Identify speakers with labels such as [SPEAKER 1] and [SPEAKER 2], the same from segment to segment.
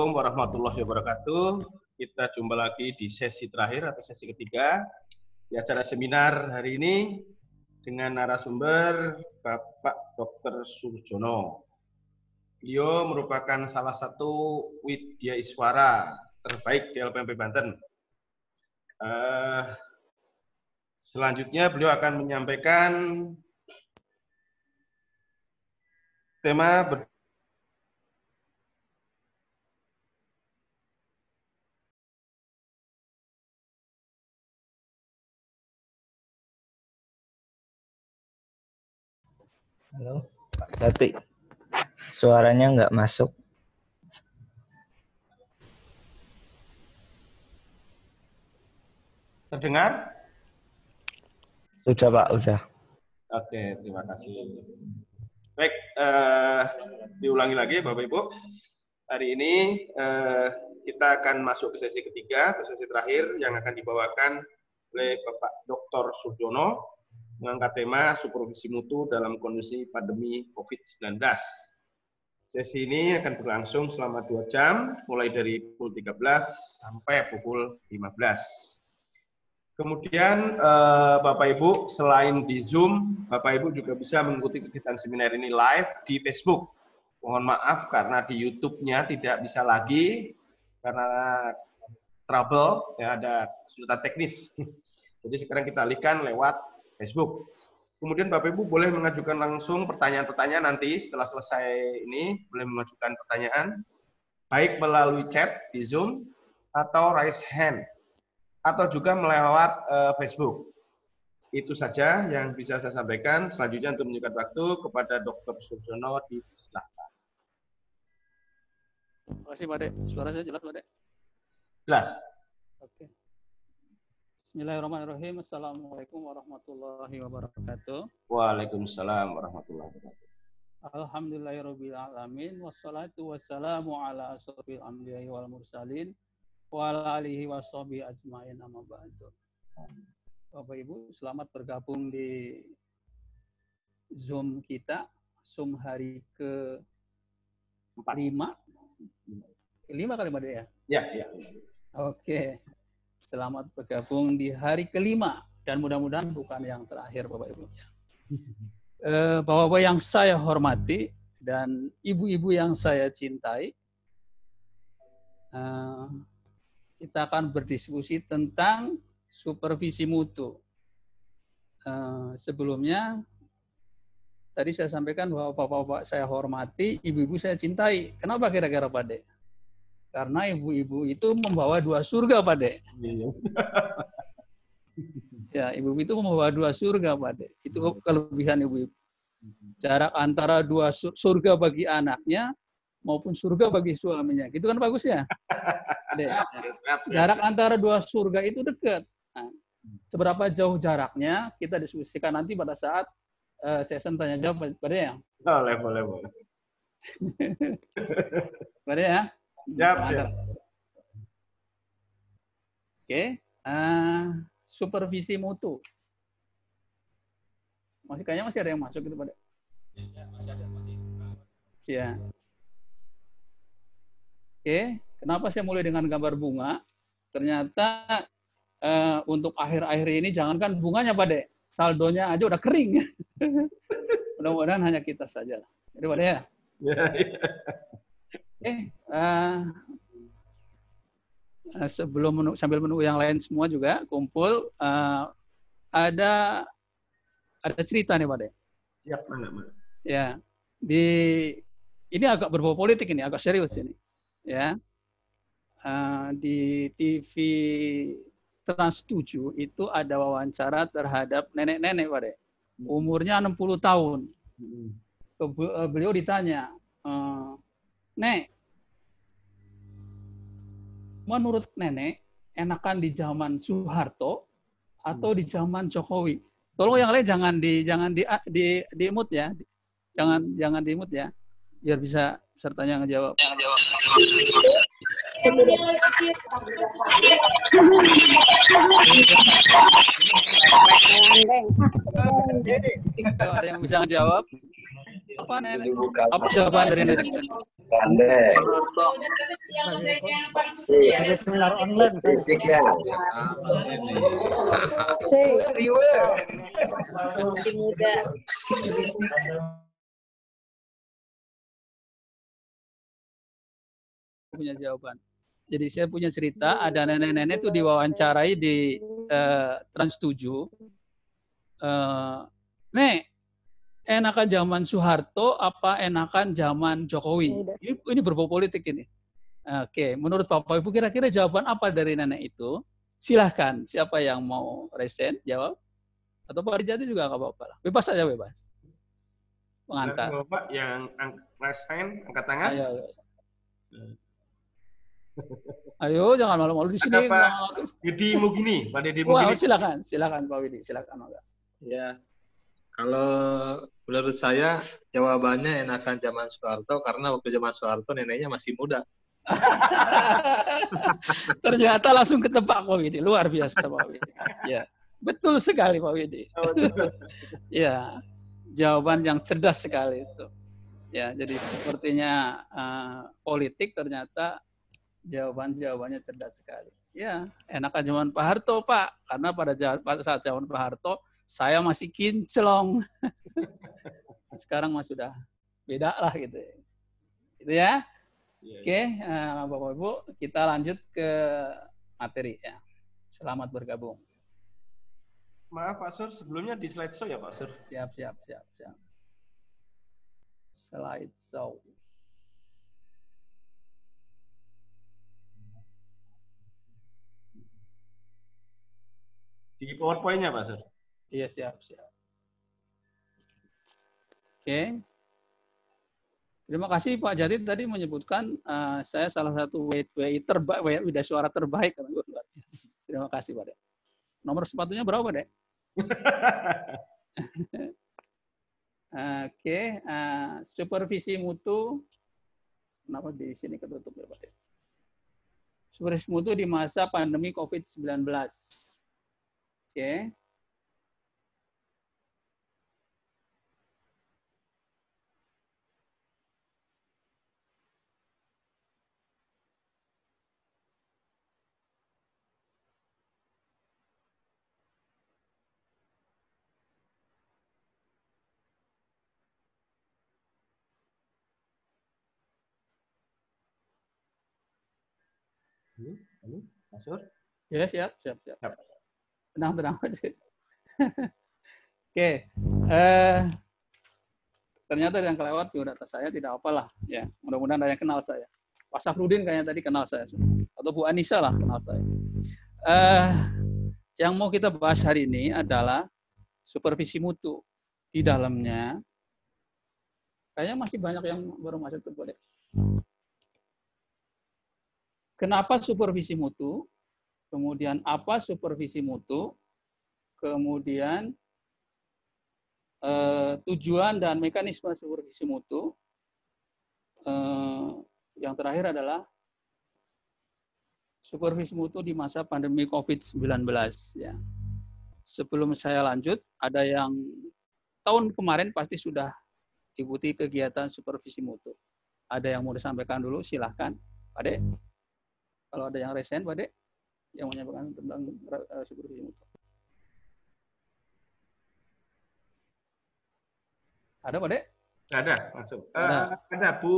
[SPEAKER 1] Assalamualaikum warahmatullahi wabarakatuh. Kita jumpa lagi di sesi terakhir atau sesi ketiga di acara seminar hari ini dengan narasumber Bapak Dr. Surjono. Beliau merupakan salah satu Widya Iswara terbaik di LPMP Banten. Selanjutnya beliau akan menyampaikan tema
[SPEAKER 2] Halo, Pak Tati. Suaranya nggak masuk.
[SPEAKER 1] terdengar?
[SPEAKER 2] Sudah, Pak, udah.
[SPEAKER 1] Oke, terima kasih. Baik, diulangi lagi Bapak Ibu. Hari ini kita akan masuk ke sesi ketiga, ke sesi terakhir yang akan dibawakan oleh Bapak Dr. Surjono mengangkat tema supervisi mutu dalam kondisi pandemi COVID-19. Sesi ini akan berlangsung selama 2 jam, mulai dari pukul 13 sampai pukul 15. Kemudian Bapak Ibu selain di Zoom, Bapak Ibu juga bisa mengikuti kegiatan seminar ini live di Facebook. Mohon maaf karena di YouTube-nya tidak bisa lagi karena trouble, ya ada kesulitan teknis. Jadi sekarang kita alihkan lewat Facebook. Kemudian Bapak Ibu boleh mengajukan langsung pertanyaan-pertanyaan nanti setelah selesai ini, boleh mengajukan pertanyaan baik melalui chat di Zoom atau raise hand atau juga melewat Facebook. Itu saja yang bisa saya sampaikan. Selanjutnya untuk menyingkat waktu kepada Dr. Surjono dipersilahkan.
[SPEAKER 3] Terima kasih Pak Dek. Suara saya jelas Pak Dek?
[SPEAKER 1] Jelas.
[SPEAKER 3] Oke. Bismillahirrahmanirrahim. Assalamualaikum warahmatullahi wabarakatuh.
[SPEAKER 1] Waalaikumsalam warahmatullahi wabarakatuh.
[SPEAKER 3] Alhamdulillahirabbil alamin wassalatu wassalamu ala asrofil anbiya'i wal mursalin wa ala alihi washabihi ajmain amma ba'du. Bapak Ibu, selamat bergabung di Zoom kita, Zoom hari ke-5. 5 kali Pak Dek ya?
[SPEAKER 1] Ya.
[SPEAKER 3] Oke. Selamat bergabung di hari ke-5 dan mudah-mudahan bukan yang terakhir Bapak Ibu. Bapak-bapak yang saya hormati dan ibu-ibu yang saya cintai, kita akan berdiskusi tentang supervisi mutu. Sebelumnya tadi saya sampaikan bahwa bapak-bapak saya hormati, ibu-ibu saya cintai. Kenapa kira-kira Pak Dek? Karena ibu-ibu itu membawa 2 surga, Pak Dek. Ya, ibu-ibu itu membawa 2 surga, Pak Dek. Itu kelebihan ibu-ibu. Jarak antara 2 surga bagi anaknya maupun surga bagi suaminya. Gitu kan bagus ya? Dek. Jarak antara 2 surga itu dekat. Nah, seberapa jauh jaraknya kita diskusikan nanti pada saat session tanya jawab, Pak Dek ya?
[SPEAKER 1] Boleh.
[SPEAKER 3] Pak Dek ya?
[SPEAKER 1] Siap.
[SPEAKER 3] Oke, supervisi mutu. Kayaknya masih ada yang masuk gitu Pak Dek?
[SPEAKER 4] Ya, masih ada.
[SPEAKER 3] Ya. Oke, kenapa saya mulai dengan gambar bunga? Ternyata untuk akhir-akhir ini jangankan bunganya Pak Dek, saldonya aja udah kering. Mudah-mudahan hanya kita saja. Jadi Pak Dek ya? Sebelum sambil menunggu yang lain semua juga kumpul, ada cerita nih Pak Dek.
[SPEAKER 1] Siap, mana.
[SPEAKER 3] Ya, ini agak berbau politik ini, agak serius ini. Ya, di TV Trans 7 itu ada wawancara terhadap nenek-nenek Pak Dek. Umurnya 60 tahun. Beliau ditanya, Nek, menurut nenek, enakan di zaman Soeharto atau di zaman Jokowi? Tolong yang lain jangan di mute ya. Jangan di mute ya. Biar bisa pesertanya ngejawab. Ada yang bisa ngejawab? Apa nenek? Apa jawaban dari nenek?
[SPEAKER 4] Pandai.
[SPEAKER 5] Sebagai seminar online saya.
[SPEAKER 4] Fisiknya.
[SPEAKER 6] Masih muda.
[SPEAKER 3] Punya jawaban. Jadi saya punya cerita, ada nenek-nenek itu diwawancarai di Trans 7. Nek, enakan zaman Soeharto apa enakan zaman Jokowi? Ini berbau politik ini. Oke, menurut Bapak Ibu kira-kira jawaban apa dari nenek itu? Silahkan, siapa yang mau resen jawab? Atau Pak Rijati juga nggak apa-apa lah. Bebas saja, bebas. Pengantar.
[SPEAKER 1] Bapak yang raise hand, angkat tangan.
[SPEAKER 3] Ayo, ayo. Ayo, jangan malu-malu di sini.
[SPEAKER 1] Pak Deddy Mugini, Pak Deddy
[SPEAKER 3] Wah,
[SPEAKER 1] Mugini.
[SPEAKER 3] silakan Pak Widi, silakan.
[SPEAKER 7] Ya, kalau menurut saya jawabannya enakan zaman Soeharto karena waktu zaman Soeharto neneknya masih muda.
[SPEAKER 3] Ternyata langsung ketebak Pak Widi, luar biasa Pak Widi. Ya, betul sekali Pak Widi. Ya, jawaban yang cerdas sekali itu. Ya, jadi sepertinya politik ternyata jawabannya cerdas sekali. Ya, enakan zaman Pak Harto Pak, karena pada saat zaman Pak Harto saya masih kinclong. Sekarang mah sudah beda lah gitu. Gitu ya. Oke, Bapak Ibu, kita lanjut ke materi ya. Selamat bergabung.
[SPEAKER 1] Maaf Pak Sur, sebelumnya di slideshow ya Pak Sur?
[SPEAKER 3] Siap. Slideshow.
[SPEAKER 1] Di PowerPoint-nya Pak Sur?
[SPEAKER 3] Iya, siap. Oke. Terima kasih Pak Jati tadi menyebutkan saya salah satu WI terbaik, WI suara terbaik. Terima kasih Pak Dek. Nomor sepatunya berapa Dek? Oke, supervisi mutu. Kenapa di sini ketutup ya Pak Dek? Supervisi mutu di masa pandemi COVID-19. Oke.
[SPEAKER 1] Halo, Pak Sur?
[SPEAKER 3] Ya, siap. Tenang aja. Oke. Ternyata yang kelewat biodata saya tidak apalah. Ya, mudah-mudahan ada yang kenal saya. Pak Safrudin kayaknya tadi kenal saya. Atau Bu Anissa lah kenal saya. Yang mau kita bahas hari ini adalah supervisi mutu. Di dalamnya, kayaknya masih banyak yang baru masuk ke boleh. Kenapa supervisi mutu? Kemudian apa supervisi mutu? Kemudian tujuan dan mekanisme supervisi mutu. Yang terakhir adalah supervisi mutu di masa pandemi COVID-19. Ya. Sebelum saya lanjut, ada yang tahun kemarin pasti sudah ikuti kegiatan supervisi mutu. Ada yang mau disampaikan dulu, silahkan. Pak Dek. Kalau ada yang resen, Pak Dek, yang menyampaikan tentang supervisi mutu. Ada Pak Dek?
[SPEAKER 1] Ada, langsung.
[SPEAKER 3] Ada
[SPEAKER 1] Bu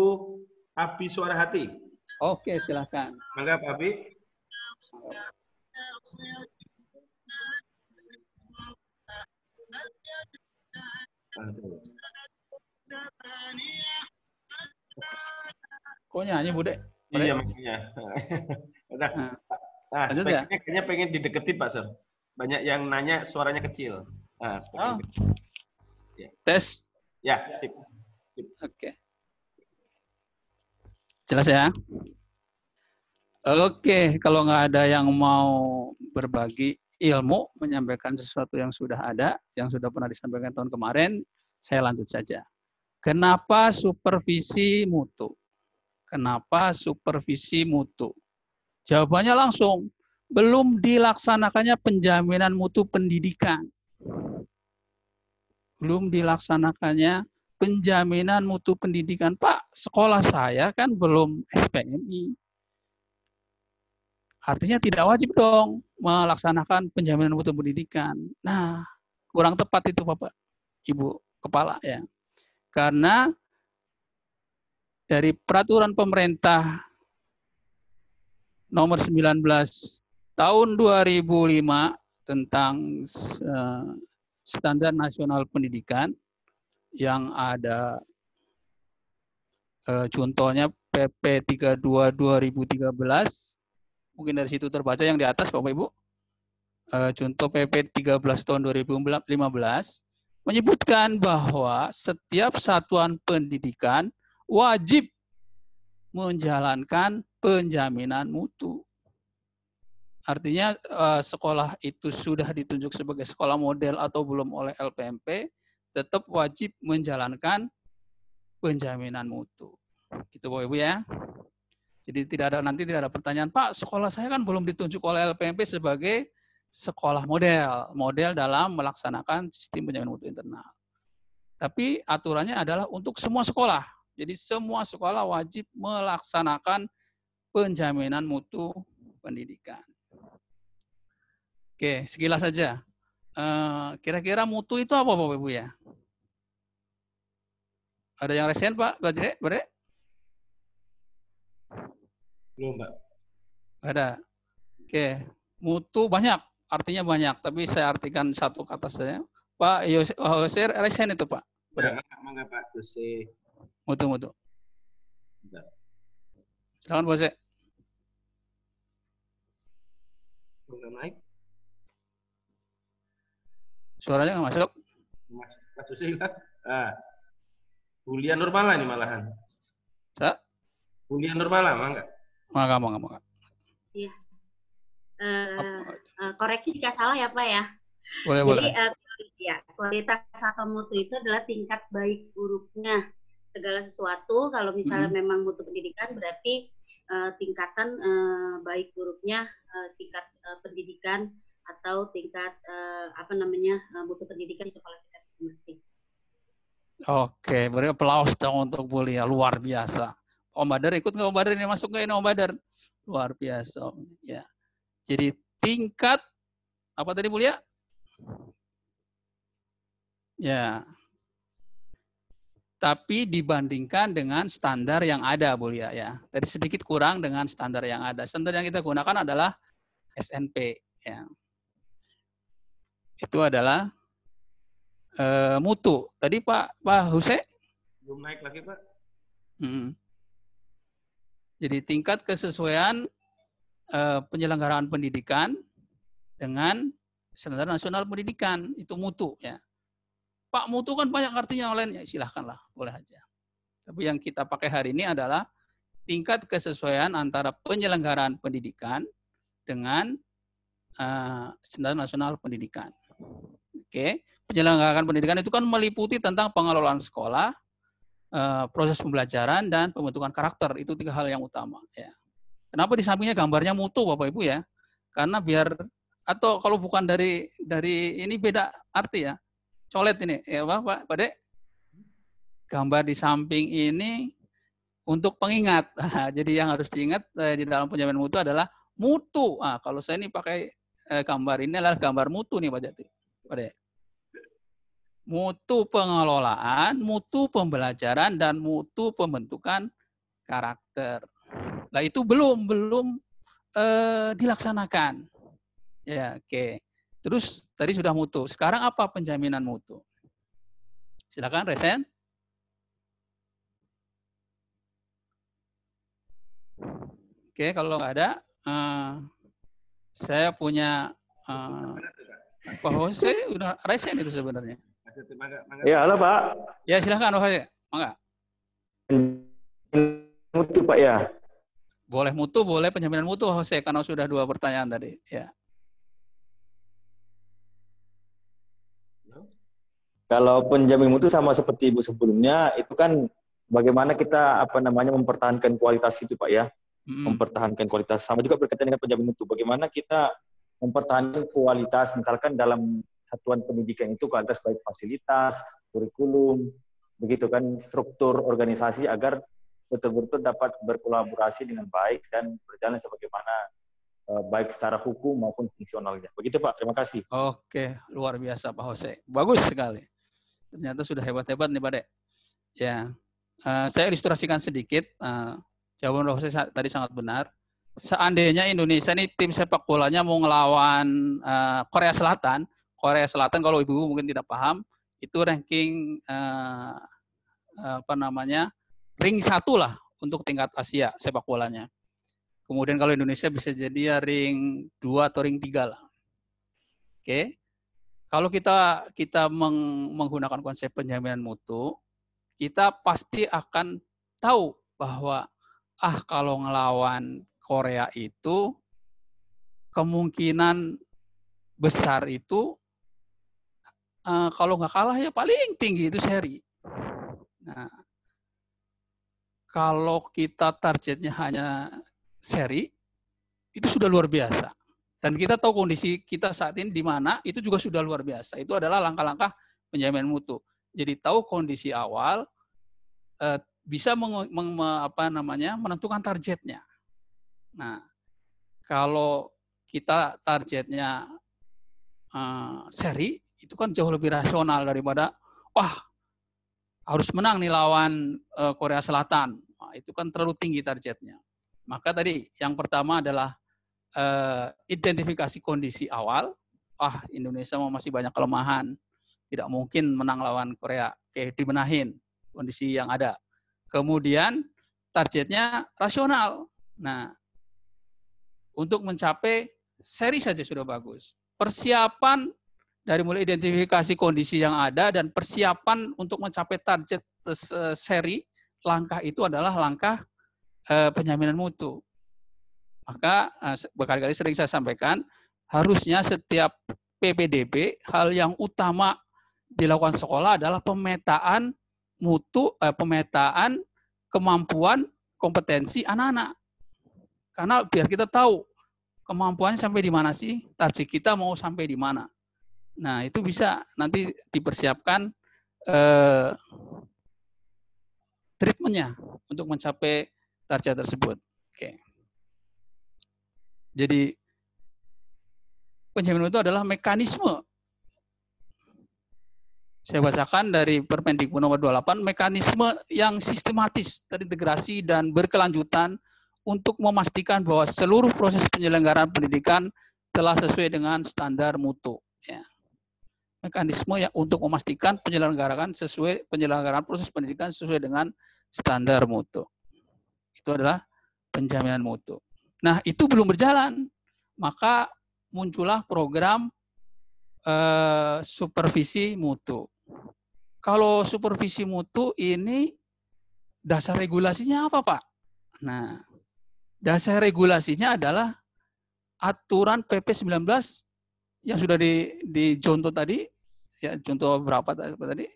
[SPEAKER 1] Abi Suara Hati.
[SPEAKER 3] Oke, silahkan.
[SPEAKER 1] Mangga Pak Abi.
[SPEAKER 3] Kok nyanyi, Bu Dek?
[SPEAKER 1] Iya, makanya. Udah. Nah, kayaknya pengen dideketin, Pak Sur. Banyak yang nanya suaranya kecil. Nah, seperti itu. Ya.
[SPEAKER 3] Tes.
[SPEAKER 1] Ya, sip.
[SPEAKER 3] Oke. Jelas ya? Oke, kalau nggak ada yang mau berbagi ilmu, menyampaikan sesuatu yang sudah ada, yang sudah pernah disampaikan tahun kemarin, saya lanjut saja. Kenapa supervisi mutu? Kenapa supervisi mutu? Jawabannya langsung, belum dilaksanakannya penjaminan mutu pendidikan. Belum dilaksanakannya penjaminan mutu pendidikan. Pak, sekolah saya kan belum SPMI. Artinya tidak wajib dong melaksanakan penjaminan mutu pendidikan. Nah, kurang tepat itu Bapak, Ibu Kepala ya. Karena dari peraturan pemerintah nomor 19 tahun 2005 tentang standar nasional pendidikan yang ada contohnya PP 32 2013, mungkin dari situ terbaca yang di atas Bapak Ibu. Contoh PP 13 tahun 2015 menyebutkan bahwa setiap satuan pendidikan wajib menjalankan penjaminan mutu. Artinya sekolah itu sudah ditunjuk sebagai sekolah model atau belum oleh LPMP, tetap wajib menjalankan penjaminan mutu. Gitu Bapak Ibu ya. Jadi nanti tidak ada pertanyaan, Pak, sekolah saya kan belum ditunjuk oleh LPMP sebagai sekolah model dalam melaksanakan sistem penjaminan mutu internal. Tapi aturannya adalah untuk semua sekolah. Jadi semua sekolah wajib melaksanakan penjaminan mutu pendidikan. Oke, sekilas saja. Kira-kira mutu itu apa Bapak Ibu ya? Ada yang resen Pak? Badre?
[SPEAKER 1] Belum, Mbak.
[SPEAKER 3] Ada. Oke, mutu banyak, artinya banyak. Tapi saya artikan satu kata saja. Pak Yose resen itu Pak.
[SPEAKER 1] Ya, mangga Pak Jose.
[SPEAKER 3] Mutu. Silakan Pak Yose.
[SPEAKER 1] Belum naik.
[SPEAKER 3] Suaranya nggak masuk.
[SPEAKER 1] Masuk Pak Jose lah. Bulian Nurmala ini malahan. Bulian Nurmala, mangga.
[SPEAKER 3] Mangga.
[SPEAKER 4] Iya. Koreksi jika salah ya Pak ya.
[SPEAKER 3] Boleh.
[SPEAKER 4] Jadi kualitas atau mutu itu adalah tingkat baik buruknya segala sesuatu. Kalau misalnya memang mutu pendidikan berarti tingkatan baik buruknya tingkat pendidikan atau tingkat mutu pendidikan di sekolah kita masing-masing.
[SPEAKER 3] Oke, beri aplaus dong untuk Bulia, luar biasa. Om Badar ikut nggak Om Badar ini masuk nggak ini Om Badar? Luar biasa. Ya. Jadi tingkat apa tadi Bulia? Ya. Tapi dibandingkan dengan standar yang ada Bulia ya. Tadi sedikit kurang dengan standar yang ada. Standar yang kita gunakan adalah SNP ya. Itu adalah mutu. Tadi Pak Huse?
[SPEAKER 1] Belum naik lagi Pak.
[SPEAKER 3] Jadi tingkat kesesuaian penyelenggaraan pendidikan dengan standar nasional pendidikan itu mutu ya. Pak, mutu kan banyak artinya lainnya, silahkanlah, boleh aja. Tapi yang kita pakai hari ini adalah tingkat kesesuaian antara penyelenggaraan pendidikan dengan standar nasional pendidikan. Oke, penyelenggaraan pendidikan itu kan meliputi tentang pengelolaan sekolah, proses pembelajaran dan pembentukan karakter. Itu 3 hal yang utama. Ya. Kenapa di sampingnya gambarnya mutu, Bapak Ibu ya? Karena biar atau kalau bukan dari ini beda arti ya. Colet ini, ya Pak Dek. Gambar di samping ini untuk pengingat. Jadi yang harus diingat di dalam penjaminan mutu adalah mutu. Kalau saya ini pakai gambar ini adalah gambar mutu nih Pak Jati. Pak Dek. Mutu pengelolaan, mutu pembelajaran, dan mutu pembentukan karakter. Nah itu belum dilaksanakan. Ya, oke. Terus tadi sudah mutu. Sekarang apa penjaminan mutu? Silakan Resen. Oke, kalau nggak ada, saya punya bahwa saya udah Resen itu sebenarnya.
[SPEAKER 2] Ya, halo Pak.
[SPEAKER 3] Ya, silakan Pak. Mangga.
[SPEAKER 2] Mutu Pak ya.
[SPEAKER 3] Boleh mutu, boleh penjaminan mutu, Jose, karena sudah 2 pertanyaan tadi. Ya.
[SPEAKER 2] Kalau penjamin mutu sama seperti Ibu sebelumnya, itu kan bagaimana kita mempertahankan kualitas itu Pak ya. Mempertahankan kualitas. Sama juga berkaitan dengan penjamin mutu. Bagaimana kita mempertahankan kualitas, misalkan dalam satuan pendidikan itu kualitas baik fasilitas, kurikulum, begitu kan struktur organisasi agar betul-betul dapat berkolaborasi dengan baik dan berjalan sebagaimana baik secara hukum maupun fungsionalnya. Begitu Pak, terima kasih.
[SPEAKER 3] Oke, luar biasa Pak Jose. Bagus sekali. Ternyata sudah hebat-hebat nih Pak Dek. Ya, saya ilustrasikan sedikit. Jawaban Pak Jose tadi sangat benar. Seandainya Indonesia ini tim sepak bolanya mau ngelawan Korea Selatan kalau ibu mungkin tidak paham, itu ranking ring 1 lah untuk tingkat Asia sepak bolanya. Kemudian kalau Indonesia bisa jadi ya ring 2 atau ring 3 lah. Oke. Kalau kita menggunakan konsep penjaminan mutu, kita pasti akan tahu bahwa kalau ngelawan Korea itu kemungkinan besar itu kalau nggak kalah ya paling tinggi itu seri. Nah, kalau kita targetnya hanya seri, itu sudah luar biasa. Dan kita tahu kondisi kita saat ini di mana, itu juga sudah luar biasa. Itu adalah langkah-langkah penjaminan mutu. Jadi tahu kondisi awal, bisa menentukan targetnya. Nah, kalau kita targetnya seri, itu kan jauh lebih rasional daripada harus menang nih lawan Korea Selatan. Nah, itu kan terlalu tinggi targetnya. Maka tadi yang pertama adalah identifikasi kondisi awal. Indonesia masih banyak kelemahan. Tidak mungkin menang lawan Korea. Oke, dibenahin kondisi yang ada. Kemudian targetnya rasional. Nah, untuk mencapai seri saja sudah bagus. Persiapan dari mulai identifikasi kondisi yang ada dan persiapan untuk mencapai target seri, langkah itu adalah langkah penjaminan mutu. Maka berkali-kali sering saya sampaikan, harusnya setiap PPDB hal yang utama dilakukan sekolah adalah pemetaan mutu, pemetaan kemampuan kompetensi anak-anak. Karena biar kita tahu kemampuannya sampai di mana sih, target kita mau sampai di mana. Nah, itu bisa nanti dipersiapkan treatmentnya untuk mencapai target tersebut. Oke. Jadi penjaminan itu adalah mekanisme. Saya bacakan dari Permendikbud nomor 28, mekanisme yang sistematis, terintegrasi dan berkelanjutan untuk memastikan bahwa seluruh proses penyelenggaraan pendidikan telah sesuai dengan standar mutu. Ya. Mekanisme yang untuk memastikan penyelenggaraan proses pendidikan sesuai dengan standar mutu. Itu adalah penjaminan mutu. Nah, itu belum berjalan, maka muncullah program supervisi mutu. Kalau supervisi mutu ini dasar regulasinya apa, Pak? Nah, dasar regulasinya adalah aturan PP 19 yang sudah dicontoh tadi, ya contoh berapa tadi?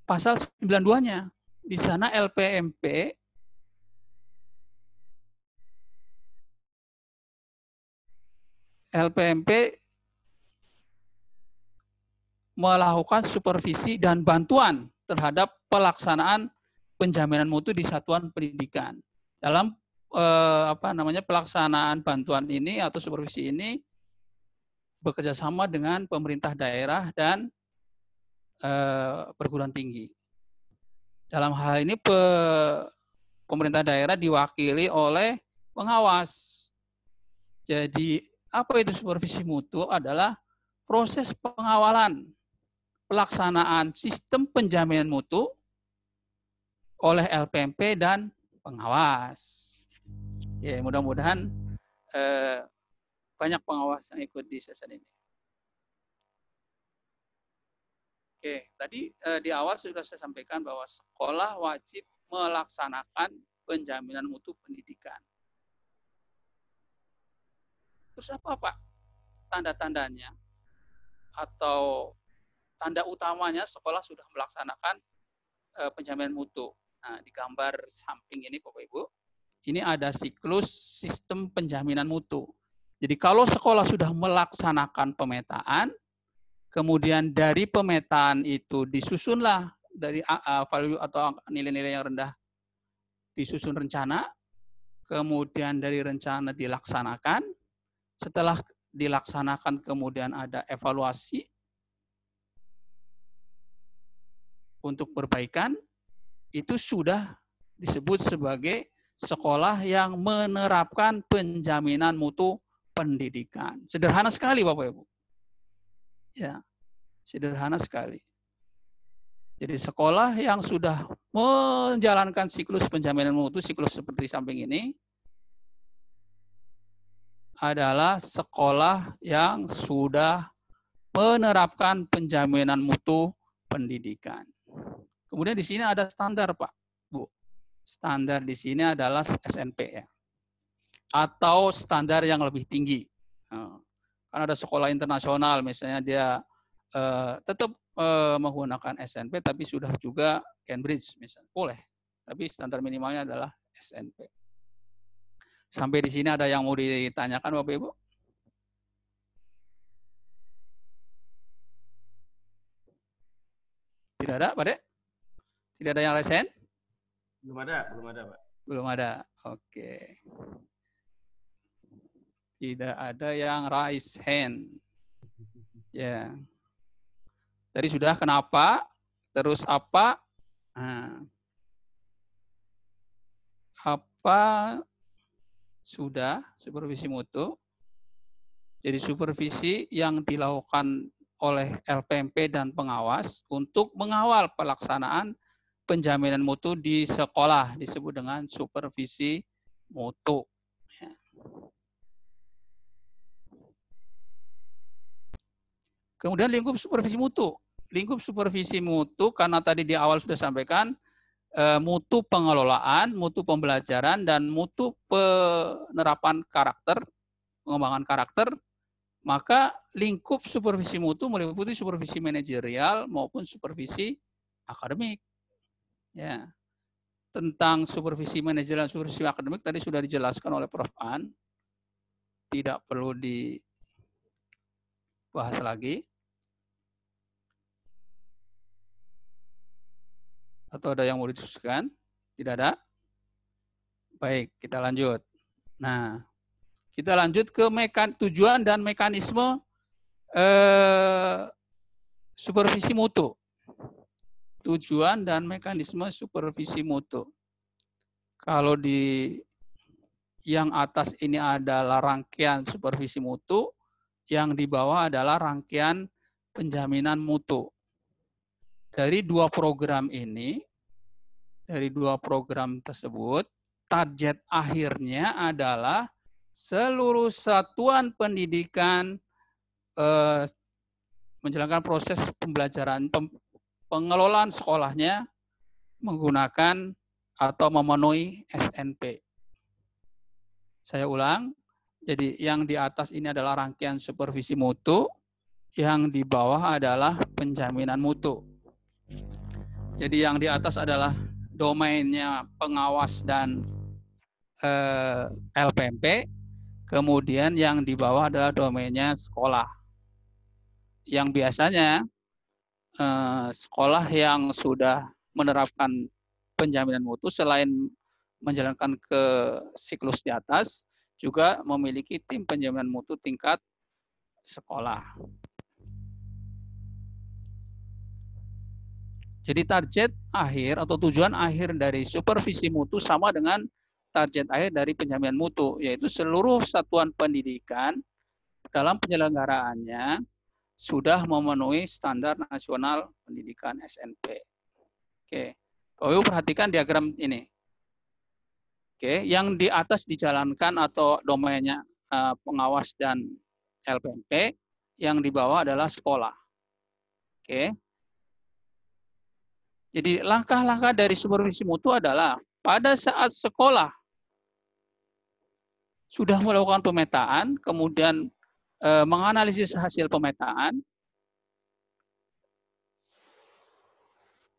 [SPEAKER 3] Pasal 92-nya. Di sana LPMP melakukan supervisi dan bantuan terhadap pelaksanaan penjaminan mutu di satuan pendidikan. Dalam pelaksanaan bantuan ini atau supervisi ini bekerja sama dengan pemerintah daerah dan perguruan tinggi. Dalam hal ini pemerintah daerah diwakili oleh pengawas. Jadi apa itu supervisi mutu? Adalah proses pengawalan pelaksanaan sistem penjaminan mutu oleh LPMP dan pengawas. Ya, mudah-mudahan banyak pengawas yang ikut di sesi ini. Oke, tadi di awal sudah saya sampaikan bahwa sekolah wajib melaksanakan penjaminan mutu pendidikan. Terus apa, Pak? Tanda-tandanya atau tanda utamanya sekolah sudah melaksanakan penjaminan mutu. Nah, di gambar samping ini, Bapak Ibu, ini ada siklus sistem penjaminan mutu. Jadi kalau sekolah sudah melaksanakan pemetaan, kemudian dari pemetaan itu disusunlah dari value atau nilai-nilai yang rendah disusun rencana, kemudian dari rencana dilaksanakan, setelah dilaksanakan kemudian ada evaluasi untuk perbaikan, itu sudah disebut sebagai sekolah yang menerapkan penjaminan mutu pendidikan. Sederhana sekali Bapak Ibu. Ya, sederhana sekali. Jadi sekolah yang sudah menjalankan siklus penjaminan mutu, siklus seperti samping ini, adalah sekolah yang sudah menerapkan penjaminan mutu pendidikan. Kemudian di sini ada standar, Pak, Bu. Standar di sini adalah SNP ya. Atau standar yang lebih tinggi. Kan ada sekolah internasional, misalnya dia tetap menggunakan SNP, tapi sudah juga Cambridge, misalnya. Boleh. Tapi standar minimalnya adalah SNP. Sampai di sini ada yang mau ditanyakan, Bapak Ibu? Tidak ada, Pak Dek? Tidak ada yang resen?
[SPEAKER 1] Belum ada, Pak.
[SPEAKER 3] Belum ada. Oke. Tidak ada yang raise hand. Ya. Tadi sudah kenapa? Terus apa? Nah. Apa sudah supervisi mutu? Jadi supervisi yang dilakukan oleh LPMP dan pengawas untuk mengawal pelaksanaan penjaminan mutu di sekolah disebut dengan supervisi mutu. Ya. Kemudian lingkup supervisi mutu. Lingkup supervisi mutu karena tadi di awal sudah sampaikan mutu pengelolaan, mutu pembelajaran, dan mutu penerapan karakter, pengembangan karakter, maka lingkup supervisi mutu meliputi supervisi manajerial maupun supervisi akademik. Ya. Tentang supervisi manajerial dan supervisi akademik tadi sudah dijelaskan oleh Prof. An. Tidak perlu dibahas lagi. Atau ada yang mau didiskusikan? Tidak ada? Baik, kita lanjut. Nah, kita lanjut ke tujuan dan mekanisme supervisi mutu. Tujuan dan mekanisme supervisi mutu. Kalau di yang atas ini adalah rangkaian supervisi mutu, yang di bawah adalah rangkaian penjaminan mutu. Dari dua program ini, dari dua program tersebut, target akhirnya adalah seluruh satuan pendidikan menjalankan proses pembelajaran, pengelolaan sekolahnya menggunakan atau memenuhi SNP. Saya ulang, jadi yang di atas ini adalah rangkaian supervisi mutu, yang di bawah adalah penjaminan mutu. Jadi yang di atas adalah domainnya pengawas dan LPMP, kemudian yang di bawah adalah domainnya sekolah. Yang biasanya sekolah yang sudah menerapkan penjaminan mutu selain menjalankan ke siklus di atas, juga memiliki tim penjaminan mutu tingkat sekolah. Jadi target akhir atau tujuan akhir dari supervisi mutu sama dengan target akhir dari penjaminan mutu, yaitu seluruh satuan pendidikan dalam penyelenggaraannya sudah memenuhi standar nasional pendidikan SNP. Oke, Bapak perhatikan diagram ini. Oke, yang di atas dijalankan atau domainnya pengawas dan LPMP, yang di bawah adalah sekolah. Oke. Jadi langkah-langkah dari supervisi mutu adalah pada saat sekolah sudah melakukan pemetaan, kemudian menganalisis hasil pemetaan,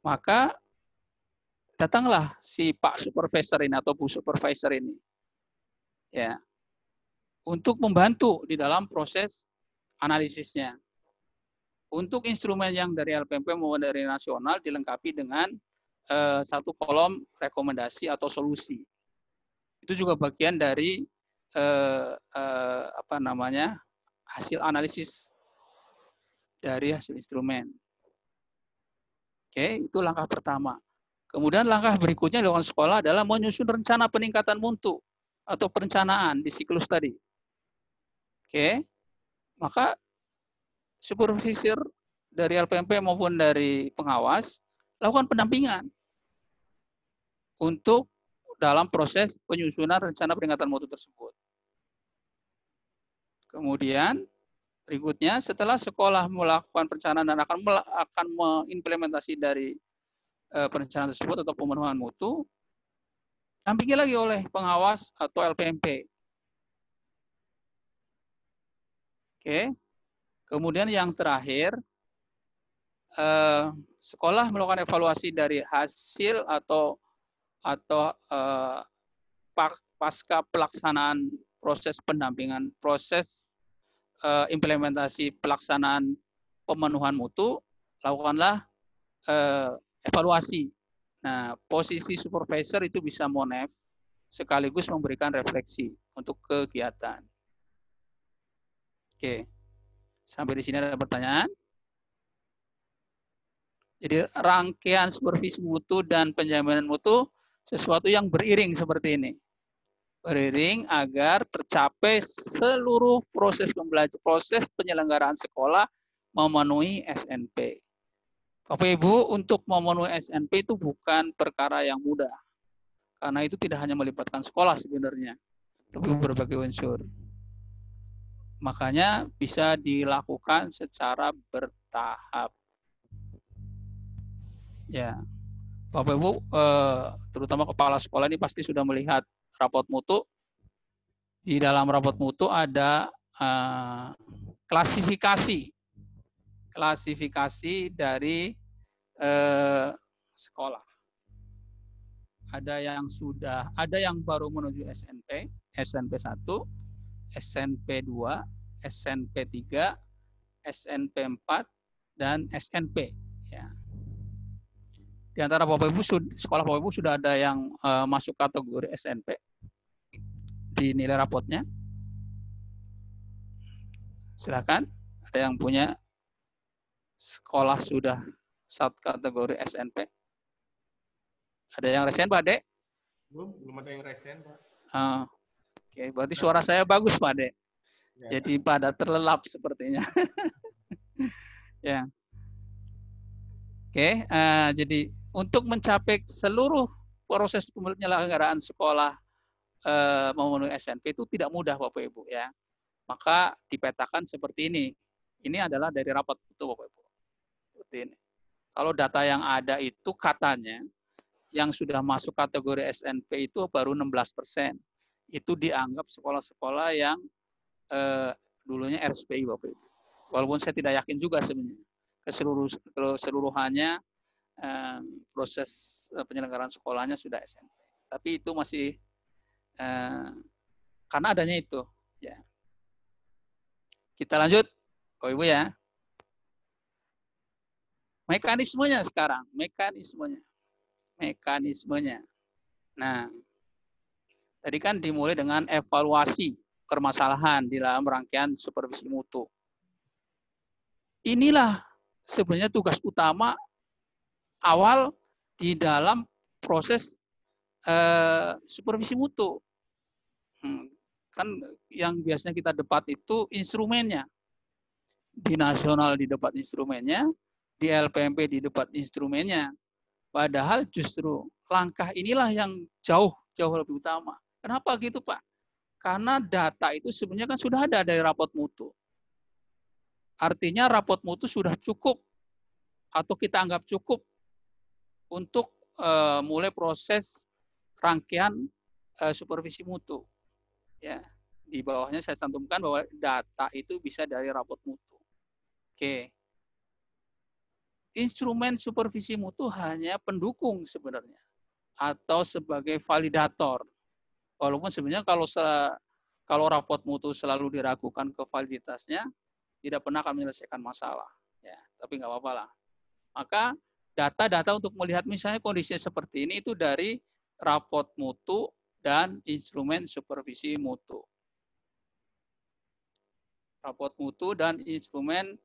[SPEAKER 3] maka datanglah si Pak Supervisor ini atau Bu Supervisor ini, ya, untuk membantu di dalam proses analisisnya. Untuk instrumen yang dari LPMP maupun dari nasional dilengkapi dengan satu kolom rekomendasi atau solusi. Itu juga bagian dari hasil analisis dari hasil instrumen. Oke, itu langkah pertama. Kemudian langkah berikutnya dilakukan sekolah adalah menyusun rencana peningkatan mutu atau perencanaan di siklus tadi. Oke, maka supervisor dari LPMP maupun dari pengawas lakukan pendampingan untuk dalam proses penyusunan rencana peningkatan mutu tersebut. Kemudian berikutnya setelah sekolah melakukan perencanaan dan akan mengimplementasi dari perencanaan tersebut atau pemenuhan mutu, dampingi lagi oleh pengawas atau LPMP. Oke. Kemudian yang terakhir, sekolah melakukan evaluasi dari hasil atau pasca pelaksanaan proses pendampingan, proses implementasi pelaksanaan pemenuhan mutu, lakukanlah evaluasi. Nah, posisi supervisor itu bisa monef sekaligus memberikan refleksi untuk kegiatan. Oke, sampai di sini ada pertanyaan? Jadi rangkaian supervisi mutu dan penjaminan mutu sesuatu yang beriring seperti ini. Beriring agar tercapai seluruh proses penyelenggaraan sekolah memenuhi SNP. Bapak Ibu, untuk memenuhi SNP itu bukan perkara yang mudah. Karena itu tidak hanya melibatkan sekolah sebenarnya, tapi berbagai unsur. Makanya bisa dilakukan secara bertahap. Ya, Bapak Ibu, terutama kepala sekolah ini pasti sudah melihat rapot mutu. Di dalam rapot mutu ada klasifikasi dari sekolah. Ada yang baru menuju SNP, SNP 1, SNP 2, SNP 3, SNP 4, dan SNP. Ya. Di antara Bapak Ibu, sekolah Bapak Ibu sudah ada yang masuk kategori SNP di nilai rapotnya. Silakan, ada yang punya sekolah sudah satu kategori SNP. Ada yang resen, Pak Dek?
[SPEAKER 1] Belum ada yang resen, Pak.
[SPEAKER 3] Oke, berarti suara saya bagus, Pak Dek. Ya. Jadi pada terlelap sepertinya. Ya. Oke, jadi untuk mencapai seluruh proses penyelenggaraan sekolah memenuhi SNP itu tidak mudah, Bapak Ibu, ya. Maka dipetakan seperti ini. Ini adalah dari rapat itu, Bapak Ibu. Seperti ini. Kalau data yang ada itu katanya yang sudah masuk kategori SNP itu baru 16%. Itu dianggap sekolah-sekolah yang dulunya RSPI, Bapak Ibu. Walaupun saya tidak yakin juga sebenarnya keseluruhannya proses penyelenggaraan sekolahnya sudah SMP. Tapi itu masih karena adanya itu. Ya. Kita lanjut, Bapak Ibu ya. Mekanismenya sekarang, mekanismenya. Nah, tadi kan dimulai dengan evaluasi permasalahan di dalam rangkaian supervisi mutu. Inilah sebenarnya tugas utama awal di dalam proses supervisi mutu. Kan yang biasanya kita debat itu instrumennya. Di nasional di debat instrumennya, di LPMP di debat instrumennya. Padahal justru langkah inilah yang jauh lebih utama. Kenapa gitu, Pak? Karena data itu sebenarnya kan sudah ada dari rapot mutu. Artinya rapot mutu sudah cukup atau kita anggap cukup untuk mulai proses rangkaian supervisi mutu. Ya, di bawahnya saya cantumkan bahwa data itu bisa dari rapot mutu. Oke. Instrumen supervisi mutu hanya pendukung sebenarnya atau sebagai validator. Walaupun sebenarnya kalau rapot mutu selalu diragukan ke validitasnya, tidak pernah akan menyelesaikan masalah. Ya. tapi nggak apa-apa lah. Maka data-data untuk melihat misalnya kondisi seperti ini itu dari rapot mutu dan instrumen supervisi mutu. Rapot mutu dan instrumen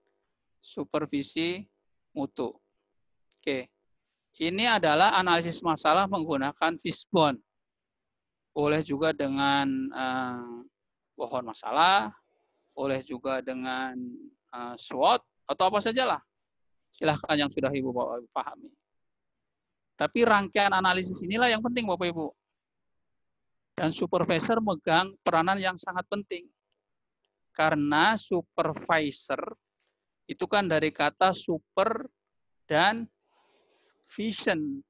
[SPEAKER 3] supervisi mutu. Oke. Ini adalah analisis masalah menggunakan fishbone. Boleh juga dengan pohon masalah, boleh juga dengan SWOT, atau apa sajalah. Silahkan yang sudah Ibu pahami. Tapi rangkaian analisis inilah yang penting Bapak Ibu. Dan supervisor megang peranan yang sangat penting. Karena supervisor itu kan dari kata super dan vision.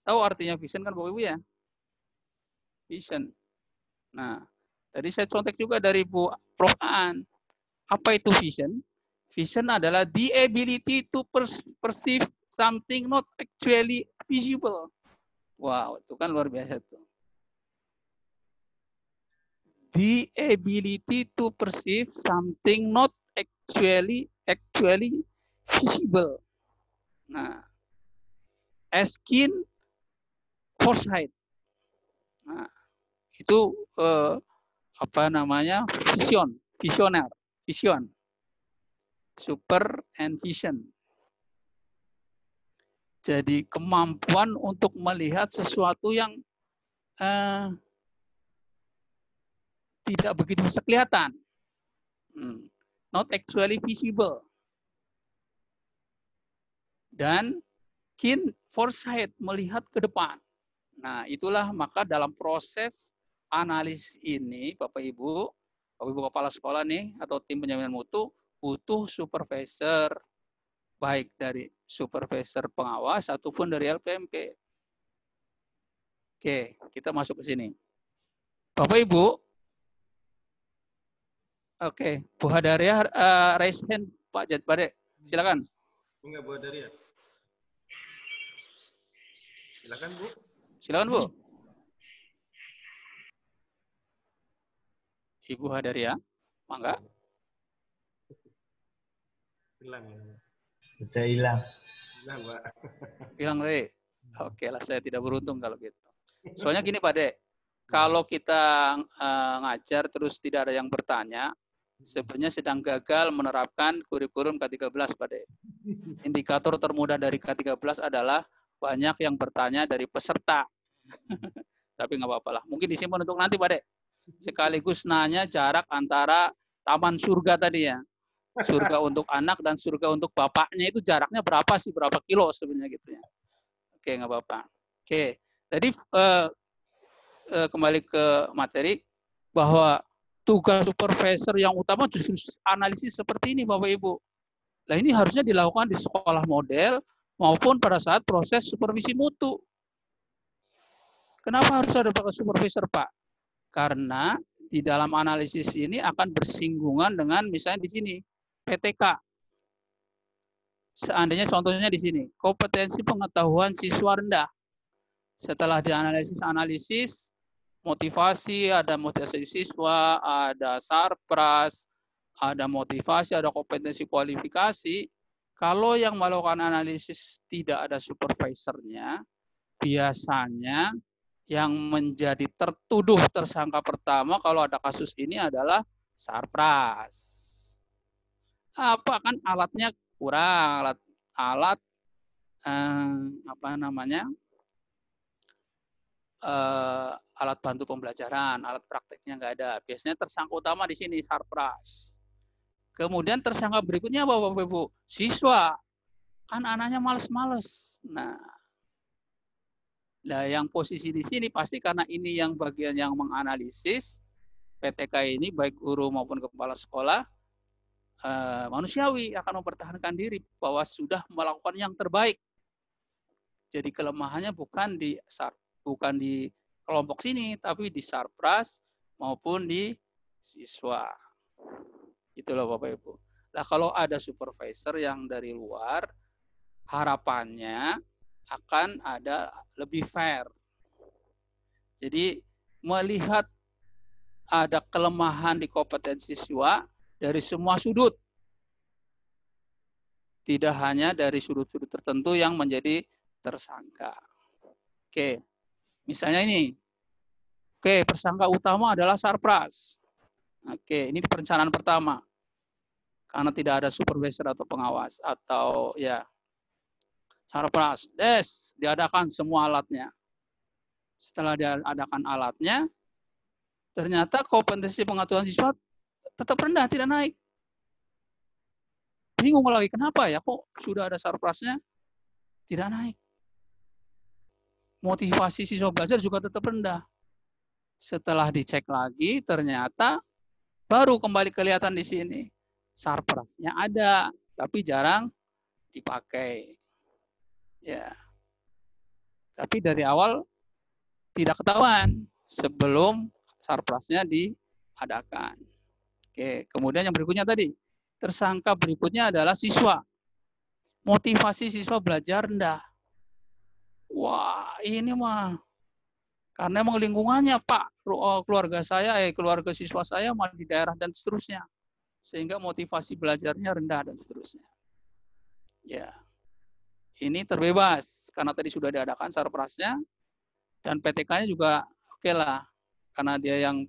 [SPEAKER 3] Tahu artinya vision kan Bapak Ibu ya? Vision. Nah, tadi saya contek juga dari Bu Prof. Aan. Apa itu vision? Vision adalah the ability to perceive something not actually visible. Wow, itu kan luar biasa tuh. The ability to perceive something not actually visible. Nah, as keen foresight. Nah, itu apa namanya? Visioner. Super and vision. Jadi kemampuan untuk melihat sesuatu yang tidak begitu bisa kelihatan. Not actually visible. Dan keen foresight, melihat ke depan. Nah, itulah maka dalam proses analis ini, Bapak Ibu kepala sekolah nih, atau tim penjaminan mutu, butuh supervisor, baik dari supervisor pengawas ataupun dari LPMP. Oke, kita masuk ke sini. Bapak Ibu, oke, Bu Hadaria, raise hand Pak Jatbade, silakan.
[SPEAKER 1] Enggak, Bu Hadaria. Silakan Bu.
[SPEAKER 3] Silakan Bu. Ibu Hadaria, mangga.
[SPEAKER 1] Hilang ya.
[SPEAKER 6] Sudah hilang.
[SPEAKER 1] Hilang, Pak.
[SPEAKER 3] Hilang, Re. Oke lah, saya tidak beruntung kalau gitu. Soalnya gini Pak De, kalau kita ngajar terus tidak ada yang bertanya, sebenarnya sedang gagal menerapkan kurikulum K13 Pak De. Indikator termudah dari K13 adalah banyak yang bertanya dari peserta. Tapi nggak apa-apa lah. Mungkin disimpan untuk nanti Pak De. Sekaligus nanya jarak antara taman surga tadi ya. Surga untuk anak dan surga untuk bapaknya itu jaraknya berapa sih? Berapa kilo sebenarnya gitu ya. Oke, nggak apa-apa. Oke, jadi kembali ke materi bahwa tugas supervisor yang utama justru analisis seperti ini Bapak Ibu. Nah ini harusnya dilakukan di sekolah model maupun pada saat proses supervisi mutu. Kenapa harus ada supervisor Pak? Karena di dalam analisis ini akan bersinggungan dengan misalnya di sini PTK. Seandainya contohnya di sini, kompetensi pengetahuan siswa rendah. Setelah dianalisis, motivasi, ada motivasi siswa, ada sarpras, ada motivasi, ada kompetensi kualifikasi. Kalau yang melakukan analisis tidak ada supervisornya, biasanya yang menjadi tertuduh tersangka pertama kalau ada kasus ini adalah sarpras. Apa kan alatnya kurang, alat alat bantu pembelajaran, alat prakteknya nggak ada. Biasanya tersangka utama di sini sarpras. Kemudian tersangka berikutnya apa Bapak Ibu? Siswa. Kan anaknya males-males. Nah, yang posisi di sini pasti karena ini yang bagian yang menganalisis PTK ini baik guru maupun kepala sekolah manusiawi akan mempertahankan diri bahwa sudah melakukan yang terbaik. Jadi kelemahannya bukan di kelompok sini, tapi di sarpras maupun di siswa. Itulah Bapak Ibu. Nah kalau ada supervisor yang dari luar, harapannya akan ada lebih fair. Jadi melihat ada kelemahan di kompetensi siswa dari semua sudut. Tidak hanya dari sudut-sudut tertentu yang menjadi tersangka. Oke, misalnya ini. Oke, tersangka utama adalah Sarpras. Oke, ini perencanaan pertama. Karena tidak ada supervisor atau pengawas atau ya Sarpras. Diadakan semua alatnya. Setelah diadakan alatnya, ternyata kompetensi pengaturan siswa tetap rendah, tidak naik. Bingung lagi, kenapa ya kok sudah ada Sarprasnya tidak naik. Motivasi siswa belajar juga tetap rendah. Setelah dicek lagi, ternyata baru kembali kelihatan di sini. Sarprasnya ada, tapi jarang dipakai. Ya. Tapi dari awal tidak ketahuan sebelum Sarprasnya diadakan. Oke, kemudian yang berikutnya tadi, tersangka berikutnya adalah siswa. Motivasi siswa belajar rendah. Wah, ini mah karena emang lingkungannya, Pak, keluarga saya, keluarga siswa saya malah di daerah dan seterusnya. Sehingga motivasi belajarnya rendah dan seterusnya. Ya. Ini terbebas karena tadi sudah diadakan Sarprasnya dan PTK-nya juga oke lah. Karena dia yang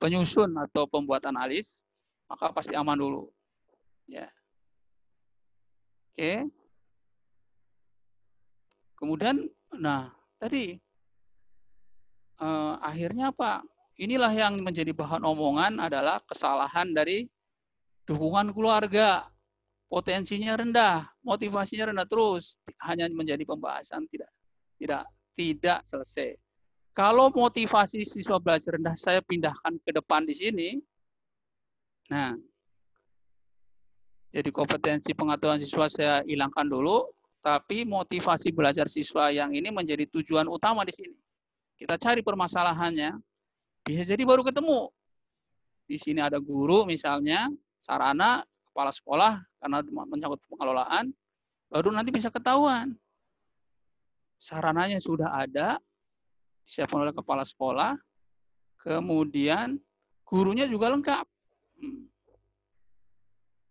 [SPEAKER 3] penyusun atau pembuat analis, maka pasti aman dulu. Ya. Oke. Kemudian, nah tadi akhirnya apa? Inilah yang menjadi bahan omongan adalah kesalahan dari dukungan keluarga. Potensinya rendah, motivasinya rendah terus, hanya menjadi pembahasan tidak selesai. Kalau motivasi siswa belajar rendah saya pindahkan ke depan di sini. Nah, jadi kompetensi pengetahuan siswa saya hilangkan dulu, tapi motivasi belajar siswa yang ini menjadi tujuan utama di sini. Kita cari permasalahannya, bisa jadi baru ketemu. Di sini ada guru misalnya, sarana, kepala sekolah, karena menyangkut pengelolaan, baru nanti bisa ketahuan. Sarananya sudah ada, disiapkan oleh kepala sekolah, kemudian gurunya juga lengkap.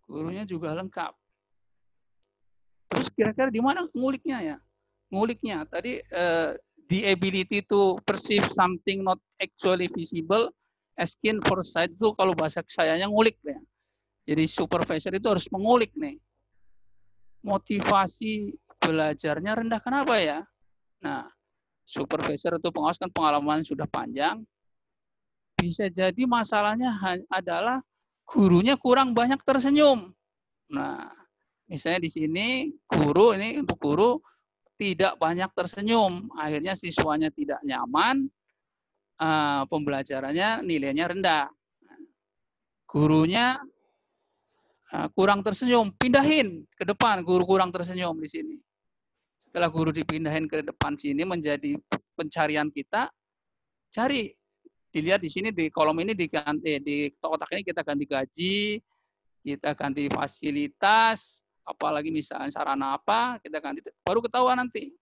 [SPEAKER 3] Gurunya juga lengkap. Terus kira-kira di mana nguliknya ya? Nguliknya tadi the ability to perceive something not actually visible as keen foresight itu kalau bahasa sayanya ngulik ya. Jadi supervisor itu harus mengulik nih. Motivasi belajarnya rendah kenapa ya? Nah, supervisor atau pengawas kan pengalaman sudah panjang. Bisa jadi masalahnya adalah gurunya kurang banyak tersenyum. Nah, misalnya di sini guru ini untuk guru tidak banyak tersenyum, akhirnya siswanya tidak nyaman, pembelajarannya nilainya rendah. Gurunya kurang tersenyum, pindahin ke depan, guru kurang tersenyum di sini. Setelah guru dipindahin ke depan sini menjadi pencarian kita, cari. Dilihat di sini di kolom ini diganti, di kotak ini kita ganti gaji, kita ganti fasilitas, apalagi misalnya sarana apa, kita ganti, baru ketahuan nanti.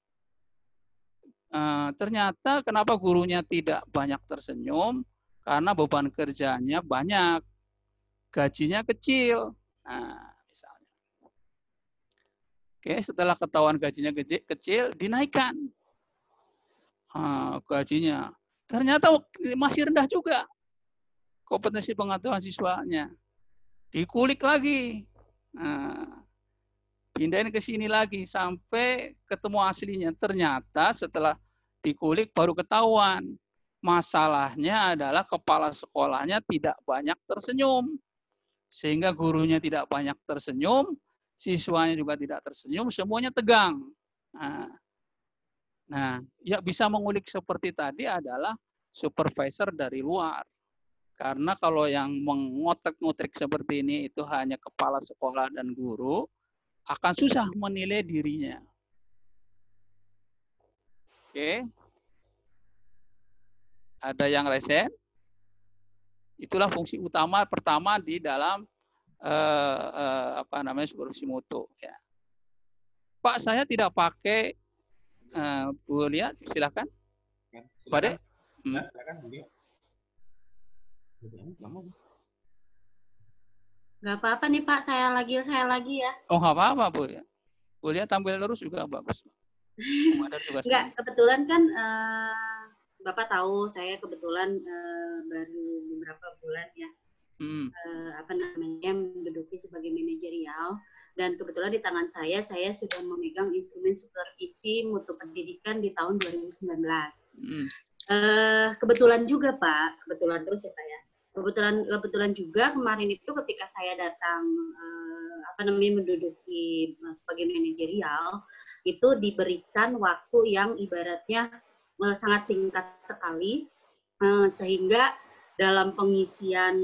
[SPEAKER 3] Ternyata kenapa gurunya tidak banyak tersenyum, karena beban kerjanya banyak, gajinya kecil. Nah, misalnya. Oke, setelah ketahuan gajinya kecil, dinaikkan gajinya. Ternyata masih rendah juga kompetensi pengetahuan siswanya. Dikulik lagi. Pindahin ke sini lagi sampai ketemu aslinya. Ternyata setelah dikulik baru ketahuan. Masalahnya adalah kepala sekolahnya tidak banyak tersenyum. Sehingga gurunya tidak banyak tersenyum, siswanya juga tidak tersenyum, semuanya tegang. Nah, ya bisa mengulik seperti tadi adalah supervisor dari luar. Karena kalau yang mengotak-ngotik seperti ini itu hanya kepala sekolah dan guru, akan susah menilai dirinya. Oke. Ada yang resen? Itulah fungsi utama pertama di dalam supervisi mutu. Ya. Pak, saya tidak pakai Bu Lia, silakan. Pak Dek.
[SPEAKER 1] Silakan Bu Lia.
[SPEAKER 4] Nggak apa-apa nih Pak, saya lagi ya.
[SPEAKER 3] Oh, nggak apa-apa, Bu. Ya. Bu Lia tampil terus juga bagus. Bu Badar juga
[SPEAKER 4] Enggak,
[SPEAKER 3] sama.
[SPEAKER 4] kebetulan kan Bapak tahu saya kebetulan baru beberapa bulan ya. Apa namanya, menduduki sebagai manajerial, dan kebetulan di tangan saya sudah memegang instrumen supervisi mutu pendidikan di tahun 2019. Kebetulan juga Pak, kebetulan terus ya Pak ya. Kebetulan juga kemarin itu ketika saya datang apa namanya menduduki sebagai manajerial, itu diberikan waktu yang ibaratnya sangat singkat sekali, sehingga dalam pengisian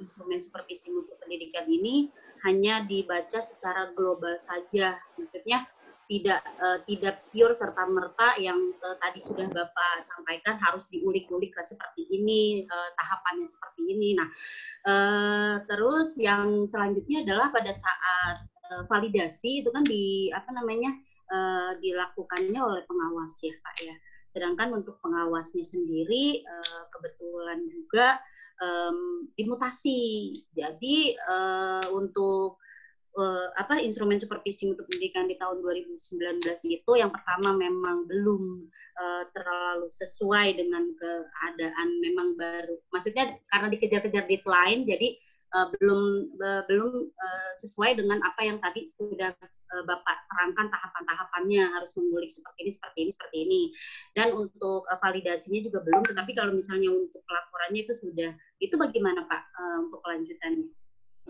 [SPEAKER 4] instrumen supervisi mutu pendidikan ini hanya dibaca secara global saja, maksudnya tidak pure serta merta yang tadi sudah Bapak sampaikan harus diulik-ulik seperti ini, tahapannya seperti ini. Nah, terus yang selanjutnya adalah pada saat validasi itu kan dilakukannya oleh pengawas ya Pak ya. Sedangkan untuk pengawasnya sendiri kebetulan juga dimutasi. Jadi untuk instrumen supervisi mutu pendidikan di tahun 2019 itu yang pertama memang belum terlalu sesuai dengan keadaan, memang baru, maksudnya karena dikejar-kejar deadline, jadi belum sesuai dengan apa yang tadi sudah Bapak terangkan tahapan-tahapannya, harus mengulik seperti ini. Dan untuk validasinya juga belum, tetapi kalau misalnya untuk pelaporannya itu sudah. Itu bagaimana Pak untuk kelanjutannya?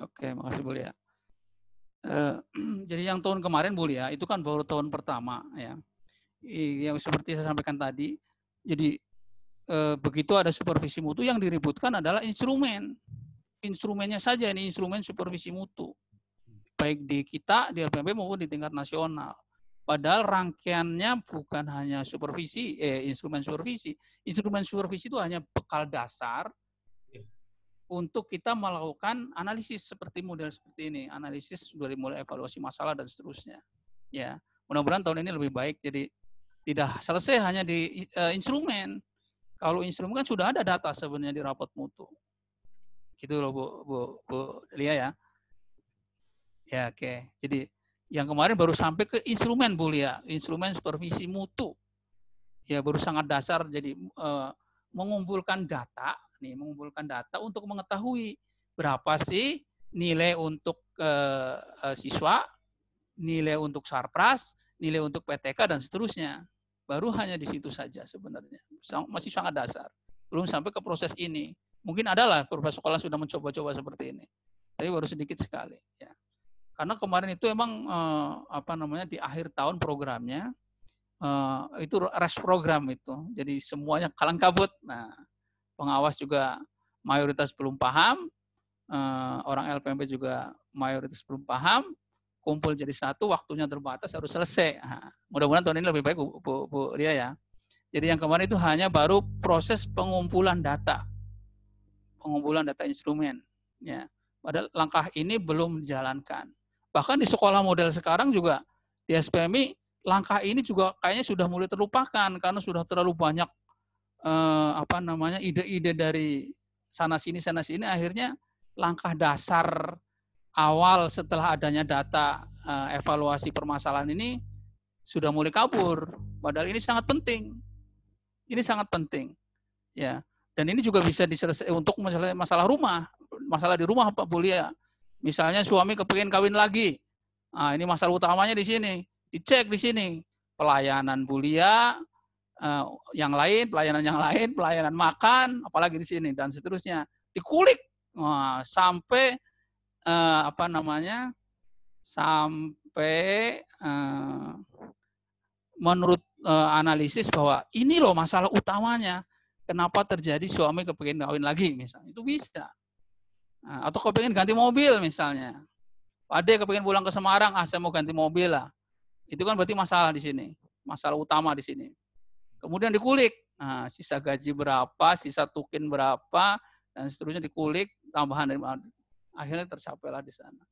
[SPEAKER 3] Oke, makasih Bu Lia. Jadi yang tahun kemarin Bu Lia, itu kan baru tahun pertama ya. Yang seperti saya sampaikan tadi, jadi begitu ada supervisi mutu, yang diributkan adalah instrumennya saja, ini instrumen supervisi mutu, baik di kita di LPMP maupun di tingkat nasional. Padahal rangkaiannya bukan hanya instrumen supervisi itu hanya bekal dasar untuk kita melakukan analisis seperti model seperti ini, analisis dari mulai evaluasi masalah dan seterusnya. Ya, mudah-mudahan tahun ini lebih baik. Jadi tidak selesai hanya di instrumen. Kalau instrumen kan sudah ada data sebenarnya di rapot mutu. Gitu loh Bu Lia ya. Ya, oke. Jadi yang kemarin baru sampai ke instrumen Bu Lia, instrumen supervisi mutu. Ya, baru sangat dasar. Jadi mengumpulkan data untuk mengetahui berapa sih nilai untuk siswa, nilai untuk sarpras, nilai untuk PTK dan seterusnya. Baru hanya di situ saja sebenarnya. Masih sangat dasar. Belum sampai ke proses ini. Mungkin adalah beberapa sekolah sudah mencoba-coba seperti ini. Tapi baru sedikit sekali ya. Karena kemarin itu emang di akhir tahun programnya itu RES program itu. Jadi semuanya kalang kabut. Nah, pengawas juga mayoritas belum paham, orang LPMP juga mayoritas belum paham, kumpul jadi satu, waktunya terbatas, harus selesai. Nah, mudah-mudahan tahun ini lebih baik Bu Lia ya. Jadi yang kemarin itu hanya baru proses pengumpulan data instrumen. Ya. Padahal langkah ini belum dijalankan. Bahkan di sekolah model sekarang juga di SPMI langkah ini juga kayaknya sudah mulai terlupakan karena sudah terlalu banyak ide-ide dari sana sini akhirnya langkah dasar awal setelah adanya data evaluasi permasalahan ini sudah mulai kabur. Padahal ini sangat penting. Ya. Dan ini juga bisa diselesaikan untuk masalah rumah, masalah di rumah Pak Bu Lia. Misalnya suami kepingin kawin lagi. Nah, ini masalah utamanya di sini. Dicek di sini pelayanan Bu Lia, pelayanan makan, apalagi di sini dan seterusnya. Dikulik sampai menurut analisis bahwa ini loh masalah utamanya. Kenapa terjadi suami kepingin kawin lagi misalnya. Itu bisa. Atau kepingin ganti mobil misalnya. Adek kepingin pulang ke Semarang, saya mau ganti mobil lah. Itu kan berarti masalah di sini. Masalah utama di sini. Kemudian dikulik. Nah, sisa gaji berapa, sisa tukin berapa, dan seterusnya dikulik, tambahan dari akhirnya tercapailah di sana.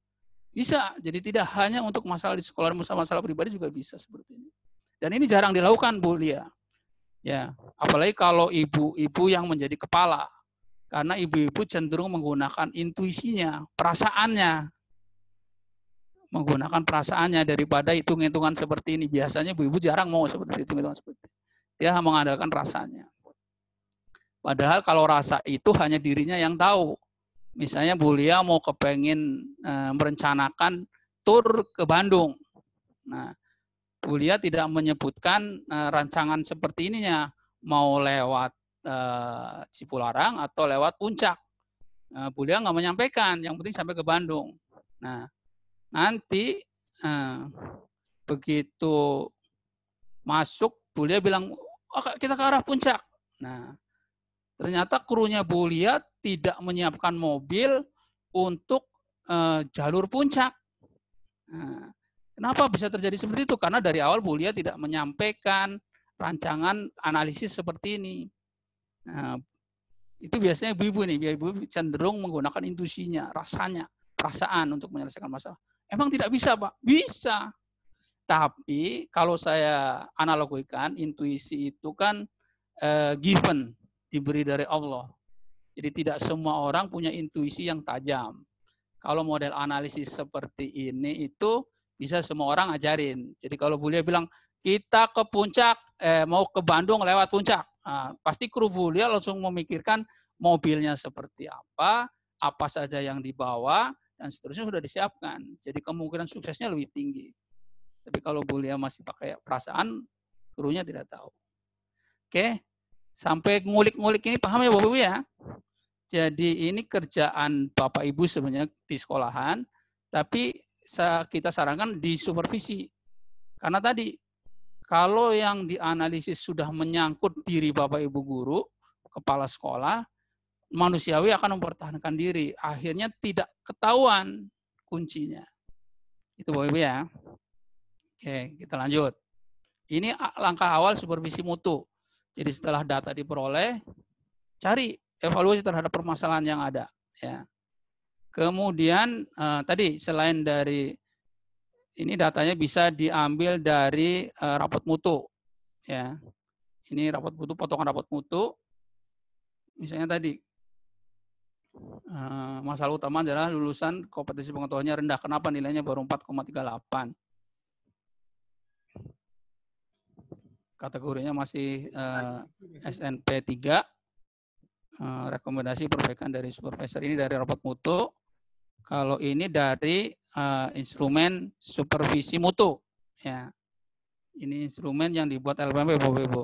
[SPEAKER 3] Bisa. Jadi tidak hanya untuk masalah di sekolah, masalah pribadi juga bisa seperti ini. Dan ini jarang dilakukan Bu Lia. Ya, apalagi kalau ibu-ibu yang menjadi kepala. Karena ibu-ibu cenderung menggunakan intuisinya, perasaannya. Menggunakan perasaannya daripada hitung-hitungan seperti ini. Biasanya ibu-ibu jarang mau seperti hitung-hitungan seperti itu. Dia mengandalkan rasanya. Padahal kalau rasa itu hanya dirinya yang tahu. Misalnya Bu Lia mau kepengen merencanakan tur ke Bandung. Nah, Bu Lia tidak menyebutkan rancangan seperti ininya. Mau lewat Cipularang atau lewat Puncak. Bu Lia nggak menyampaikan, yang penting sampai ke Bandung. Nah, nanti begitu masuk, Bu Lia bilang, oh, kita ke arah Puncak. Nah, ternyata krunya Bu Lia tidak menyiapkan mobil untuk jalur Puncak. Nah, kenapa bisa terjadi seperti itu? Karena dari awal Bu Lia tidak menyampaikan rancangan analisis seperti ini. Nah, itu biasanya ibu-ibu nih, ibu-ibu cenderung menggunakan intuisinya, rasanya, perasaan untuk menyelesaikan masalah. Emang tidak bisa, Pak? Bisa. Tapi kalau saya analogikan, intuisi itu kan given, diberi dari Allah. Jadi tidak semua orang punya intuisi yang tajam. Kalau model analisis seperti ini itu bisa semua orang ajarin. Jadi kalau Bu Lia bilang, kita ke Puncak, mau ke Bandung lewat Puncak. Nah, pasti kru Bu Lia langsung memikirkan mobilnya seperti apa saja yang dibawa, dan seterusnya sudah disiapkan. Jadi kemungkinan suksesnya lebih tinggi. Tapi kalau Bu Lia masih pakai perasaan, krunya tidak tahu. Oke, sampai ngulik-ngulik ini paham ya Bapak Ibu ya? Jadi ini kerjaan Bapak Ibu sebenarnya di sekolahan, tapi kita sarankan di supervisi. Karena tadi, kalau yang dianalisis sudah menyangkut diri Bapak Ibu guru, kepala sekolah, manusiawi akan mempertahankan diri. Akhirnya tidak ketahuan kuncinya. Itu Bapak Ibu ya. Oke, kita lanjut. Ini langkah awal supervisi mutu. Jadi setelah data diperoleh, cari evaluasi terhadap permasalahan yang ada. Ya. Kemudian tadi selain dari ini datanya bisa diambil dari rapot mutu. Ya. Ini rapot mutu, potongan rapot mutu. Misalnya tadi masalah utama adalah lulusan kompetensi pengetahuannya rendah. Kenapa nilainya baru 4,38? Kategorinya masih SNP 3. Rekomendasi perbaikan dari supervisor ini dari rapot mutu. Kalau ini dari instrumen supervisi mutu. Ya. Ini instrumen yang dibuat LPMP, Bapak Ibu.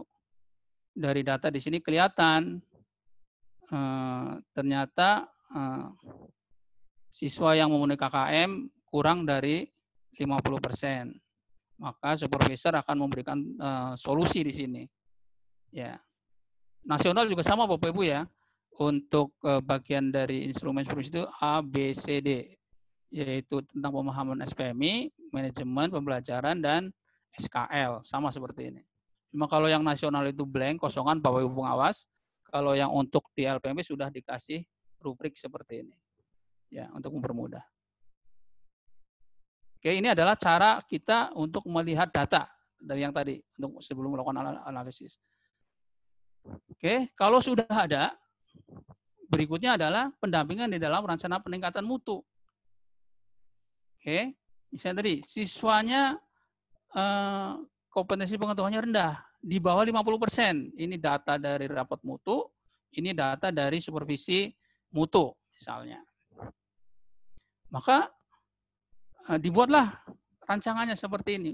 [SPEAKER 3] Dari data di sini kelihatan ternyata siswa yang memenuhi KKM kurang dari 50%. Maka supervisor akan memberikan solusi di sini. Ya. Nasional juga sama Bapak Ibu ya. Untuk bagian dari instrumen supervisi itu A, B, C, D. Yaitu tentang pemahaman SPMI, manajemen, pembelajaran, dan SKL. Sama seperti ini. Cuma kalau yang nasional itu blank, kosongan Bapak Ibu pengawas. Kalau yang untuk di LPMP sudah dikasih rubrik seperti ini. Ya, untuk mempermudah. Oke, ini adalah cara kita untuk melihat data dari yang tadi untuk sebelum melakukan analisis. Oke, kalau sudah ada, berikutnya adalah pendampingan di dalam rencana peningkatan mutu. Oke, misalnya tadi siswanya kompetensi pengetahuannya rendah, di bawah 50%. Ini data dari rapot mutu, ini data dari supervisi mutu misalnya. Maka dibuatlah rancangannya seperti ini.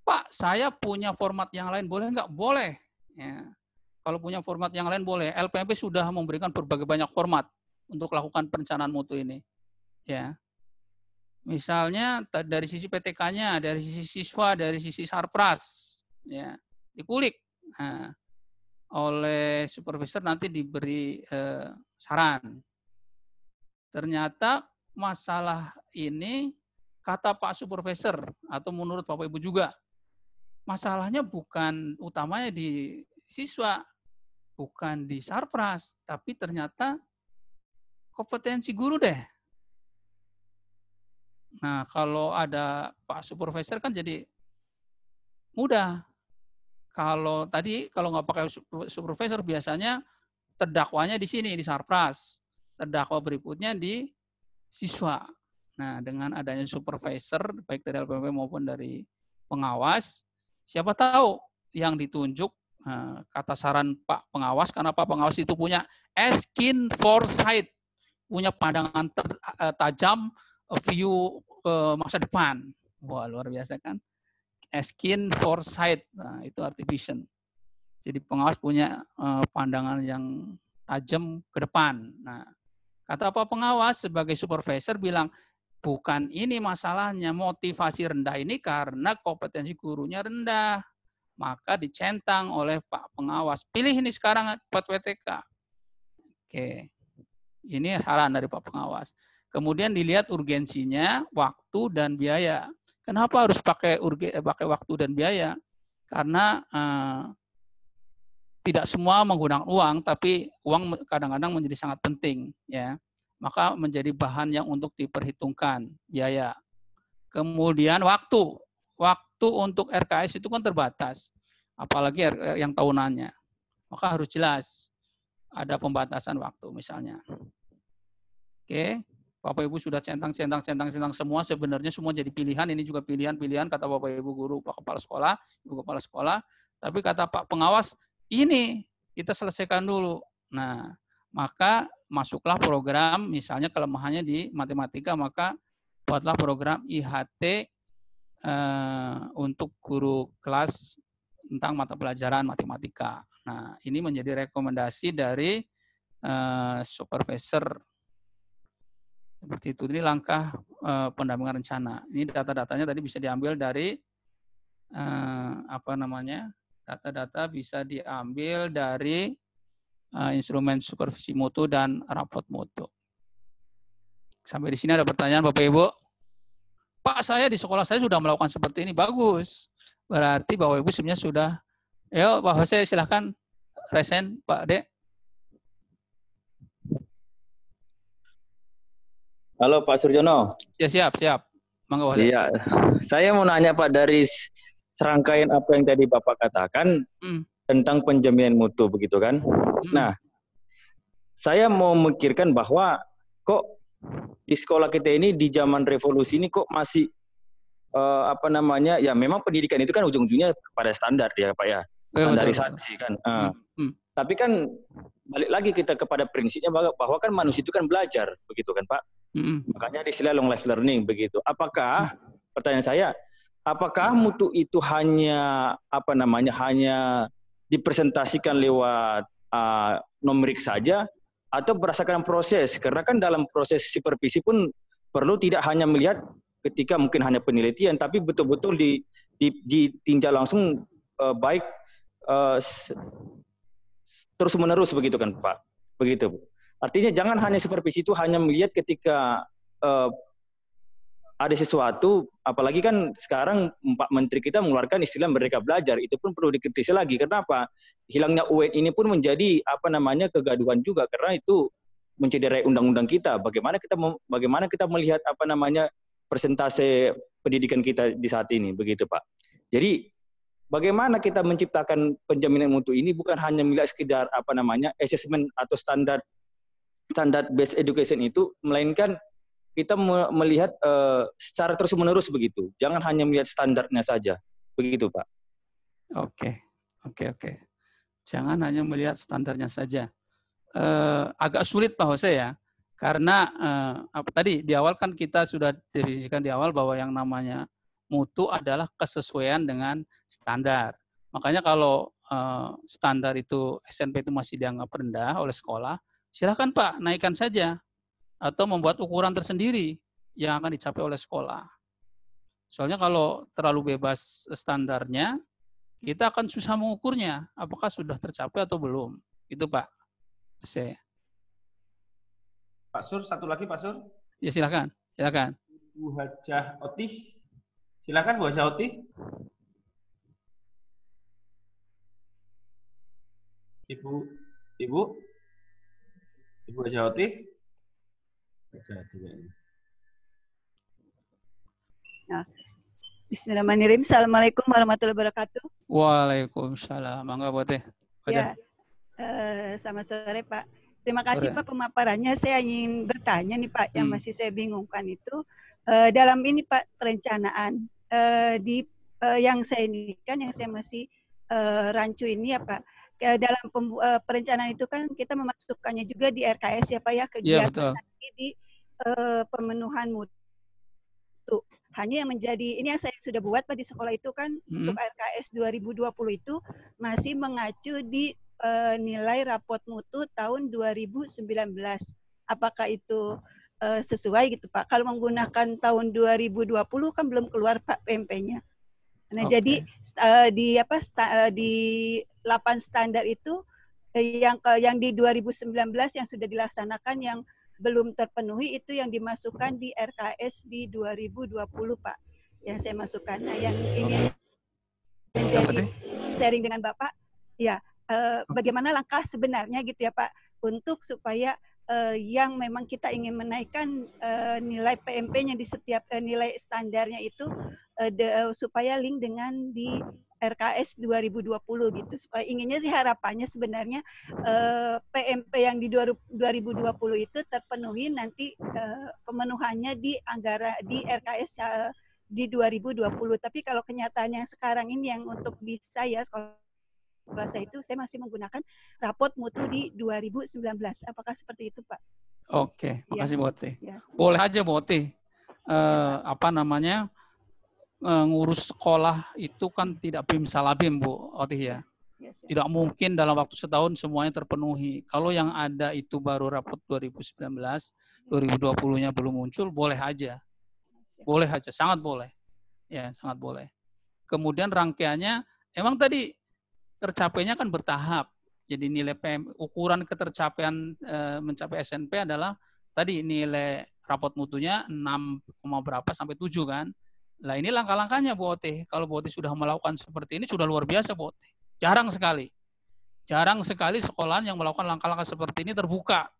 [SPEAKER 3] Pak, saya punya format yang lain, boleh nggak? Boleh. Ya. Kalau punya format yang lain boleh. LPMP sudah memberikan berbagai banyak format untuk lakukan perencanaan mutu ini. Ya. Misalnya dari sisi PTK-nya, dari sisi siswa, dari sisi sarpras, ya, dikulik. Nah, oleh supervisor nanti diberi saran. Ternyata masalah ini kata Pak Supervisor atau menurut Bapak Ibu juga, masalahnya bukan utamanya di siswa, bukan di sarpras, tapi ternyata kompetensi guru deh. Nah, kalau ada Pak Supervisor kan jadi mudah. Kalau tadi kalau nggak pakai supervisor biasanya terdakwanya di sini, di Sarpras. Terdakwa berikutnya di siswa. Nah, dengan adanya supervisor, baik dari LPMP maupun dari pengawas, siapa tahu yang ditunjuk, kata saran Pak Pengawas, karena Pak Pengawas itu punya keen foresight, punya pandangan tajam, view masa depan. Wah, luar biasa kan? Keen foresight, nah, itu arti vision. Jadi pengawas punya pandangan yang tajam ke depan. Nah, kata Pak Pengawas sebagai supervisor bilang, bukan ini masalahnya, motivasi rendah ini karena kompetensi gurunya rendah. Maka dicentang oleh Pak Pengawas. Pilih ini sekarang PTWTK. Oke. Ini saran dari Pak Pengawas. Kemudian dilihat urgensinya, waktu dan biaya. Kenapa harus pakai waktu dan biaya? Karena tidak semua menggunakan uang, tapi uang kadang-kadang menjadi sangat penting, ya. Maka menjadi bahan yang untuk diperhitungkan biaya. Kemudian waktu untuk RKS itu kan terbatas, apalagi yang tahunannya. Maka harus jelas ada pembatasan waktu misalnya. Oke, Bapak Ibu sudah centang semua, sebenarnya semua jadi pilihan. Ini juga pilihan kata Bapak Ibu guru, Pak Kepala Sekolah, Ibu Kepala Sekolah. Tapi kata Pak Pengawas, ini kita selesaikan dulu. Nah, maka masuklah program, misalnya kelemahannya di matematika, maka buatlah program IHT untuk guru kelas tentang mata pelajaran matematika. Nah, ini menjadi rekomendasi dari supervisor. Seperti itu. Ini langkah pendampingan rencana. Ini data-datanya tadi bisa diambil dari data-data bisa diambil dari instrumen supervisi mutu dan rapot mutu. Sampai di sini ada pertanyaan Bapak Ibu? Pak, saya di sekolah saya sudah melakukan seperti ini. Bagus. Berarti Bapak Ibu sebenarnya sudah. Ayo Pak Jose silahkan resen Pak Dek.
[SPEAKER 2] Halo Pak Surjono.
[SPEAKER 3] Ya, siap. Mangga,
[SPEAKER 2] iya, saya mau nanya Pak, dari serangkaian apa yang tadi Bapak katakan tentang penjaminan mutu begitu kan. Nah, saya mau memikirkan bahwa kok di sekolah kita ini di zaman revolusi ini kok masih ya memang pendidikan itu kan ujung-ujungnya kepada standar ya Pak ya. Standarisasi kan. Tapi kan balik lagi kita kepada prinsipnya bahwa kan manusia itu kan belajar begitu kan Pak. Makanya ada istilah long life learning begitu. Apakah pertanyaan saya, apakah mutu itu hanya hanya dipresentasikan lewat numerik saja atau berdasarkan proses? Karena kan dalam proses supervisi pun perlu tidak hanya melihat ketika mungkin hanya penelitian, tapi betul-betul ditinjau langsung baik terus menerus begitu kan Pak? Begitu. Artinya jangan hanya supervisi itu hanya melihat ketika ada sesuatu, apalagi kan sekarang Pak Menteri kita mengeluarkan istilah Merdeka Belajar, itu pun perlu dikritisi lagi. Kenapa? Hilangnya UN ini pun menjadi kegaduhan juga, karena itu mencederai undang-undang kita. Bagaimana kita melihat persentase pendidikan kita di saat ini, begitu Pak. Jadi bagaimana kita menciptakan penjaminan mutu ini bukan hanya melihat sekedar assessment atau standar based education itu, melainkan kita melihat secara terus-menerus begitu. Jangan hanya melihat standarnya saja. Begitu, Pak.
[SPEAKER 3] Oke. Jangan hanya melihat standarnya saja. Agak sulit, Pak Jose ya. Karena tadi di awal kan kita sudah definisikan di awal bahwa yang namanya mutu adalah kesesuaian dengan standar. Makanya kalau standar itu SNP itu masih dianggap rendah oleh sekolah, silakan Pak, naikkan saja. Atau membuat ukuran tersendiri yang akan dicapai oleh sekolah. Soalnya kalau terlalu bebas standarnya, kita akan susah mengukurnya. Apakah sudah tercapai atau belum. Itu Pak.
[SPEAKER 1] Pak Sur, satu lagi Pak Sur.
[SPEAKER 3] Ya silakan.
[SPEAKER 1] Bu Hajah Otih. Silakan Bu Hajah Otih. Ibu Hajah Otih.
[SPEAKER 6] Bismillahirrahmanirrahim. Assalamualaikum warahmatullahi wabarakatuh.
[SPEAKER 3] Waalaikumsalam. Mangga Bu Teh.
[SPEAKER 6] Ya. Selamat sore Pak. Terima kasih Pak pemaparannya. Saya ingin bertanya nih Pak, yang masih saya bingungkan itu dalam ini Pak perencanaan yang saya ini kan yang saya masih rancu ini ya Pak. Dalam perencanaan itu kan kita memasukkannya juga di RKS ya Pak ya, kegiatan di pemenuhan mutu. Hanya yang menjadi, ini yang saya sudah buat Pak di sekolah itu kan untuk RKS 2020 itu masih mengacu di nilai rapot mutu tahun 2019. Apakah itu sesuai gitu Pak? Kalau menggunakan tahun 2020 kan belum keluar Pak PMP-nya. Nah, jadi di 8 standar itu yang di 2019 yang sudah dilaksanakan yang belum terpenuhi itu yang dimasukkan di RKS di 2020 Pak. Yang saya masukkan. Nah, yang ingin menjadi sharing dengan Bapak, ya bagaimana langkah sebenarnya gitu ya Pak untuk supaya yang memang kita ingin menaikkan nilai PMP-nya di setiap nilai standarnya itu supaya link dengan di RKS 2020 gitu. Supaya inginnya sih harapannya sebenarnya PMP yang di 2020 itu terpenuhi nanti pemenuhannya di RKS di 2020. Tapi kalau kenyataannya sekarang ini yang untuk di saya sekolah saya itu saya masih menggunakan rapot mutu di 2019. Apakah seperti itu, Pak?
[SPEAKER 3] Oke, makasih Bu Oti. Ya. Boleh aja Bu Oti. Ngurus sekolah itu kan tidak bim salah bim Bu Oti ya. Tidak mungkin dalam waktu setahun semuanya terpenuhi. Kalau yang ada itu baru rapot 2019, 2020-nya belum muncul, boleh aja. Boleh aja, sangat boleh. Ya, sangat boleh. Kemudian rangkaiannya emang tadi tercapainya kan bertahap. Jadi nilai ukuran ketercapaian mencapai SNP adalah tadi nilai rapot mutunya 6, berapa sampai 7 kan. Nah ini langkah-langkahnya Bu Oti. Kalau Bu Oti sudah melakukan seperti ini sudah luar biasa Bu Oti. Jarang sekali. Jarang sekali sekolahan yang melakukan langkah-langkah seperti ini terbuka.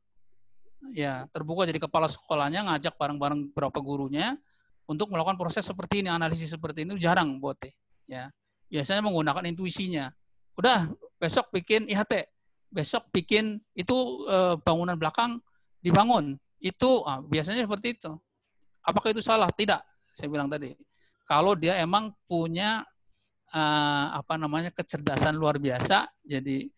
[SPEAKER 3] Ya, terbuka jadi kepala sekolahnya ngajak bareng-bareng beberapa gurunya untuk melakukan proses seperti ini, analisis seperti ini jarang Bu Oti. Ya. Biasanya menggunakan intuisinya. Udah, besok bikin IHT. Besok bikin itu bangunan belakang dibangun. Itu biasanya seperti itu. Apakah itu salah? Tidak. Saya bilang tadi. Kalau dia emang punya kecerdasan luar biasa, jadi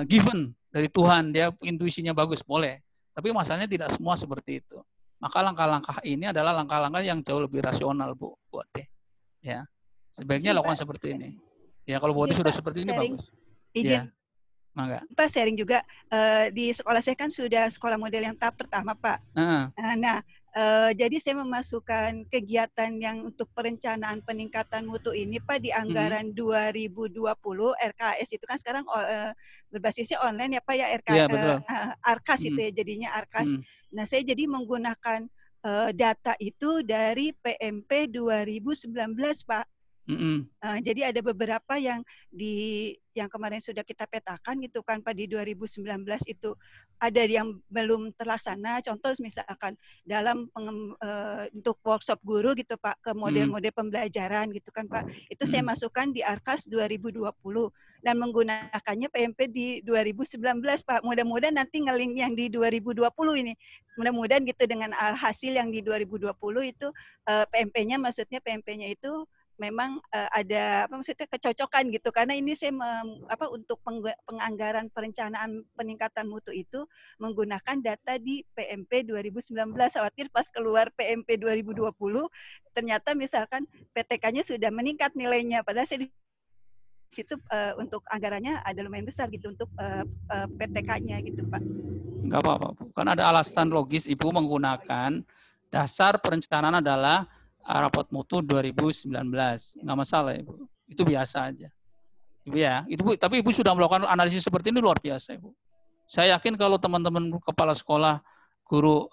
[SPEAKER 3] given dari Tuhan, dia intuisinya bagus, boleh. Tapi masalahnya tidak semua seperti itu. Maka langkah-langkah ini adalah langkah-langkah yang jauh lebih rasional Bu Oti. Ya. Sebaiknya lakukan seperti ini. Ya kalau Bu Oti sudah seperti ini bagus.
[SPEAKER 6] Izin.
[SPEAKER 3] Ya. Mangga.
[SPEAKER 6] Pak sharing juga di sekolah saya kan sudah sekolah model yang tahap pertama Pak. Jadi saya memasukkan kegiatan yang untuk perencanaan peningkatan mutu ini Pak di anggaran 2020 RKS itu kan sekarang berbasisnya online ya Pak ya ARKAS itu ya jadinya ARKAS. Nah saya jadi menggunakan data itu dari PMP 2019 Pak. Jadi ada beberapa yang kemarin sudah kita petakan gitu kan Pak di 2019 itu ada yang belum terlaksana. Contoh misalkan dalam untuk workshop guru gitu Pak ke model-model pembelajaran gitu kan Pak. Itu saya masukkan di ARKAS 2020 dan menggunakannya PMP di 2019 Pak. Mudah-mudahan nanti ngelink yang di 2020 ini. Mudah-mudahan gitu dengan hasil yang di 2020 itu PMP-nya maksudnya PMP-nya itu memang ada kecocokan gitu karena ini saya untuk penganggaran perencanaan peningkatan mutu itu menggunakan data di PMP 2019. Khawatir pas keluar PMP 2020 ternyata misalkan PTK-nya sudah meningkat nilainya padahal saya di situ untuk anggarannya ada lumayan besar gitu untuk PTK-nya gitu Pak.
[SPEAKER 3] Enggak apa-apa. Kan ada alasan logis Ibu menggunakan dasar perencanaan adalah rapot mutu 2019. Nggak masalah Ibu. Itu biasa aja. Ibu ya, itu Bu, tapi Ibu sudah melakukan analisis seperti ini luar biasa Ibu. Saya yakin kalau teman-teman kepala sekolah, guru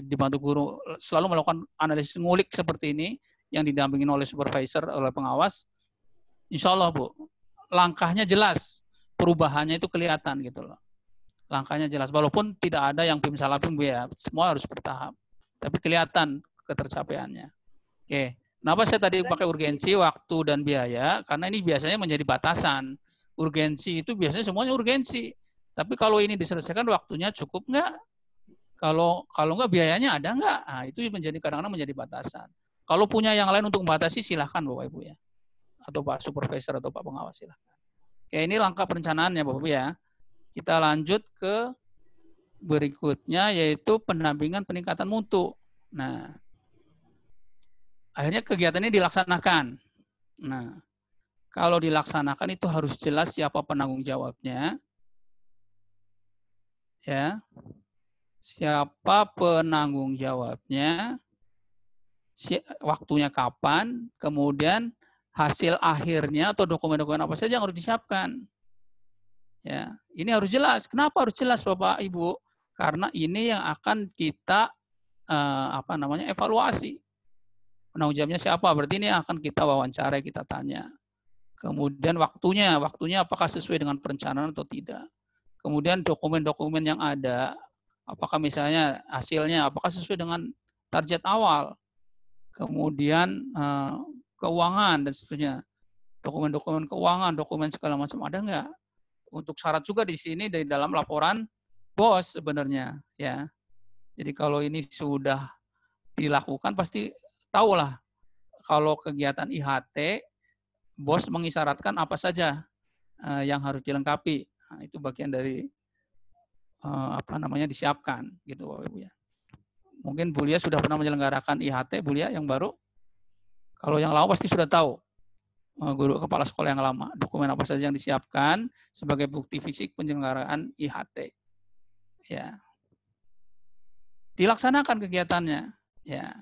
[SPEAKER 3] dibantu guru selalu melakukan analisis ngulik seperti ini yang didampingin oleh supervisor, oleh pengawas, insya Allah Bu, langkahnya jelas, perubahannya itu kelihatan gitu loh. Langkahnya jelas, walaupun tidak ada yang bim salah bim Bu ya, semua harus bertahap. Tapi kelihatan ketercapaiannya. Oke, kenapa saya tadi pakai urgensi, waktu, dan biaya? Karena ini biasanya menjadi batasan. urgensi itu biasanya semuanya urgensi. Tapi kalau ini diselesaikan waktunya cukup nggak? Kalau nggak biayanya ada nggak? Nah, itu kadang-kadang menjadi batasan. Kalau punya yang lain untuk membatasi silahkan Bapak Ibu ya. Atau Pak Supervisor atau Pak Pengawas silahkan. Oke, ini langkah perencanaannya Bapak Ibu ya. Kita lanjut ke berikutnya yaitu pendampingan peningkatan mutu. Nah, akhirnya kegiatan ini dilaksanakan. Nah, kalau dilaksanakan itu harus jelas siapa penanggung jawabnya. Ya. Siapa penanggung jawabnya, waktunya kapan, kemudian hasil akhirnya atau dokumen-dokumen apa saja yang harus disiapkan. Ya, ini harus jelas. Kenapa harus jelas Bapak Ibu? Karena ini yang akan kita evaluasi. Penanggung jawabnya siapa? Berarti ini akan kita wawancara, kita tanya. Kemudian waktunya apakah sesuai dengan perencanaan atau tidak. Kemudian dokumen-dokumen yang ada, apakah misalnya hasilnya apakah sesuai dengan target awal. Kemudian keuangan dan seterusnya. Dokumen-dokumen keuangan, dokumen segala macam ada nggak? Untuk syarat juga di sini dari dalam laporan bos sebenarnya ya. Jadi kalau ini sudah dilakukan pasti tahulah kalau kegiatan IHT bos mengisyaratkan apa saja yang harus dilengkapi. Nah, itu bagian dari disiapkan gitu Bapak Ibu ya. Mungkin Bu Lia sudah pernah menyelenggarakan IHT Bu Lia yang baru. Kalau yang lama pasti sudah tahu. Guru kepala sekolah yang lama, dokumen apa saja yang disiapkan sebagai bukti fisik penyelenggaraan IHT. Ya. Dilaksanakan kegiatannya. Ya.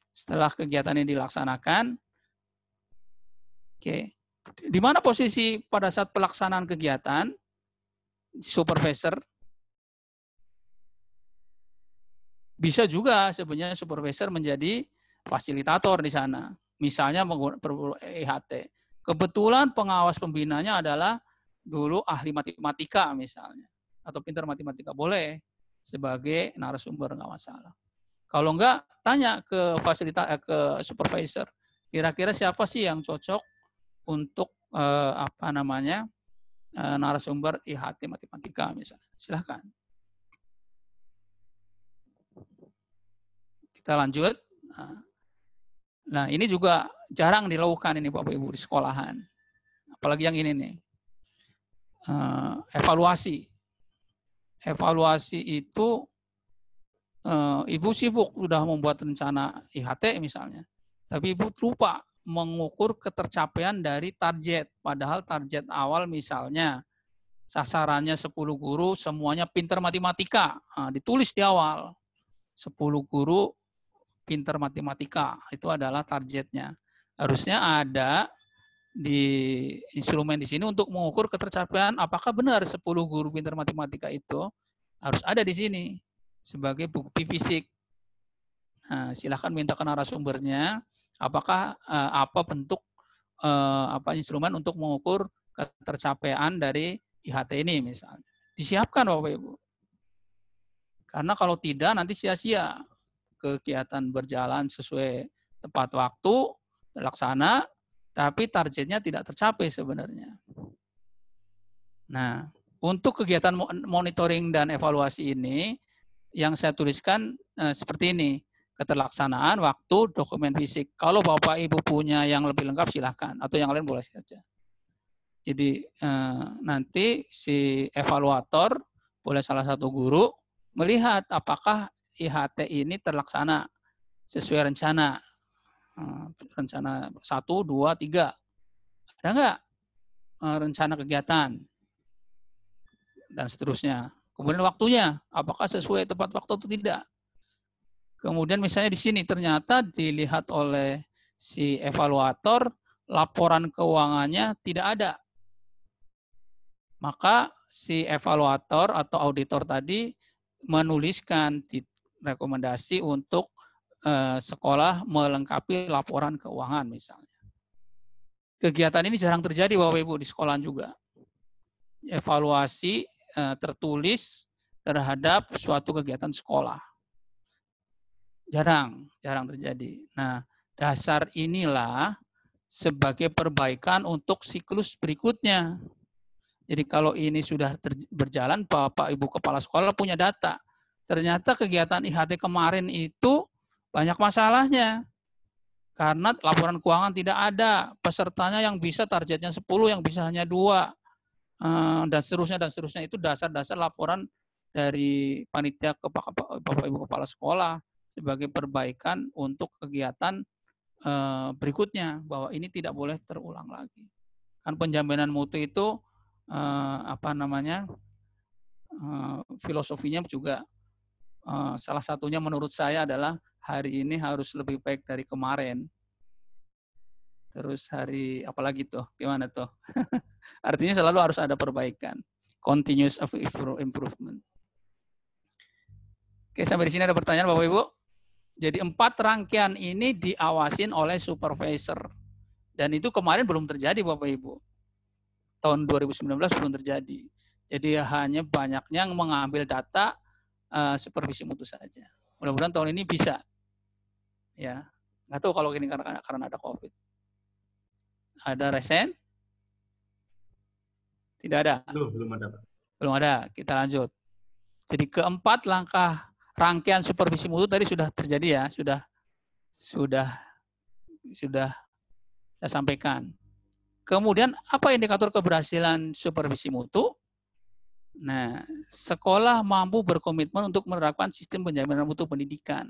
[SPEAKER 3] Setelah kegiatan ini dilaksanakan, oke. Di mana posisi pada saat pelaksanaan kegiatan? Supervisor. Bisa juga sebenarnya supervisor menjadi fasilitator di sana. Misalnya menggunakan IHT. Kebetulan pengawas pembinanya adalah dulu ahli matematika misalnya. Atau pintar matematika. Boleh sebagai narasumber, nggak masalah. Kalau enggak, tanya ke ke supervisor. Kira-kira siapa sih yang cocok untuk narasumber IHT matematika misalnya. Silahkan. Kita lanjut. Nah, ini juga jarang dilakukan ini Bapak Ibu di sekolahan. Apalagi yang ini nih. Evaluasi. Evaluasi itu Ibu sibuk sudah membuat rencana IHT misalnya. Tapi Ibu lupa mengukur ketercapaian dari target. Padahal target awal misalnya sasarannya 10 guru semuanya pintar matematika. Nah, ditulis di awal. 10 guru pintar matematika, itu adalah targetnya. Harusnya ada di instrumen di sini untuk mengukur ketercapaian apakah benar 10 guru pintar matematika itu harus ada di sini sebagai bukti fisik. Nah, silahkan minta ke narasumbernya apakah apa bentuk instrumen untuk mengukur ketercapaian dari IHT ini misalnya. Disiapkan Bapak Ibu. Karena kalau tidak nanti sia-sia. Kegiatan berjalan sesuai tepat waktu, terlaksana, tapi targetnya tidak tercapai sebenarnya. Nah, untuk kegiatan monitoring dan evaluasi ini, yang saya tuliskan seperti ini. Keterlaksanaan, waktu, dokumen fisik. Kalau Bapak Ibu punya yang lebih lengkap silahkan, atau yang lain boleh saja. Jadi nanti si evaluator, boleh salah satu guru, melihat apakah IHT ini terlaksana sesuai rencana. Rencana 1, 2, 3. Ada nggak rencana kegiatan? Dan seterusnya. Kemudian waktunya, apakah sesuai tepat waktu atau tidak? Kemudian misalnya di sini ternyata dilihat oleh si evaluator, laporan keuangannya tidak ada. Maka si evaluator atau auditor tadi menuliskan di rekomendasi untuk sekolah melengkapi laporan keuangan misalnya. Kegiatan ini jarang terjadi Bapak Ibu di sekolah juga. Evaluasi tertulis terhadap suatu kegiatan sekolah. Jarang terjadi. Nah, dasar inilah sebagai perbaikan untuk siklus berikutnya. Jadi kalau ini sudah berjalan, Bapak Ibu Kepala Sekolah punya data. Ternyata kegiatan IHT kemarin itu banyak masalahnya. Karena laporan keuangan tidak ada, pesertanya yang bisa targetnya 10, yang bisa hanya 2, dan seterusnya itu dasar-dasar laporan dari panitia ke Bapak Ibu Kepala Sekolah sebagai perbaikan untuk kegiatan berikutnya, bahwa ini tidak boleh terulang lagi. Kan penjaminan mutu itu filosofinya juga salah satunya menurut saya adalah hari ini harus lebih baik dari kemarin. Terus hari apalagi tuh? Gimana tuh? Artinya selalu harus ada perbaikan. Continuous improvement. Oke, sampai di sini ada pertanyaan Bapak Ibu? Jadi 4 rangkaian ini diawasin oleh supervisor. Dan itu kemarin belum terjadi Bapak Ibu. Tahun 2019 belum terjadi. Jadi hanya banyaknya yang mengambil data supervisi mutu saja. Mudah-mudahan tahun ini bisa. Ya, nggak tahu kalau ini karena ada COVID. Ada resen? Tidak ada.
[SPEAKER 1] Belum ada.
[SPEAKER 3] Belum ada. Kita lanjut. Jadi keempat langkah rangkaian supervisi mutu tadi sudah terjadi ya, sudah saya sampaikan. Kemudian apa indikator keberhasilan supervisi mutu? Nah, sekolah mampu berkomitmen untuk menerapkan sistem penjaminan mutu pendidikan.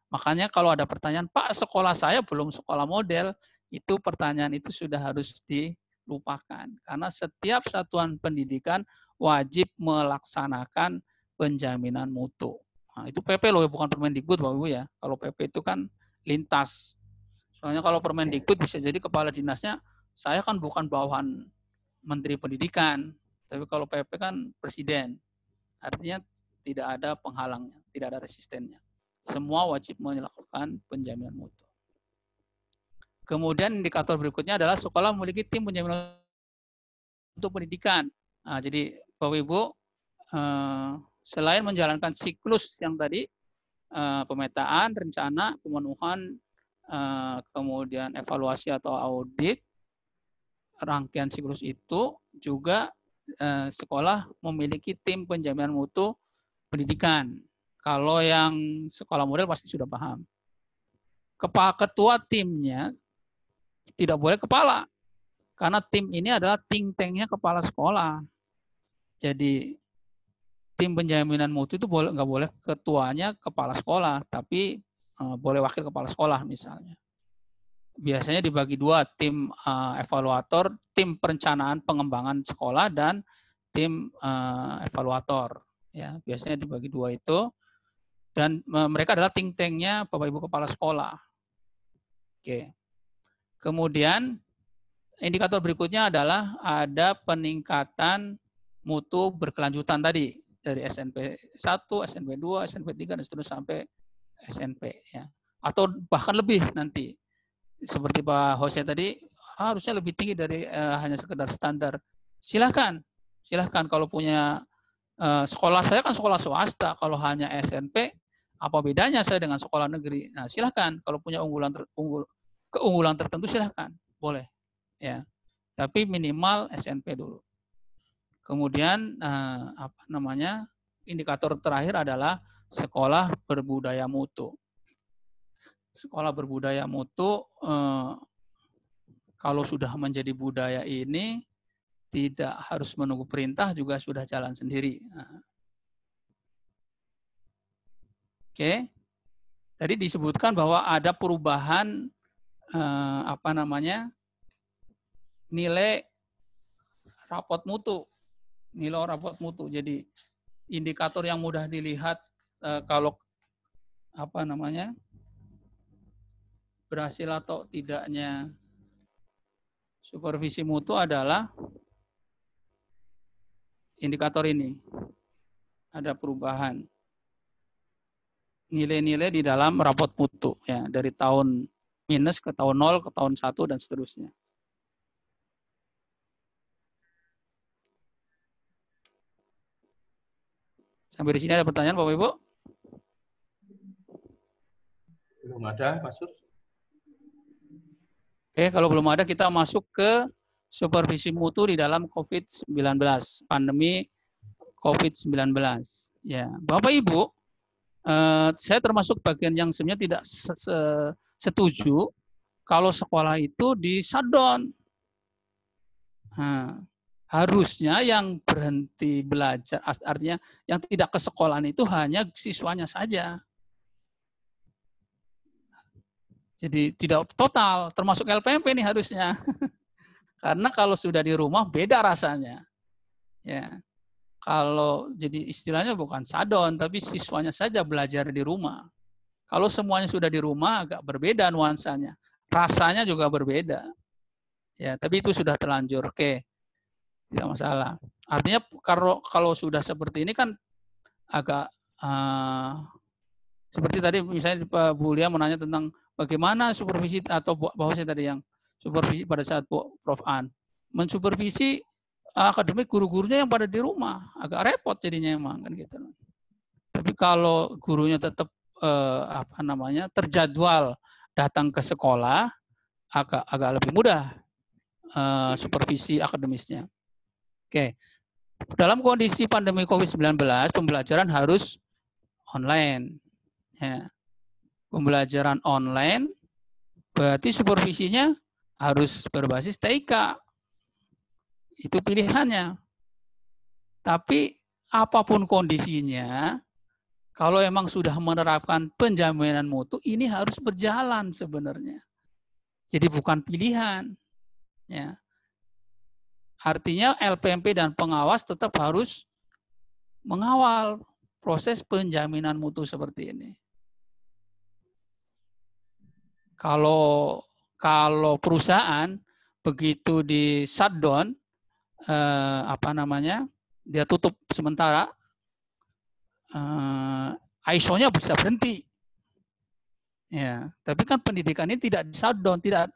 [SPEAKER 3] Makanya kalau ada pertanyaan, Pak, sekolah saya belum sekolah model, itu pertanyaan itu sudah harus dilupakan. Karena setiap satuan pendidikan wajib melaksanakan penjaminan mutu. Nah, itu PP loh, bukan Permendikbud, Bapak Ibu ya. Kalau PP itu kan lintas. Soalnya kalau Permendikbud bisa jadi kepala dinasnya, saya kan bukan bawahan Menteri Pendidikan, tapi kalau PP kan Presiden. Artinya tidak ada penghalangnya, tidak ada resistennya. Semua wajib melakukan penjaminan mutu. Kemudian indikator berikutnya adalah sekolah memiliki tim penjaminan mutu pendidikan. Nah, jadi Bapak Ibu, selain menjalankan siklus yang tadi, pemetaan, rencana, pemenuhan, kemudian evaluasi atau audit, rangkaian siklus itu juga sekolah memiliki tim penjaminan mutu pendidikan. Kalau yang sekolah model pasti sudah paham. Ketua timnya tidak boleh kepala, karena tim ini adalah think tank-nya kepala sekolah. Jadi tim penjaminan mutu itu nggak boleh ketuanya kepala sekolah, tapi boleh wakil kepala sekolah misalnya. Biasanya dibagi 2, tim evaluator, tim perencanaan pengembangan sekolah, dan tim evaluator. Ya, biasanya dibagi 2 itu. Dan mereka adalah think tank-nya Bapak Ibu Kepala Sekolah. Oke. Kemudian indikator berikutnya adalah ada peningkatan mutu berkelanjutan tadi dari SNP 1, SNP 2, SNP 3 dan seterusnya sampai SNP ya. Atau bahkan lebih nanti. Seperti Pak Jose tadi harusnya lebih tinggi dari hanya sekedar standar. Silahkan kalau punya sekolah saya kan sekolah swasta, kalau hanya SNP apa bedanya saya dengan sekolah negeri? Nah, silahkan kalau punya keunggulan tertentu silahkan, boleh ya. Tapi minimal SNP dulu. Kemudian indikator terakhir adalah sekolah berbudaya mutu. Sekolah berbudaya mutu kalau sudah menjadi budaya ini tidak harus menunggu perintah, juga sudah jalan sendiri. Oke. Tadi disebutkan bahwa ada perubahan nilai rapot mutu. Nilai rapot mutu. Jadi indikator yang mudah dilihat kalau berhasil atau tidaknya supervisi mutu adalah indikator ini. Ada perubahan nilai-nilai di dalam rapot mutu ya, dari tahun minus ke tahun 0 ke tahun 1 dan seterusnya. Sampai di sini ada pertanyaan Bapak Ibu?
[SPEAKER 1] Belum ada, Mas Sur.
[SPEAKER 3] Oke, kalau belum ada kita masuk ke supervisi mutu di dalam COVID-19, pandemi COVID-19. Ya, Bapak Ibu, saya termasuk bagian yang sebenarnya tidak setuju kalau sekolah itu di shutdown. Nah, harusnya yang berhenti belajar, artinya yang tidak ke sekolahan itu hanya siswanya saja. Jadi tidak total, termasuk LPMP ini harusnya. Karena kalau sudah di rumah beda rasanya. Ya. Kalau jadi istilahnya bukan shutdown, tapi siswanya saja belajar di rumah. Kalau semuanya sudah di rumah agak berbeda nuansanya. Rasanya juga berbeda. Ya, tapi itu sudah terlanjur. Oke. Tidak masalah. Artinya kalau sudah seperti ini kan agak seperti tadi misalnya Pak Bu Lia menanya tentang bagaimana supervisi atau bahwasanya tadi yang supervisi pada saat Prof. An mensupervisi akademik guru-gurunya yang pada di rumah, agak repot jadinya emang kan gitu. Tapi kalau gurunya tetap terjadwal datang ke sekolah, agak lebih mudah supervisi akademisnya. Oke. Dalam kondisi pandemi COVID-19, pembelajaran harus online. Ya. Pembelajaran online berarti supervisinya harus berbasis TIK. Itu pilihannya. Tapi apapun kondisinya, kalau emang sudah menerapkan penjaminan mutu, ini harus berjalan sebenarnya. Jadi bukan pilihan. Ya. Artinya LPMP dan pengawas tetap harus mengawal proses penjaminan mutu seperti ini. Kalau perusahaan begitu di shutdown, dia tutup sementara, ISO-nya bisa berhenti. Ya, tapi kan pendidikan ini tidak di shutdown, tidak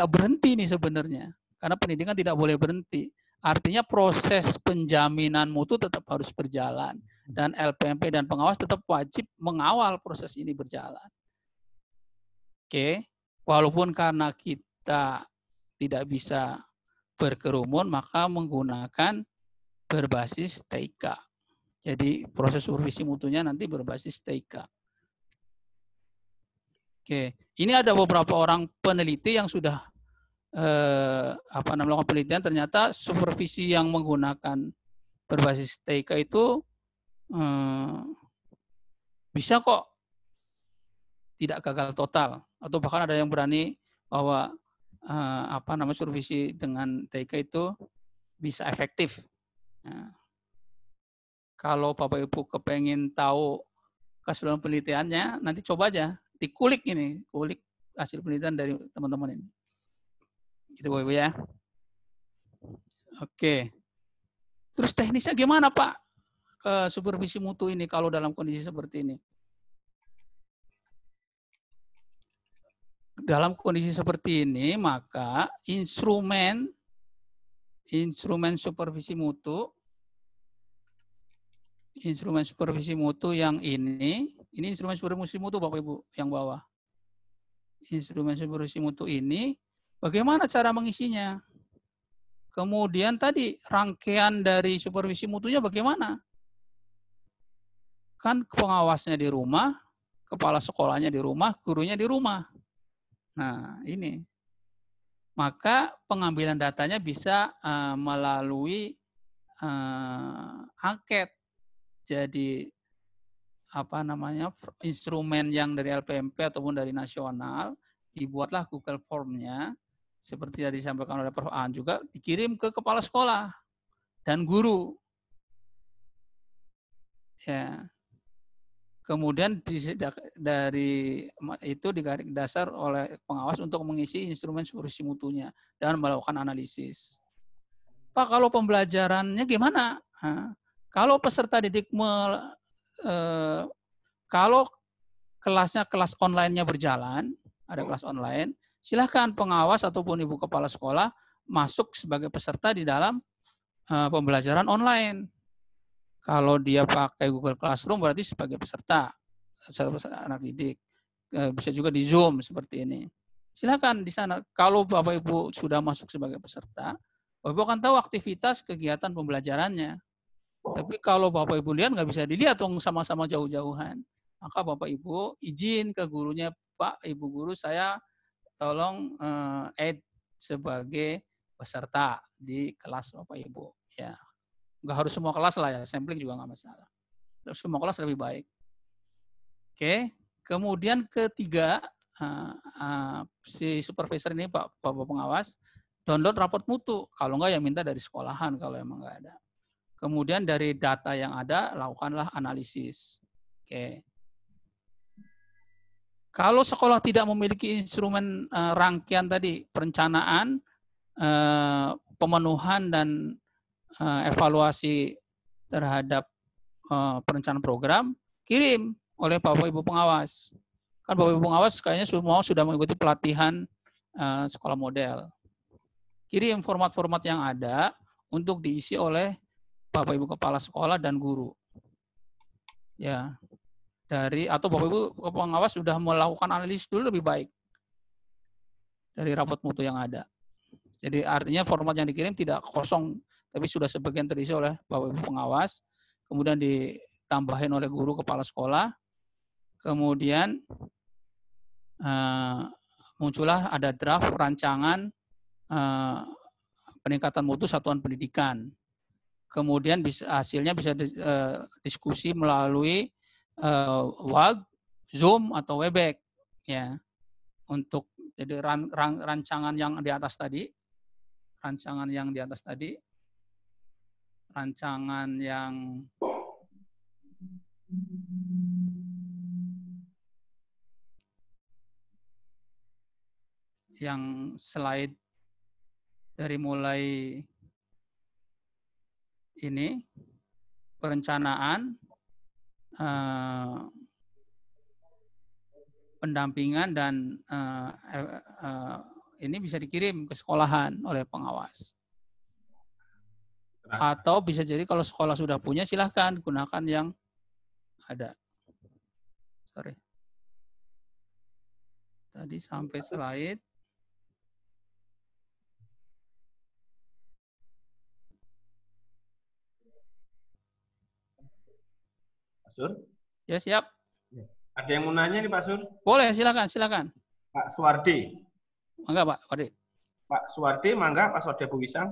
[SPEAKER 3] berhenti nih sebenarnya. Karena pendidikan tidak boleh berhenti. Artinya proses penjaminan mutu tetap harus berjalan. Dan LPMP dan pengawas tetap wajib mengawal proses ini berjalan. Oke, walaupun karena kita tidak bisa berkerumun, maka menggunakan berbasis TIK. Jadi proses supervisi mutunya nanti berbasis TIK. Oke, ini ada beberapa orang peneliti yang sudah melakukan penelitian, ternyata supervisi yang menggunakan berbasis TIK itu bisa kok tidak gagal total, atau bahkan ada yang berani bahwa supervisi dengan TIK itu bisa efektif. Nah, kalau Bapak Ibu kepengen tahu keseluruhan penelitiannya, nanti coba aja dikulik kulik hasil penelitian dari teman-teman ini. Gitu Bapak Ibu ya. Oke. Terus teknisnya gimana Pak? Supervisi mutu ini kalau dalam kondisi seperti ini. Dalam kondisi seperti ini, maka instrumen supervisi mutu yang ini instrumen supervisi mutu Bapak Ibu yang bawah. Instrumen supervisi mutu ini bagaimana cara mengisinya? Kemudian tadi rangkaian dari supervisi mutunya bagaimana? Kan pengawasnya di rumah, kepala sekolahnya di rumah, gurunya di rumah. Nah, ini. Maka pengambilan datanya bisa melalui angket. Jadi instrumen yang dari LPMP ataupun dari nasional, dibuatlah Google Form-nya seperti yang disampaikan oleh Prof. An juga dikirim ke kepala sekolah dan guru. Ya. Kemudian dari itu digaris dasar oleh pengawas untuk mengisi instrumen supervisi mutunya dan melakukan analisis. Pak, kalau pembelajarannya gimana? Kalau peserta didik kalau kelasnya kelas online-nya berjalan, ada kelas online, silakan pengawas ataupun ibu kepala sekolah masuk sebagai peserta di dalam pembelajaran online. Kalau dia pakai Google Classroom berarti sebagai peserta anak didik. Bisa juga di Zoom seperti ini. Silakan di sana. Kalau Bapak Ibu sudah masuk sebagai peserta, Bapak Ibu akan tahu aktivitas kegiatan pembelajarannya. Tapi kalau Bapak Ibu lihat nggak bisa dilihat dong sama-sama jauh-jauhan. Maka Bapak Ibu izin ke gurunya, Pak, Ibu guru, saya tolong add sebagai peserta di kelas Bapak Ibu. Ya, nggak harus semua kelas lah ya, sampling juga nggak masalah. Semua kelas lebih baik. Oke, kemudian ketiga, si supervisor ini Pak pengawas download raport mutu. Kalau nggak ya minta dari sekolahan kalau emang nggak ada. Kemudian dari data yang ada, lakukanlah analisis. Oke. Kalau sekolah tidak memiliki instrumen rangkaian tadi, perencanaan, pemenuhan, dan evaluasi terhadap perencanaan program, kirim oleh Bapak Ibu pengawas. Kan Bapak Ibu pengawas kayaknya semua sudah mengikuti pelatihan sekolah model. Kirim format-format yang ada untuk diisi oleh Bapak Ibu kepala sekolah dan guru. Ya. Atau Bapak Ibu pengawas sudah melakukan analisis dulu lebih baik dari raport mutu yang ada. Jadi artinya format yang dikirim tidak kosong, tapi sudah sebagian terisi oleh Bapak Ibu pengawas, kemudian ditambahin oleh guru kepala sekolah, kemudian muncullah ada draft rancangan peningkatan mutu satuan pendidikan. Kemudian hasilnya bisa diskusi melalui WAG, Zoom, atau Webex, ya. Untuk jadi rancangan yang di atas tadi, rancangan yang slide dari mulai ini perencanaan, pendampingan, dan ini bisa dikirim ke sekolahan oleh pengawas. Atau bisa jadi kalau sekolah sudah punya, silahkan gunakan yang ada. Sorry. Tadi sampai slide.
[SPEAKER 1] Pak Sur?
[SPEAKER 3] Ya, siap.
[SPEAKER 1] Ada yang mau nanya nih Pak Sur?
[SPEAKER 3] Boleh, silakan.
[SPEAKER 1] Pak Suwardi.
[SPEAKER 3] Mangga Pak Wardi.
[SPEAKER 1] Pak Suwardi, mangga Pak Suwardi Bu Wisang.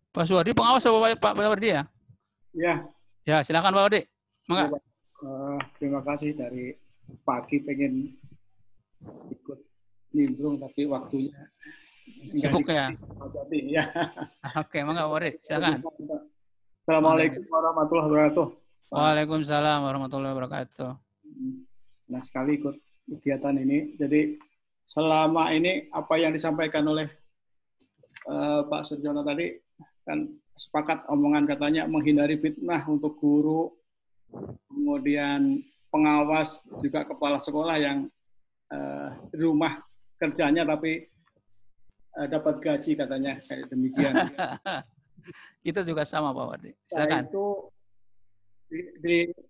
[SPEAKER 3] Pak Suwardi pengawas Pak Wardi ya?
[SPEAKER 8] Ya.
[SPEAKER 3] Ya, silakan Pak Wardi. Mangga.
[SPEAKER 8] Terima kasih dari pagi pengen ikut nimbrung tapi waktunya
[SPEAKER 3] sibuk ya.
[SPEAKER 8] Ya.
[SPEAKER 3] Oke, mangga Pak Wardi, silakan.
[SPEAKER 8] Assalamualaikum warahmatullahi wabarakatuh.
[SPEAKER 3] Waalaikumsalam warahmatullahi wabarakatuh.
[SPEAKER 8] Nah, sekali ikut kegiatan ini. Jadi selama ini apa yang disampaikan oleh Pak Surjono tadi kan sepakat omongan katanya menghindari fitnah untuk guru, kemudian pengawas, juga kepala sekolah yang di rumah kerjanya tapi dapat gaji katanya kayak demikian.
[SPEAKER 3] Kita juga sama Pak Wardi. Silakan.
[SPEAKER 8] Nah, itu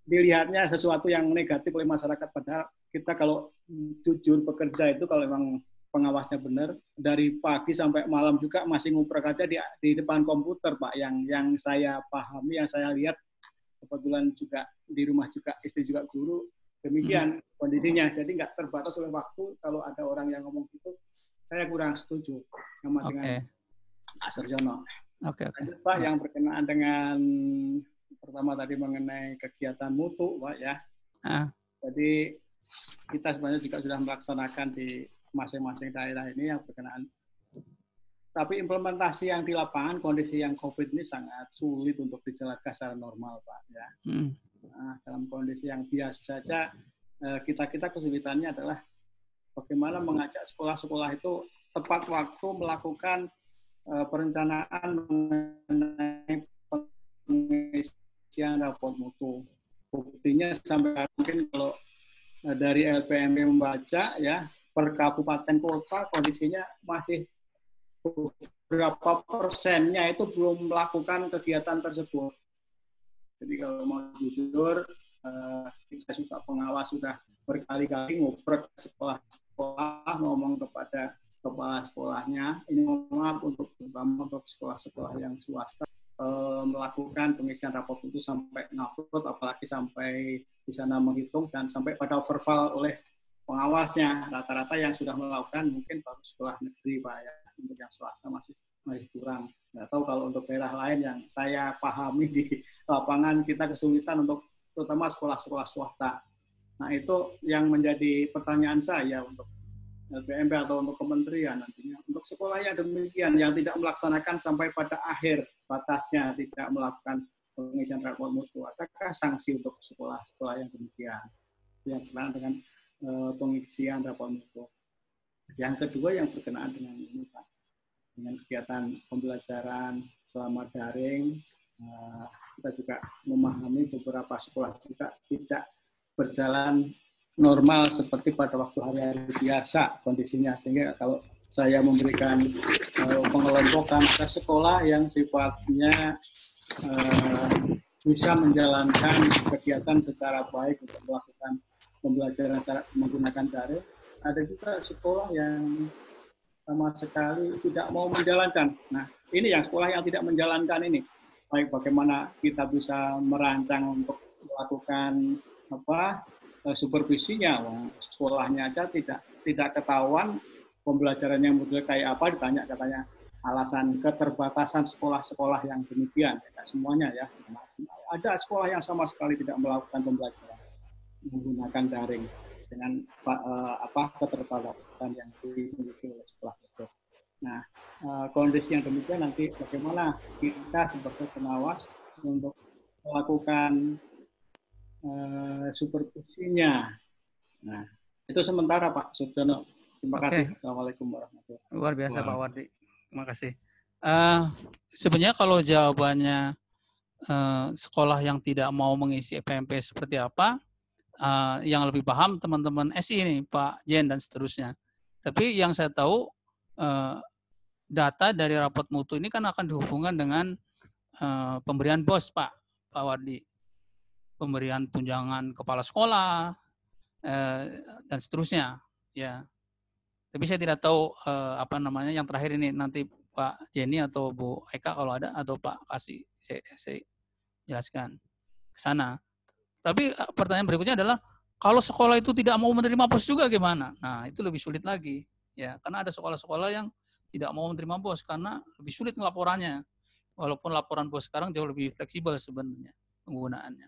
[SPEAKER 8] dilihatnya sesuatu yang negatif oleh masyarakat, padahal kita kalau jujur bekerja itu kalau memang pengawasnya benar dari pagi sampai malam juga masih nguprek aja di depan komputer Pak, yang saya pahami, yang saya lihat kebetulan juga di rumah juga istri juga guru demikian kondisinya, jadi nggak terbatas oleh waktu. Kalau ada orang yang ngomong gitu saya kurang setuju sama dengan Pak Surjono. Lanjut Pak, yang berkenaan dengan pertama tadi mengenai kegiatan mutu Pak ya. Jadi kita sebenarnya juga sudah melaksanakan di masing-masing daerah ini yang berkenaan. Tapi implementasi yang di lapangan kondisi yang COVID ini sangat sulit untuk dijalankan secara normal Pak ya. Nah, dalam kondisi yang biasa saja kita kesulitannya adalah bagaimana mengajak sekolah-sekolah itu tepat waktu melakukan perencanaan mengenai pengisian raport mutu. Buktinya sampai mungkin kalau dari LPMP membaca ya per kabupaten kota kondisinya masih berapa persennya itu belum melakukan kegiatan tersebut. Jadi kalau mau jujur kita juga pengawas sudah berkali-kali ngobrol sekolah sekolah ngomong kepada kepala sekolahnya, ini mohon maaf terutama untuk sekolah-sekolah yang swasta melakukan pengisian rapor itu sampai ngupload, apalagi sampai di sana menghitung dan sampai pada overval oleh pengawasnya. Rata-rata yang sudah melakukan mungkin baru sekolah negeri, Pak, ya. Untuk yang swasta masih kurang. Nggak tahu kalau untuk daerah lain yang saya pahami di lapangan kita kesulitan untuk terutama sekolah-sekolah swasta. Nah, itu yang menjadi pertanyaan saya untuk LPMP atau untuk kementerian nantinya. Untuk sekolah yang demikian, yang tidak melaksanakan sampai pada akhir batasnya, tidak melakukan pengisian rapor mutu, adakah sanksi untuk sekolah-sekolah yang demikian? Yang berkenaan dengan pengisian rapor mutu. Yang kedua yang berkenaan dengan ini, Pak, dengan kegiatan pembelajaran selama daring, kita juga memahami beberapa sekolah juga tidak berjalan normal seperti pada waktu hari-hari biasa kondisinya, sehingga kalau saya memberikan pengelompokan ke sekolah yang sifatnya bisa menjalankan kegiatan secara baik untuk melakukan pembelajaran secara menggunakan daring, ada juga sekolah yang sama sekali tidak mau menjalankan. Nah, ini yang sekolah yang tidak menjalankan ini, baik bagaimana kita bisa merancang untuk melakukan supervisinya. Sekolahnya aja tidak ketahuan pembelajarannya model kayak apa, ditanya katanya alasan keterbatasan sekolah-sekolah yang demikian. Tidak semuanya ya. Ada sekolah yang sama sekali tidak melakukan pembelajaran menggunakan daring dengan keterbatasan yang dimiliki oleh sekolah itu. Nah, kondisi yang demikian nanti bagaimana kita sebagai pengawas untuk melakukan supervisinya. Nah, itu sementara Pak Subjono. Terima kasih. Assalamualaikum warahmatullahi wabarakatuh.
[SPEAKER 3] Luar biasa Pak Wardi. Terima kasih. Sebenarnya kalau jawabannya sekolah yang tidak mau mengisi PMP seperti apa, yang lebih paham teman-teman SI ini, Pak Jen dan seterusnya. Tapi yang saya tahu data dari rapot mutu ini kan akan dihubungkan dengan pemberian BOS, Pak Wardi. Pemberian tunjangan kepala sekolah dan seterusnya, ya. Tapi saya tidak tahu yang terakhir ini nanti Pak Jenny atau Bu Eka kalau ada atau Pak Kasih saya jelaskan ke sana. Tapi pertanyaan berikutnya adalah kalau sekolah itu tidak mau menerima BOS juga gimana? Nah, itu lebih sulit lagi, ya. Karena ada sekolah-sekolah yang tidak mau menerima BOS karena lebih sulit laporannya. Walaupun laporan BOS sekarang jauh lebih fleksibel sebenarnya penggunaannya.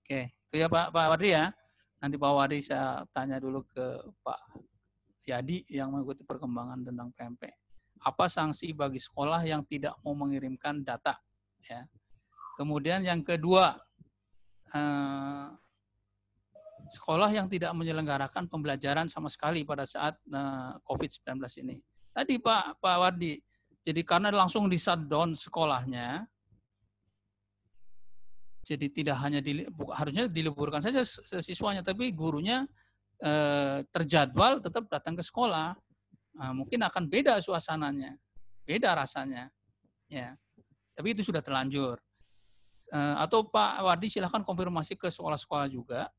[SPEAKER 3] Oke, itu ya Pak Wardi ya. Nanti Pak Wardi saya tanya dulu ke Pak Yadi yang mengikuti perkembangan tentang PMP. Apa sanksi bagi sekolah yang tidak mau mengirimkan data? Ya. Kemudian yang kedua, sekolah yang tidak menyelenggarakan pembelajaran sama sekali pada saat COVID-19 ini. Tadi Pak Wardi, jadi karena langsung di-shutdown sekolahnya, jadi tidak hanya harusnya diliburkan saja siswanya, tapi gurunya terjadwal tetap datang ke sekolah. Mungkin akan beda suasananya, beda rasanya, ya. Tapi itu sudah terlanjur. Atau Pak Wardi silahkan konfirmasi ke sekolah-sekolah juga.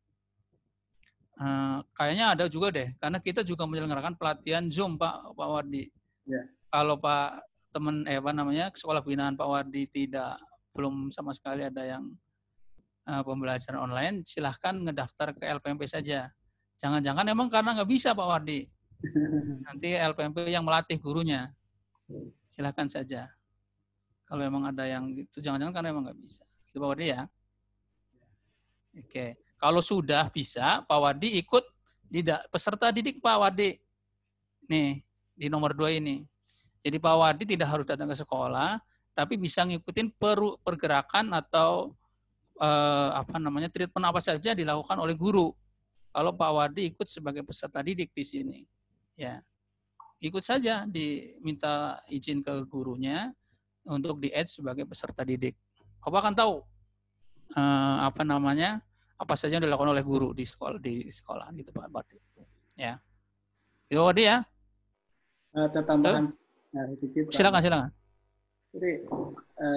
[SPEAKER 3] Kayaknya ada juga deh, karena kita juga menyelenggarakan pelatihan Zoom Pak Wardi.
[SPEAKER 8] Yeah.
[SPEAKER 3] Kalau Pak sekolah binaan Pak Wardi belum sama sekali ada yang pembelajaran online, silahkan ngedaftar ke LPMP saja. Jangan-jangan emang karena nggak bisa Pak Wardi. Nanti LPMP yang melatih gurunya. Silahkan saja. Kalau emang ada yang itu, jangan-jangan karena emang nggak bisa. Itu Pak Wardi ya. Oke. Kalau sudah bisa, Pak Wardi ikut peserta didik Pak Wardi. Nih, di nomor 2 ini. Jadi Pak Wardi tidak harus datang ke sekolah, tapi bisa ngikutin pergerakan atau treatment apa saja dilakukan oleh guru. Kalau Pak Wardi ikut sebagai peserta didik di sini, ya ikut saja, diminta izin ke gurunya untuk di-add sebagai peserta didik. Bapak akan tahu apa saja yang dilakukan oleh guru di sekolah gitu Pak Wardi. Ya, itu Pak Wardi ya.
[SPEAKER 8] Ada tambahan sedikit.
[SPEAKER 3] Silakan.
[SPEAKER 8] Jadi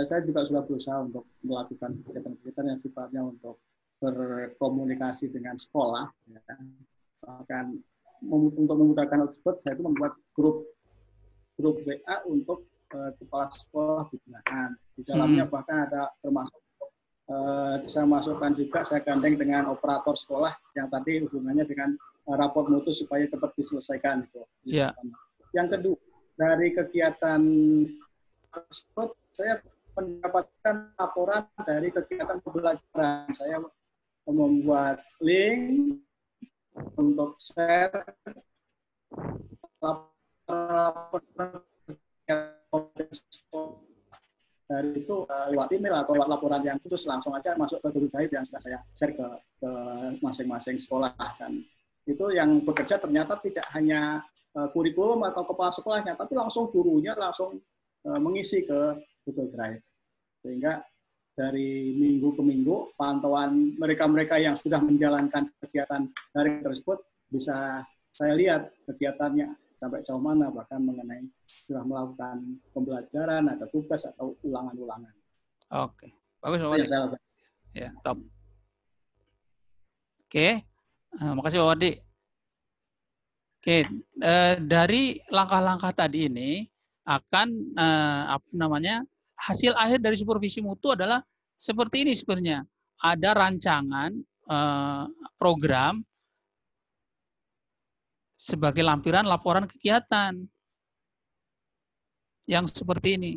[SPEAKER 8] saya juga sudah berusaha untuk melakukan kegiatan-kegiatan yang sifatnya untuk berkomunikasi dengan sekolah, ya. Bahkan untuk memudahkan hal tersebut, saya itu membuat grup WA untuk kepala sekolah binaan. Di dalamnya bahkan ada termasuk saya masukkan juga, saya gandeng dengan operator sekolah yang tadi hubungannya dengan rapor mutu supaya cepat diselesaikan.
[SPEAKER 3] Yeah.
[SPEAKER 8] Yang kedua, dari kegiatan tersebut saya mendapatkan laporan dari kegiatan pembelajaran. Saya membuat link untuk share laporan dari itu lewat email atau lewat laporan yang khusus langsung aja masuk ke Google Drive yang sudah saya share ke masing-masing sekolah. Dan itu yang bekerja ternyata tidak hanya kurikulum atau kepala sekolahnya, tapi langsung gurunya langsung mengisi ke Google Drive. Sehingga dari minggu ke minggu pantauan mereka-mereka yang sudah menjalankan kegiatan daring tersebut bisa saya lihat kegiatannya sampai jauh mana, bahkan mengenai sudah melakukan pembelajaran, ada tugas atau ulangan-ulangan.
[SPEAKER 3] Oke, bagus Pak Wadi. Ya, top. Oke, makasih Pak Wadi. Oke, dari langkah-langkah tadi ini akan hasil akhir dari supervisi mutu adalah seperti ini sebenarnya. Ada rancangan program sebagai lampiran laporan kegiatan yang seperti ini.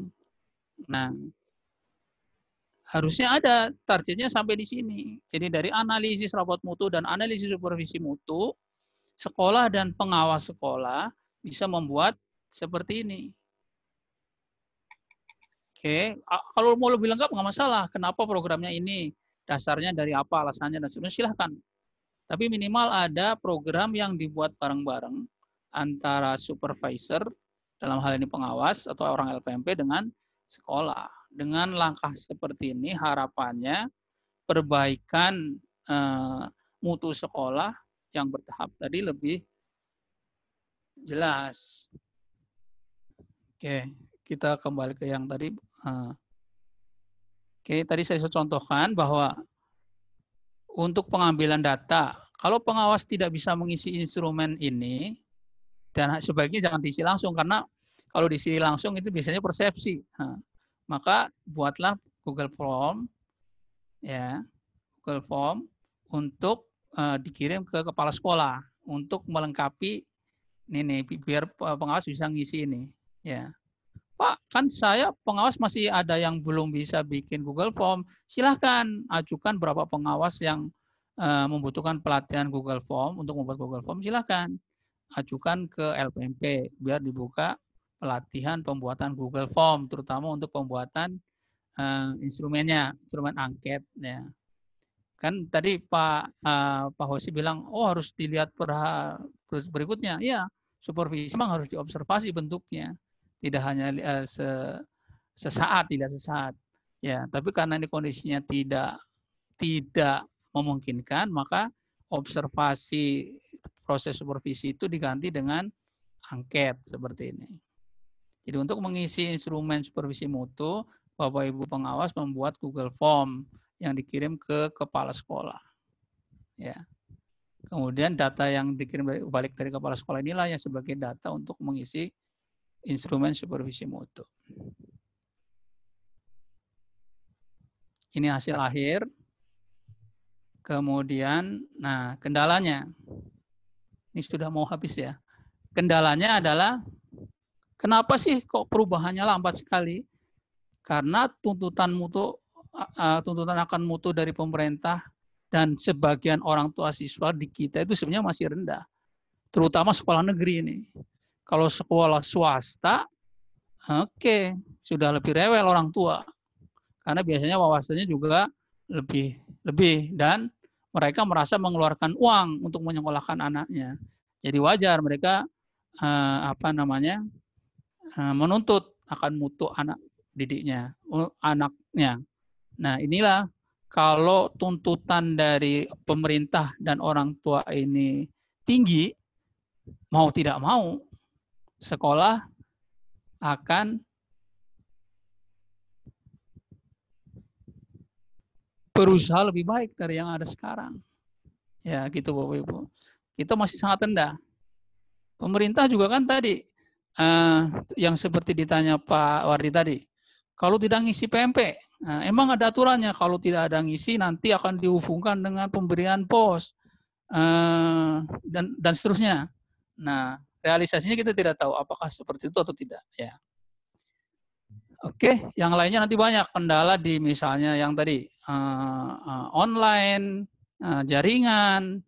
[SPEAKER 3] Nah, harusnya ada targetnya sampai di sini. Jadi dari analisis rapot mutu dan analisis supervisi mutu, sekolah dan pengawas sekolah bisa membuat seperti ini. Oke, kalau mau lebih lengkap nggak masalah. Kenapa programnya ini? Dasarnya dari apa, alasannya, dan sebagainya, silahkan. Tapi minimal ada program yang dibuat bareng-bareng antara supervisor, dalam hal ini pengawas atau orang LPMP dengan sekolah. Dengan langkah seperti ini harapannya perbaikan mutu sekolah yang bertahap tadi lebih jelas. Oke, kita kembali ke yang tadi. Oke, tadi saya contohkan bahwa untuk pengambilan data, kalau pengawas tidak bisa mengisi instrumen ini, dan sebaiknya jangan diisi langsung, karena kalau diisi langsung itu biasanya persepsi. Nah, maka buatlah Google Form, ya, Google Form untuk dikirim ke kepala sekolah untuk melengkapi ini biar pengawas bisa ngisi ini. Ya, Pak, kan saya pengawas masih ada yang belum bisa bikin Google Form. Silahkan ajukan berapa pengawas yang membutuhkan pelatihan Google Form untuk membuat Google Form. Silahkan ajukan ke LPMP biar dibuka pelatihan pembuatan Google Form, terutama untuk pembuatan instrumennya, instrumen angket. Ya. Kan tadi Pak Hosi bilang, oh harus dilihat berikutnya. Iya, supervisi memang harus diobservasi bentuknya. Tidak hanya sesaat, tidak sesaat. Ya, tapi karena ini kondisinya tidak memungkinkan, maka observasi proses supervisi itu diganti dengan angket seperti ini. Jadi untuk mengisi instrumen supervisi mutu, Bapak Ibu pengawas membuat Google Form yang dikirim ke kepala sekolah. Ya. Kemudian data yang dikirim balik dari kepala sekolah inilah yang sebagai data untuk mengisi instrumen supervisi mutu. Ini hasil akhir. Kemudian, nah kendalanya. Ini sudah mau habis ya. Kendalanya adalah, kenapa sih kok perubahannya lambat sekali? Karena tuntutan akan mutu dari pemerintah dan sebagian orang tua siswa di kita itu sebenarnya masih rendah. Terutama sekolah negeri ini. Kalau sekolah swasta, oke, sudah lebih rewel orang tua. Karena biasanya wawasannya juga lebih dan mereka merasa mengeluarkan uang untuk menyekolahkan anaknya. Jadi wajar mereka menuntut akan mutu anak didiknya, anaknya. Nah, inilah kalau tuntutan dari pemerintah dan orang tua ini tinggi, mau tidak mau sekolah akan berusaha lebih baik dari yang ada sekarang. Ya, gitu Bapak Ibu. Kita masih sangat rendah. Pemerintah juga kan tadi, yang seperti ditanya Pak Wardi tadi, kalau tidak ngisi PMP, emang ada aturannya, kalau tidak ada ngisi nanti akan dihubungkan dengan pemberian pos, dan seterusnya. Nah, realisasinya kita tidak tahu apakah seperti itu atau tidak. Ya. Oke, yang lainnya nanti banyak kendala di misalnya yang tadi, online, jaringan,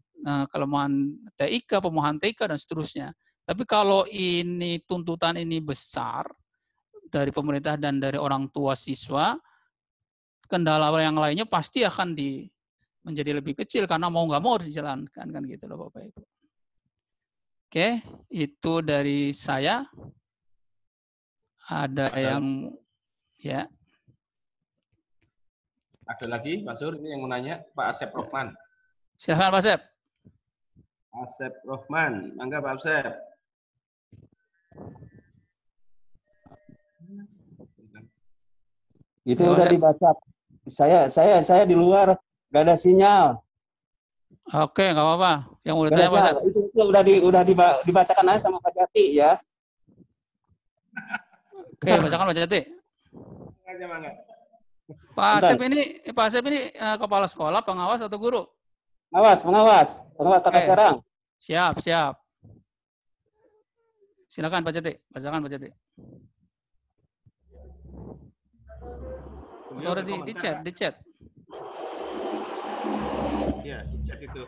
[SPEAKER 3] kelemahan TIK, pemohon TIK, dan seterusnya. Tapi kalau ini tuntutan ini besar dari pemerintah dan dari orang tua siswa, kendala yang lainnya pasti akan menjadi lebih kecil karena mau nggak mau harus dijalankan kan gitu loh Bapak Ibu. Oke, itu dari saya. Ada yang ya.
[SPEAKER 1] Ada lagi Pak Sur ini yang mau nanya Pak Asep Rohman.
[SPEAKER 3] Silakan Pak Asep.
[SPEAKER 1] Asep Rohman, mangga Pak Asep.
[SPEAKER 9] Itu udah dibaca. Saya di luar, gak ada sinyal.
[SPEAKER 3] Oke, nggak apa-apa. Yang udah tanya Pak Asep.
[SPEAKER 9] Itu udah dibacakan aja sama Pak Jati ya.
[SPEAKER 3] Oke, bacakan Pak Jati. Pak Asep ini kepala sekolah, pengawas atau guru?
[SPEAKER 9] Pengawas Kota Serang.
[SPEAKER 3] Siap. Silakan Pak Jati, bacakan Pak Jati. Atau di chat.
[SPEAKER 1] Ya, di chat itu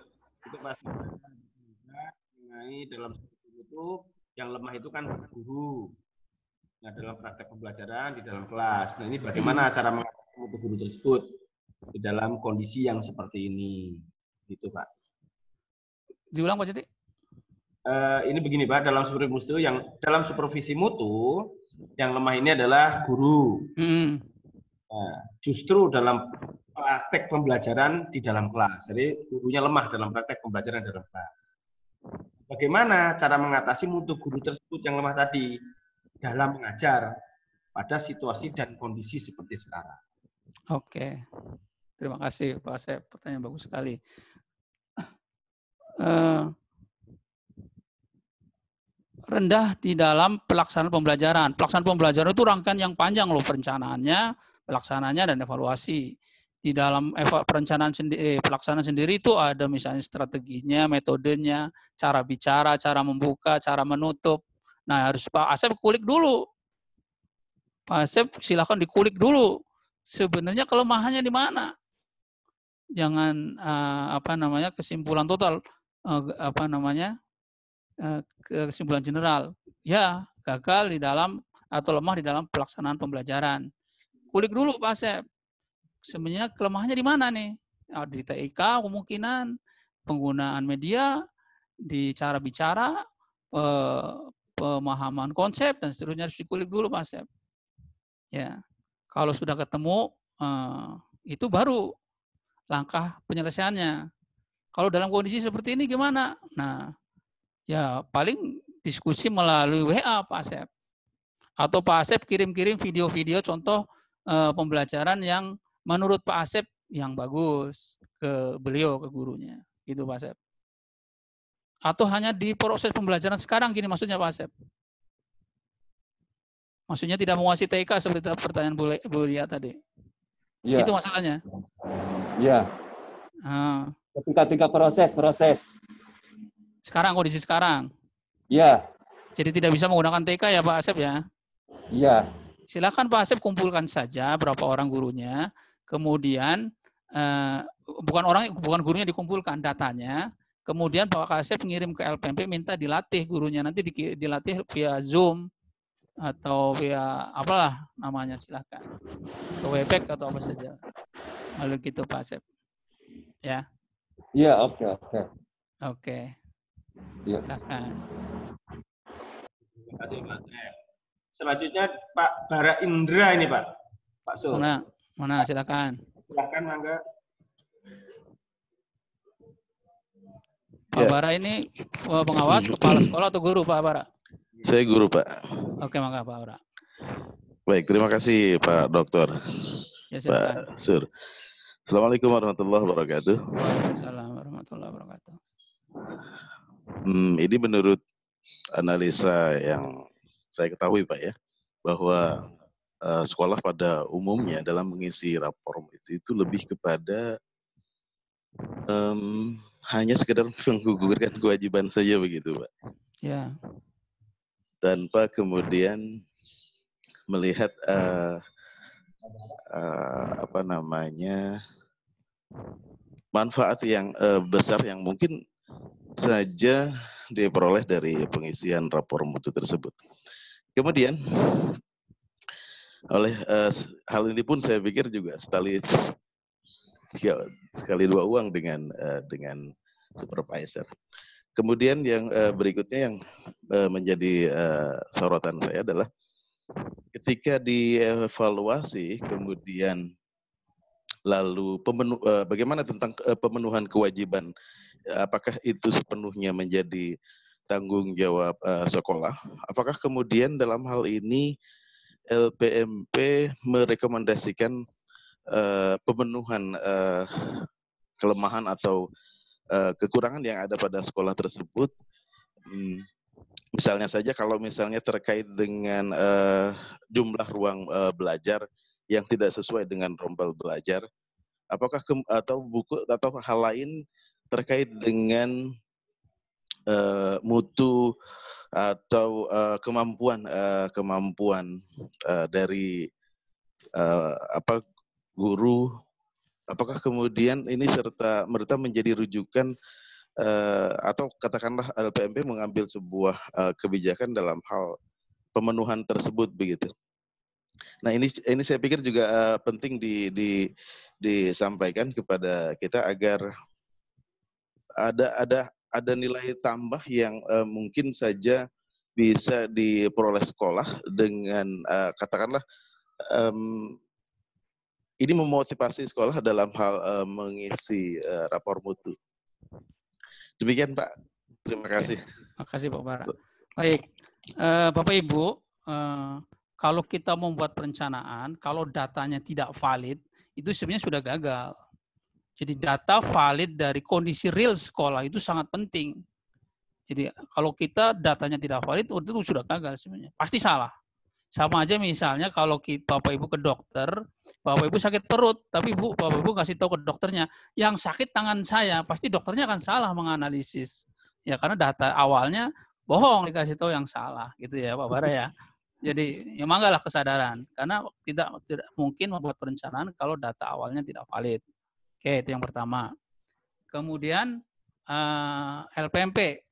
[SPEAKER 1] masih mengenai dalam itu yang lemah itu kan guru. Nah, dalam praktek pembelajaran di dalam kelas. Nah, ini bagaimana cara mengatasi mutu guru tersebut di dalam kondisi yang seperti ini, gitu Pak.
[SPEAKER 3] Diulang Pak Jati.
[SPEAKER 1] Ini begini Pak, dalam supervisi mutu yang lemah ini adalah guru. Nah, justru dalam praktek pembelajaran di dalam kelas. Jadi gurunya lemah dalam praktek pembelajaran dalam kelas. Bagaimana cara mengatasi mutu guru tersebut yang lemah tadi dalam mengajar pada situasi dan kondisi seperti sekarang?
[SPEAKER 3] Oke. Terima kasih Pak Asep, pertanyaan bagus sekali. Rendah di dalam pelaksanaan pembelajaran. Pelaksanaan pembelajaran itu rangkaian yang panjang loh, perencanaannya, pelaksanaannya, dan evaluasi. Di dalam pelaksanaan sendiri itu ada misalnya strateginya, metodenya, cara bicara, cara membuka, cara menutup. Nah, harus Pak Asep kulik dulu. Pak Asep silakan dikulik dulu. Sebenarnya kelemahannya di mana? Jangan kesimpulan total, kesimpulan general. Ya, gagal di dalam atau lemah di dalam pelaksanaan pembelajaran. Kulik dulu Pak Asep. Sebenarnya kelemahannya di mana nih? Di TIK kemungkinan, penggunaan media, di cara bicara, pemahaman konsep, dan seterusnya harus dikulik dulu Pak Asep. Ya, kalau sudah ketemu, itu baru langkah penyelesaiannya. Kalau dalam kondisi seperti ini gimana? Nah, ya paling diskusi melalui WA Pak Asep. Atau Pak Asep kirim-kirim video-video contoh pembelajaran yang menurut Pak Asep yang bagus ke beliau, ke gurunya. Gitu Pak Asep. Atau hanya di proses pembelajaran sekarang gini maksudnya Pak Asep. Maksudnya tidak menguasai TIK seperti pertanyaan Bu Lia tadi. Ya. Itu masalahnya.
[SPEAKER 9] Iya. Ketika proses.
[SPEAKER 3] Sekarang, kondisi sekarang.
[SPEAKER 9] Iya.
[SPEAKER 3] Jadi tidak bisa menggunakan TIK ya Pak Asep ya?
[SPEAKER 9] Iya.
[SPEAKER 3] Silakan Pak Asep kumpulkan saja berapa orang gurunya, kemudian bukan gurunya dikumpulkan datanya, kemudian Pak Asep ngirim ke LPMP minta dilatih gurunya, nanti dilatih via Zoom atau via apalah namanya, silakan ke Webex atau apa saja. Lalu gitu Pak Asep. Ya.
[SPEAKER 9] Iya, oke.
[SPEAKER 3] Oke.
[SPEAKER 9] Iya.
[SPEAKER 3] Silakan.
[SPEAKER 1] Terima kasih Pak. Selanjutnya Pak Bara Indra ini Pak Sur.
[SPEAKER 3] Mana silakan.
[SPEAKER 1] Silakan mangga.
[SPEAKER 3] Pak Bara ini pengawas, kepala sekolah atau guru Pak Bara?
[SPEAKER 10] Saya guru Pak.
[SPEAKER 3] Oke, mangga Pak Bara.
[SPEAKER 10] Baik, terima kasih Pak Dokter.
[SPEAKER 3] Ya, silakan.
[SPEAKER 10] Pak Sur. Assalamualaikum warahmatullahi wabarakatuh.
[SPEAKER 3] Waalaikumsalam warahmatullahi wabarakatuh.
[SPEAKER 10] Ini menurut analisa yang saya ketahui Pak ya, bahwa sekolah pada umumnya dalam mengisi rapor itu lebih kepada hanya sekedar menggugurkan kewajiban saja begitu Pak.
[SPEAKER 3] Ya.
[SPEAKER 10] Tanpa kemudian melihat manfaat yang besar yang mungkin saja diperoleh dari pengisian rapor mutu tersebut. Kemudian oleh hal ini pun saya pikir juga sekali dua uang dengan supervisor. Kemudian yang berikutnya yang menjadi sorotan saya adalah ketika dievaluasi kemudian lalu bagaimana tentang pemenuhan kewajiban, apakah itu sepenuhnya menjadi tanggung jawab sekolah? Apakah kemudian dalam hal ini LPMP merekomendasikan pemenuhan kelemahan atau kekurangan yang ada pada sekolah tersebut? Misalnya saja kalau misalnya terkait dengan jumlah ruang belajar yang tidak sesuai dengan rombel belajar, apakah atau buku atau hal lain terkait dengan mutu atau kemampuan dari guru, apakah kemudian ini merta menjadi rujukan atau katakanlah LPMP mengambil sebuah kebijakan dalam hal pemenuhan tersebut begitu. Nah ini saya pikir juga penting disampaikan kepada kita agar ada nilai tambah yang mungkin saja bisa diperoleh sekolah dengan katakanlah ini memotivasi sekolah dalam hal mengisi rapor mutu. Demikian Pak, terima kasih.
[SPEAKER 3] Terima kasih Pak Bara. Baik, Bapak Ibu, kalau kita membuat perencanaan, kalau datanya tidak valid, itu sebenarnya sudah gagal. Jadi data valid dari kondisi real sekolah itu sangat penting. Jadi kalau kita datanya tidak valid, itu sudah gagal sebenarnya. Pasti salah. Sama aja misalnya kalau Bapak Ibu ke dokter, Bapak Ibu sakit perut, tapi Bapak Ibu kasih tahu ke dokternya, yang sakit tangan saya, pasti dokternya akan salah menganalisis. Ya karena data awalnya bohong dikasih tahu yang salah, gitu ya Pak Bara ya. Jadi ya manggalah kesadaran, karena tidak mungkin membuat perencanaan kalau data awalnya tidak valid. Oke, itu yang pertama. Kemudian LPMP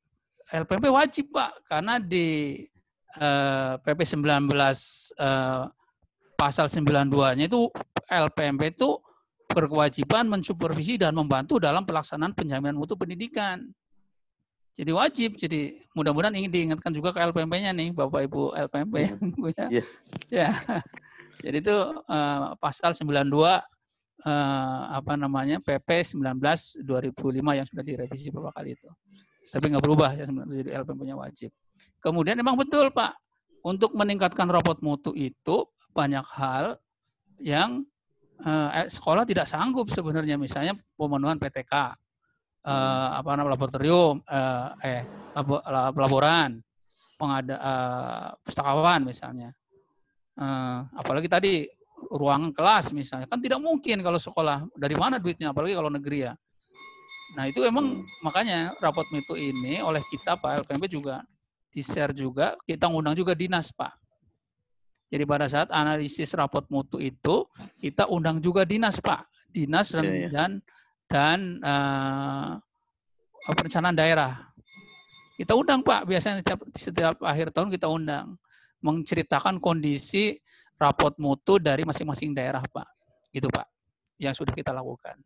[SPEAKER 3] wajib Pak, karena di PP 19 pasal 92-nya itu LPMP itu berkewajiban mensupervisi dan membantu dalam pelaksanaan penjaminan mutu pendidikan. Jadi wajib. Jadi mudah-mudahan ingin diingatkan juga ke LPMP-nya nih, Bapak Ibu LPMP. Ya. Jadi itu pasal 92 PP 19 2005 yang sudah direvisi beberapa kali itu. Tapi nggak berubah ya, jadi LPMP-nya wajib. Kemudian memang betul Pak, untuk meningkatkan rapor mutu itu banyak hal yang sekolah tidak sanggup sebenarnya, misalnya pemenuhan PTK, laboratorium, laboran, pustakawan misalnya, apalagi tadi ruangan kelas misalnya, kan tidak mungkin kalau sekolah, dari mana duitnya, apalagi kalau negeri ya. Nah itu emang makanya rapor mutu ini oleh kita Pak LPMP juga di-share juga, kita ngundang juga dinas Pak. Jadi pada saat analisis rapor mutu itu, kita undang juga dinas Pak. Dinas dan perencanaan daerah. Kita undang Pak, biasanya setiap akhir tahun kita undang. Menceritakan kondisi rapor mutu dari masing-masing daerah Pak. Itu Pak, yang sudah kita lakukan.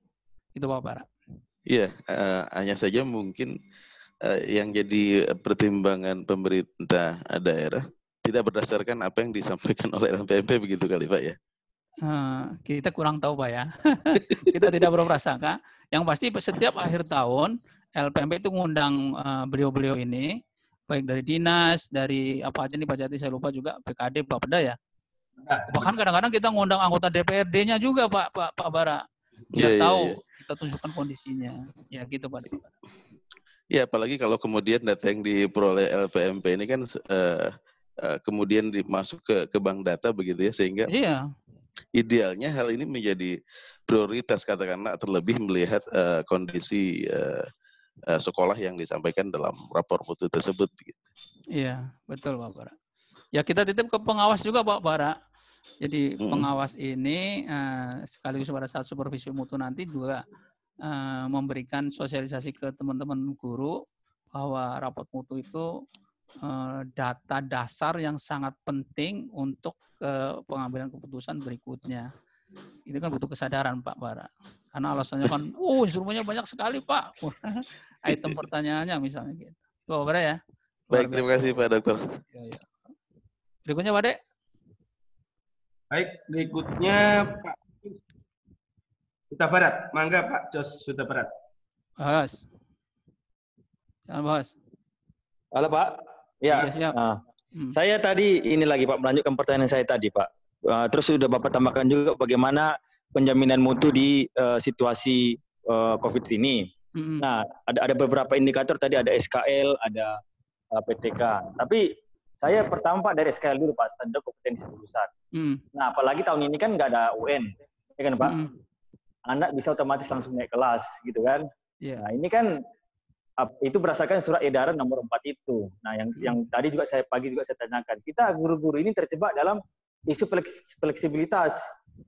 [SPEAKER 3] Itu Pak Bara.
[SPEAKER 10] Iya, hanya saja mungkin yang jadi pertimbangan pemerintah daerah tidak berdasarkan apa yang disampaikan oleh LPMP begitu kali Pak ya?
[SPEAKER 3] Kita kurang tahu Pak ya. Kita tidak berprasangka. Yang pasti setiap akhir tahun LPMP itu ngundang beliau-beliau ini, baik dari dinas, dari apa aja nih Pak Jati, saya lupa juga, PKD, Bapeda ya. Bahkan kadang-kadang kita ngundang anggota DPRD-nya juga Pak Bara. Biar tahu, kita tunjukkan kondisinya. Ya gitu Pak.
[SPEAKER 10] Ya, apalagi kalau kemudian data yang diperoleh LPMP ini kan kemudian dimasuk ke bank data begitu ya, sehingga
[SPEAKER 3] Iya.
[SPEAKER 10] idealnya hal ini menjadi prioritas, katakanlah terlebih melihat kondisi sekolah yang disampaikan dalam rapor mutu tersebut. Begitu.
[SPEAKER 3] Iya, betul Pak Bara. Ya kita titip ke pengawas juga Pak Bara. Jadi pengawas ini sekaligus pada saat supervisi mutu nanti juga memberikan sosialisasi ke teman-teman guru bahwa rapot mutu itu data dasar yang sangat penting untuk pengambilan keputusan berikutnya. Itu kan butuh kesadaran Pak Bara. Karena alasannya kan, instrumennya banyak sekali Pak. Item pertanyaannya misalnya gitu. Itu Pak Bara ya.
[SPEAKER 10] Baik, terima kasih Pak Dokter.
[SPEAKER 3] Ya. Berikutnya Pak Dek.
[SPEAKER 1] Baik, berikutnya Pak Huta Barat. Mangga Pak Jos Huta Barat.
[SPEAKER 3] Bahas. Jangan bahas.
[SPEAKER 2] Halo Pak. Ya.
[SPEAKER 3] Siap.
[SPEAKER 2] Saya tadi ini lagi Pak, melanjutkan pertanyaan saya tadi Pak. Terus sudah Bapak tambahkan juga bagaimana penjaminan mutu di situasi COVID ini. Nah, ada beberapa indikator tadi, ada SKL, ada PTK. Tapi saya pertama Pak dari SKL dulu Pak, standar kompetensi lulusan. Nah, apalagi tahun ini kan nggak ada UN, ya kan Pak? Anak bisa otomatis langsung naik kelas, gitu kan? Nah, ini kan itu berdasarkan surat edaran nomor 4 itu. Nah, yang tadi juga saya tanyakan, kita guru-guru ini terjebak dalam isu fleksibilitas.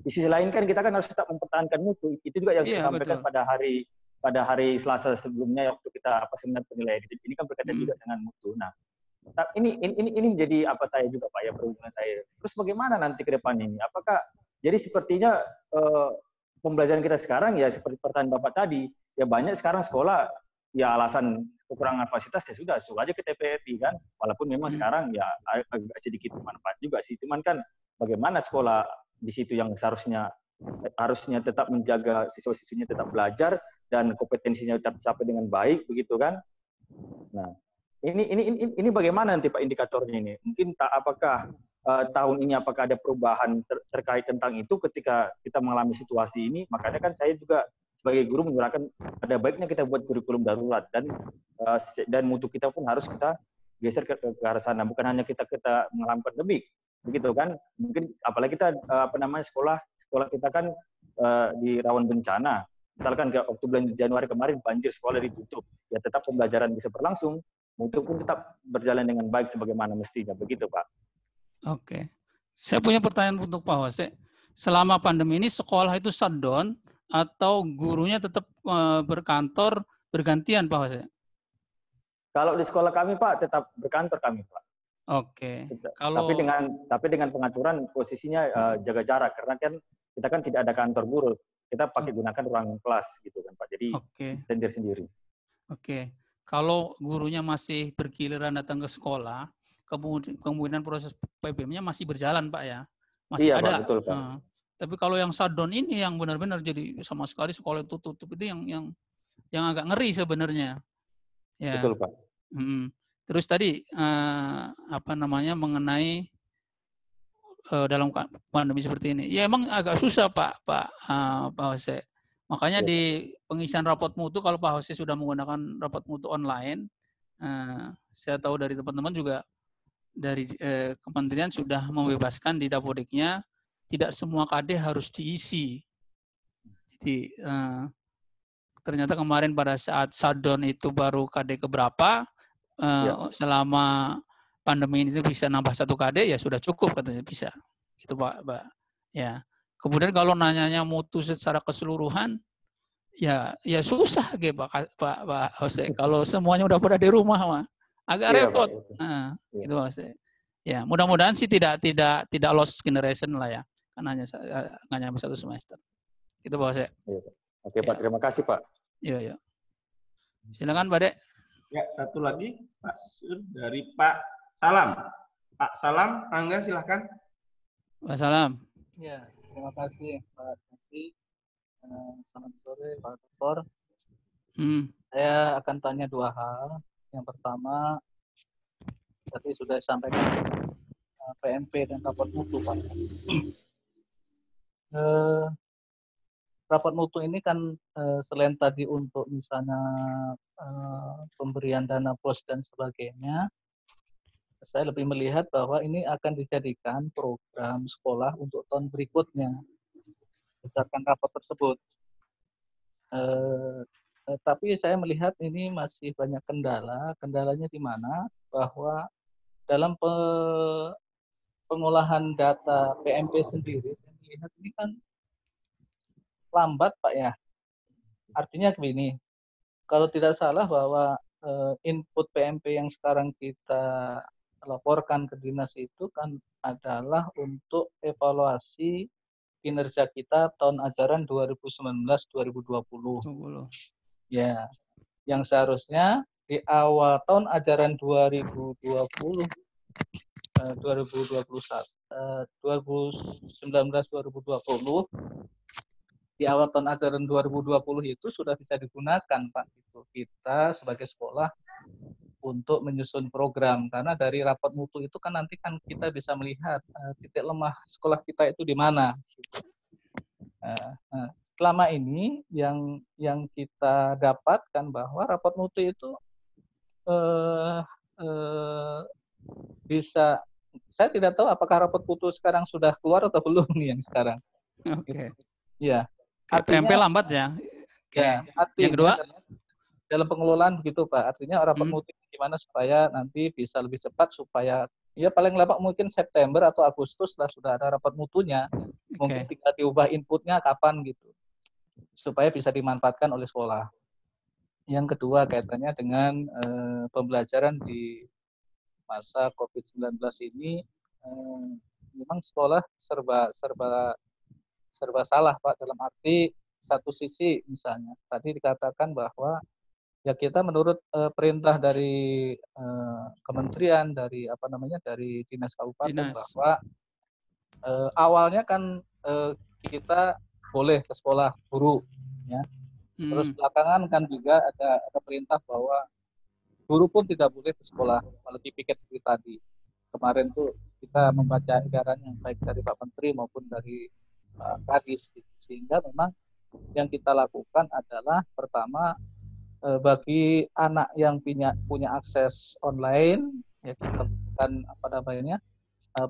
[SPEAKER 2] Di sisi lain kan kita kan harus tetap mempertahankan mutu. Itu juga yang saya sampaikan pada hari Selasa sebelumnya waktu kita seminar penilaian. Ini kan berkaitan juga dengan mutu. Nah, ini menjadi saya juga Pak ya, perhubungan saya. Terus bagaimana nanti ke depan ini? Apakah jadi sepertinya pembelajaran kita sekarang ya seperti pertanyaan Bapak tadi, ya banyak sekarang sekolah ya alasan kekurangan fasilitas ya sudah aja ke TPRI kan, walaupun memang sekarang ya agak sedikit bermanfaat juga sih, cuman kan bagaimana sekolah di situ yang harusnya tetap menjaga siswa-siswinya tetap belajar dan kompetensinya tetap tercapai dengan baik begitu kan. Nah, ini bagaimana nanti Pak indikatornya ini? Mungkin apakah tahun ini apakah ada perubahan terkait tentang itu ketika kita mengalami situasi ini? Makanya kan saya juga sebagai guru menyuarakan ada baiknya kita buat kurikulum darurat dan mutu kita pun harus kita geser ke arah sana. Bukan hanya kita mengalami pandemik, begitu kan? Mungkin apalagi kita sekolah kita kan di rawan bencana. Misalkan ke bulan Januari kemarin banjir, sekolah ditutup, ya tetap pembelajaran bisa berlangsung, mutu pun tetap berjalan dengan baik sebagaimana mestinya, begitu Pak.
[SPEAKER 3] Oke, saya punya pertanyaan untuk Pak Jose. Selama pandemi ini sekolah itu shutdown atau gurunya tetap berkantor bergantian Pak Jose?
[SPEAKER 2] Kalau di sekolah kami Pak tetap berkantor kami Pak.
[SPEAKER 3] Oke.
[SPEAKER 2] Tapi dengan pengaturan posisinya jaga jarak karena kan kita kan tidak ada kantor guru, kita pakai gunakan ruang kelas gitu kan Pak. Jadi sendiri. Oke.
[SPEAKER 3] Kalau gurunya masih bergiliran datang ke sekolah, kemudian proses PBM-nya masih berjalan Pak ya, masih
[SPEAKER 2] iya,
[SPEAKER 3] ada.
[SPEAKER 2] Pak, betul, Pak.
[SPEAKER 3] Tapi kalau yang shutdown ini yang benar-benar jadi sama sekali sekolah itu tutup itu yang agak ngeri sebenarnya. Ya.
[SPEAKER 2] Betul Pak.
[SPEAKER 3] Terus tadi mengenai dalam pandemi seperti ini, ya emang agak susah Pak Jose. Makanya di pengisian rapot mutu kalau Pak Jose sudah menggunakan rapot mutu online, saya tahu dari teman-teman juga dari kementerian sudah membebaskan di Dapodiknya tidak semua KD harus diisi. Jadi ternyata kemarin pada saat shutdown itu baru KD keberapa, selama pandemi ini bisa nambah 1 KD ya sudah cukup katanya bisa. Itu Pak. Ya. Kemudian kalau nanyanya mutu secara keseluruhan ya susah gitu Pak Jose. Kalau semuanya udah pada di rumah mah agak repot. Itu Pak Jose. Ya, mudah-mudahan sih tidak lost generation lah ya. Kan hanya 1 semester. Itu Pak Jose.
[SPEAKER 2] Oke Pak, terima kasih Pak.
[SPEAKER 3] Iya. Silakan Pak Dek.
[SPEAKER 1] Ya, satu lagi Pak dari Pak Salam. Pak Salam, Angga silahkan.
[SPEAKER 3] Pak Salam.
[SPEAKER 5] Ya, terima kasih Pak Nanti. Selamat sore Pak Dokter. Saya akan tanya 2 hal. Yang pertama, tadi sudah disampaikan PMP dan rapot mutu Pak. rapat mutu ini kan selain tadi untuk misalnya pemberian dana pos dan sebagainya, saya lebih melihat bahwa ini akan dijadikan program sekolah untuk tahun berikutnya berdasarkan rapat tersebut. Tapi saya melihat ini masih banyak kendala. Kendalanya di mana? Bahwa dalam pengolahan data PMP sendiri, saya melihat ini kan lambat, Pak ya. Artinya begini, kalau tidak salah bahwa input PMP yang sekarang kita laporkan ke dinas itu kan adalah untuk evaluasi kinerja kita tahun ajaran 2019-2020. Ya, yang seharusnya di awal tahun ajaran 2020 2019-2020 di awal tahun ajaran 2020 itu sudah bisa digunakan, Pak. Kita sebagai sekolah untuk menyusun program, karena dari rapat mutu itu kan nanti kan kita bisa melihat titik lemah sekolah kita itu di mana. Selama ini yang kita dapatkan bahwa rapat mutu itu bisa, saya tidak tahu apakah rapat mutu sekarang sudah keluar atau belum nih yang sekarang.
[SPEAKER 3] Oke.
[SPEAKER 5] Ya.
[SPEAKER 3] PMP lambat ya.
[SPEAKER 5] Ya, artinya yang kedua dalam pengelolaan begitu Pak. Artinya rapat mutu gimana supaya nanti bisa lebih cepat, supaya ya paling lambat mungkin September atau Agustus lah sudah ada rapat mutunya. Mungkin tinggal diubah inputnya kapan gitu, supaya bisa dimanfaatkan oleh sekolah. Yang kedua kaitannya dengan pembelajaran di masa COVID-19 ini, memang sekolah serba salah Pak, dalam arti satu sisi misalnya tadi dikatakan bahwa ya kita menurut perintah dari kementerian, dari dari dinas kabupaten bahwa awalnya kan kita boleh ke sekolah guru ya. Terus belakangan kan juga ada perintah bahwa guru pun tidak boleh ke sekolah, apalagi piket seperti tadi. Kemarin tuh kita membaca edaran yang baik dari Pak Menteri maupun dari Kadis, sehingga memang yang kita lakukan adalah pertama bagi anak yang punya akses online ya kita lakukan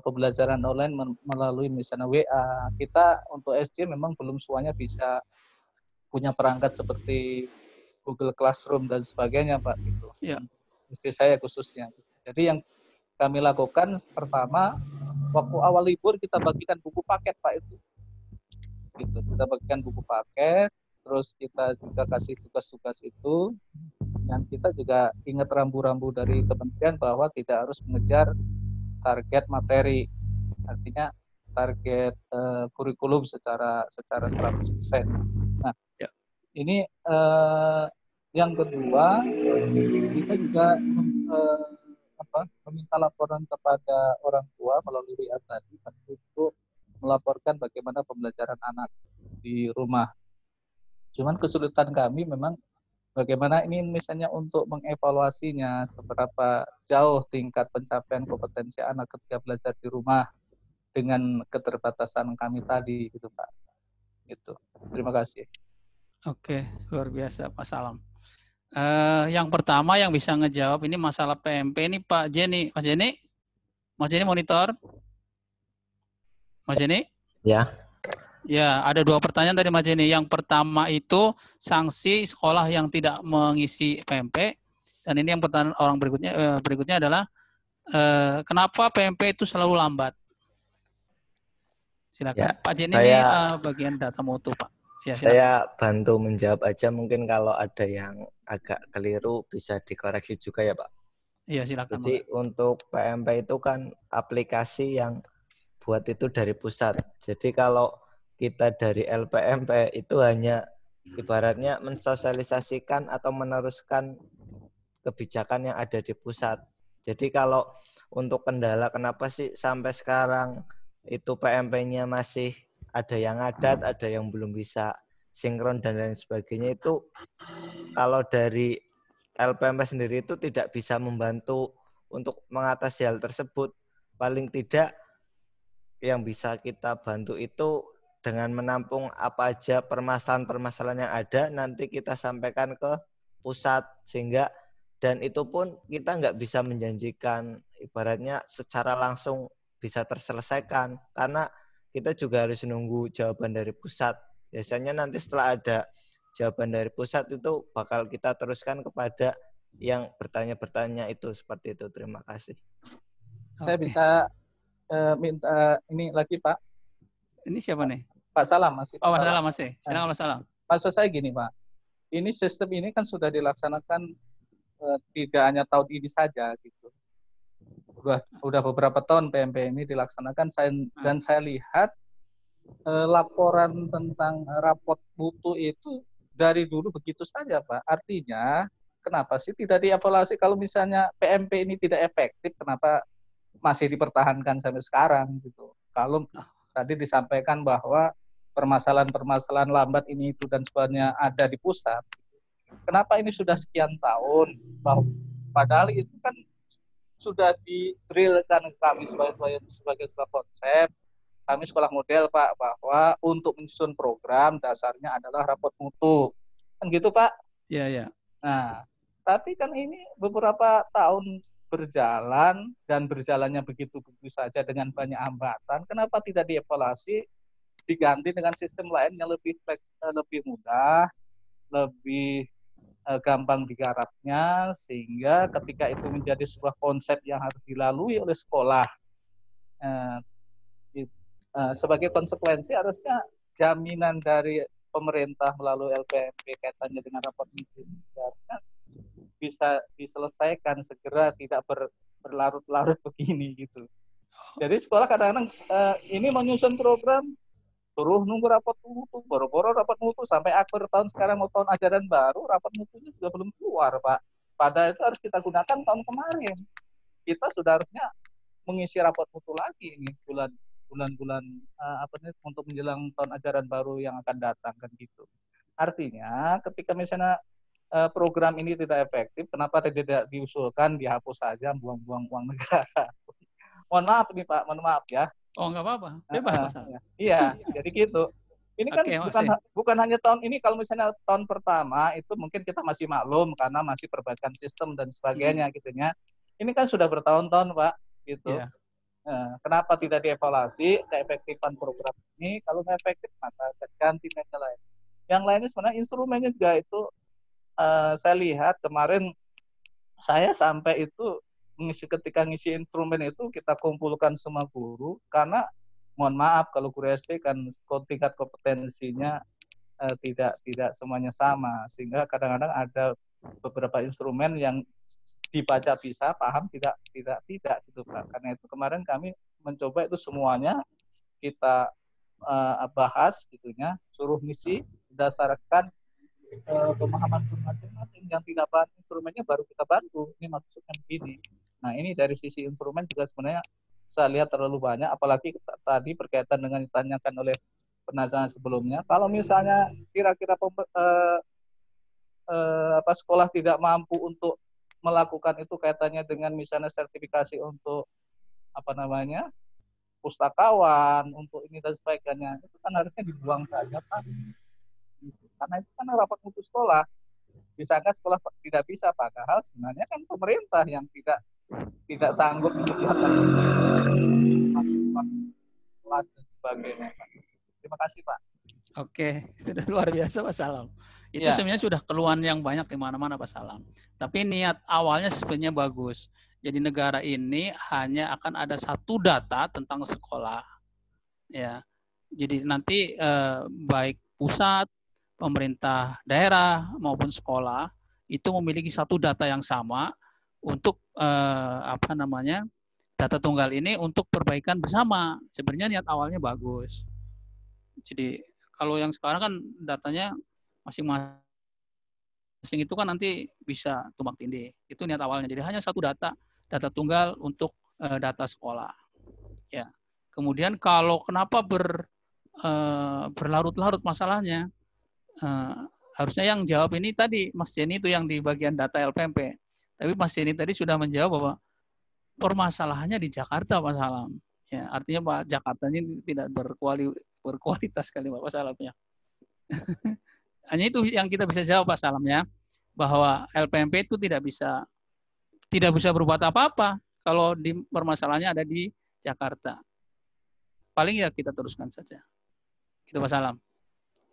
[SPEAKER 5] pembelajaran online melalui misalnya WA. Kita untuk SD memang belum semuanya bisa punya perangkat seperti Google Classroom dan sebagainya Pak gitu.
[SPEAKER 3] Ya.
[SPEAKER 5] SD saya khususnya. Jadi yang kami lakukan pertama waktu awal libur kita bagikan buku paket Pak itu. Gitu. Kita bagikan buku paket, terus kita juga kasih tugas-tugas itu, dan kita juga ingat rambu-rambu dari kementerian bahwa tidak harus mengejar target materi, artinya target kurikulum secara 100%. Nah, ya. Ini yang kedua, kita juga meminta laporan kepada orang tua melalui WA tadi untuk melaporkan bagaimana pembelajaran anak di rumah. Cuman kesulitan kami memang bagaimana ini misalnya untuk mengevaluasinya, seberapa jauh tingkat pencapaian kompetensi anak ketika belajar di rumah dengan keterbatasan kami tadi gitu Pak. Gitu. Terima kasih.
[SPEAKER 3] Oke, luar biasa Pak Salam. Yang pertama yang bisa ngejawab ini masalah PMP ini Pak Jenny. Mas Jenny monitor. Mas Jenny?
[SPEAKER 11] Ya.
[SPEAKER 3] Ya, ada 2 pertanyaan tadi Mas Jenny. Yang pertama itu sanksi sekolah yang tidak mengisi PMP. Dan ini yang pertanyaan orang berikutnya adalah kenapa PMP itu selalu lambat? Silakan. Ya, Pak Jenny ini bagian data mutu Pak. Ya,
[SPEAKER 11] saya bantu menjawab aja, mungkin kalau ada yang agak keliru bisa dikoreksi juga ya Pak.
[SPEAKER 3] Iya silakan.
[SPEAKER 11] Jadi untuk PMP itu kan aplikasi yang buat itu dari pusat. Jadi kalau kita dari LPMP itu hanya ibaratnya mensosialisasikan atau meneruskan kebijakan yang ada di pusat. Jadi kalau untuk kendala kenapa sih sampai sekarang itu PMP-nya masih ada yang ngadat, ada yang belum bisa sinkron dan lain sebagainya, itu kalau dari LPMP sendiri itu tidak bisa membantu untuk mengatasi hal tersebut. Paling tidak yang bisa kita bantu itu dengan menampung apa aja permasalahan-permasalahan yang ada, nanti kita sampaikan ke pusat, sehingga dan itu pun kita nggak bisa menjanjikan ibaratnya secara langsung bisa terselesaikan, karena kita juga harus nunggu jawaban dari pusat. Biasanya nanti setelah ada jawaban dari pusat itu bakal kita teruskan kepada yang bertanya-bertanya itu, seperti itu. Terima kasih.
[SPEAKER 5] Saya bisa minta ini lagi, Pak.
[SPEAKER 3] Ini siapa nih?
[SPEAKER 5] Pak Salam masih.
[SPEAKER 3] Oh, Pak Salam masih. Silakan Pak Salam.
[SPEAKER 5] Maksud saya gini, Pak. Ini sistem ini kan sudah dilaksanakan tidak hanya tahun ini saja gitu. Udah beberapa tahun PMP ini dilaksanakan, dan saya lihat laporan tentang rapot mutu itu dari dulu begitu saja, Pak. Artinya kenapa sih tidak dievaluasi? Kalau misalnya PMP ini tidak efektif, kenapa masih dipertahankan sampai sekarang gitu? Kalau tadi disampaikan bahwa permasalahan-permasalahan lambat ini itu dan sebagainya ada di pusat, kenapa ini sudah sekian tahun? Padahal itu kan sudah di-drillkan kami sebagai sebuah konsep. Kami sekolah model, Pak, bahwa untuk menyusun program dasarnya adalah rapot mutu. Kan gitu, Pak?
[SPEAKER 3] Iya, iya.
[SPEAKER 5] Nah, tapi kan ini beberapa tahun berjalan dan berjalannya begitu-begitu saja dengan banyak hambatan. Kenapa tidak dievaluasi, diganti dengan sistem lain yang lebih mudah, lebih gampang digarapnya, sehingga ketika itu menjadi sebuah konsep yang harus dilalui oleh sekolah, sebagai konsekuensi harusnya jaminan dari pemerintah melalui LPMP kaitannya dengan rapot mutu bisa diselesaikan segera, tidak berlarut-larut begini gitu. Jadi sekolah kadang-kadang ini menyusun program, suruh nunggu rapot mutu, boro-boro rapot mutu sampai akhir tahun, sekarang mau tahun ajaran baru, rapot mutunya sudah belum keluar, Pak. Padahal itu harus kita gunakan tahun kemarin. Kita sudah harusnya mengisi rapot mutu lagi ini bulan-bulan untuk menjelang tahun ajaran baru yang akan datang, kan gitu. Artinya ketika misalnya program ini tidak efektif, kenapa tidak diusulkan dihapus saja, buang-buang uang negara? Mohon maaf nih, Pak, mohon maaf ya.
[SPEAKER 3] Oh, nggak apa-apa, bebas.
[SPEAKER 5] Iya, jadi gitu. Ini kan bukan hanya tahun ini, kalau misalnya tahun pertama itu mungkin kita masih maklum karena masih perbaikan sistem dan sebagainya gitu ya. Ini kan sudah bertahun-tahun, Pak, gitu. Yeah. Kenapa tidak dievaluasi keefektifan program ini? Kalau nggak efektif, maka ganti media lain. Yang lainnya sebenarnya instrumennya juga itu saya lihat kemarin saya sampai itu ketika ngisi instrumen itu kita kumpulkan semua guru, karena mohon maaf kalau guru SD kan tingkat kompetensinya tidak semuanya sama, sehingga kadang-kadang ada beberapa instrumen yang dibaca bisa, paham tidak gitu, Pak. Karena itu kemarin kami mencoba itu semuanya kita bahas gitunya, suruh ngisi berdasarkan pemahaman masing-masing, yang tidak paham instrumennya baru kita bantu. Ini maksudnya begini. Nah, ini dari sisi instrumen juga sebenarnya saya lihat terlalu banyak, apalagi tadi berkaitan dengan ditanyakan oleh penanya sebelumnya. Kalau misalnya kira-kira sekolah tidak mampu untuk melakukan itu kaitannya dengan misalnya sertifikasi untuk pustakawan, untuk ini dan sebagainya, itu kan harusnya dibuang saja, Pak. Karena itu kan rapat mutu sekolah. Bisakah sekolah tidak bisa, padahal sebenarnya kan pemerintah yang tidak sanggup menyediakan kelas dan sebagainya. Terima kasih, Pak.
[SPEAKER 3] Oke, sudah luar biasa, Pak Salam. Itu sebenarnya sudah keluhan yang banyak di mana-mana, Pak Salam. Tapi niat awalnya sebenarnya bagus. Jadi negara ini hanya akan ada satu data tentang sekolah. Ya, jadi nanti baik pusat, pemerintah daerah maupun sekolah itu memiliki satu data yang sama untuk data tunggal ini untuk perbaikan bersama. Sebenarnya niat awalnya bagus. Jadi kalau yang sekarang kan datanya masing-masing itu kan nanti bisa tumbang tindih. Itu niat awalnya. Jadi hanya satu data tunggal untuk data sekolah. Ya. Kemudian kalau kenapa berlarut-larut masalahnya, harusnya yang jawab ini tadi Mas Jenny itu yang di bagian data LPMP. Tapi Mas Jenny tadi sudah menjawab bahwa permasalahannya di Jakarta, Pak Salam. Ya, artinya Pak Jakarta ini tidak berkualitas kali Pak Salamnya. Hanya itu yang kita bisa jawab Pak Salam ya, bahwa LPMP itu tidak bisa berbuat apa-apa kalau di permasalahannya ada di Jakarta. Paling ya kita teruskan saja. Itu Pak Salam.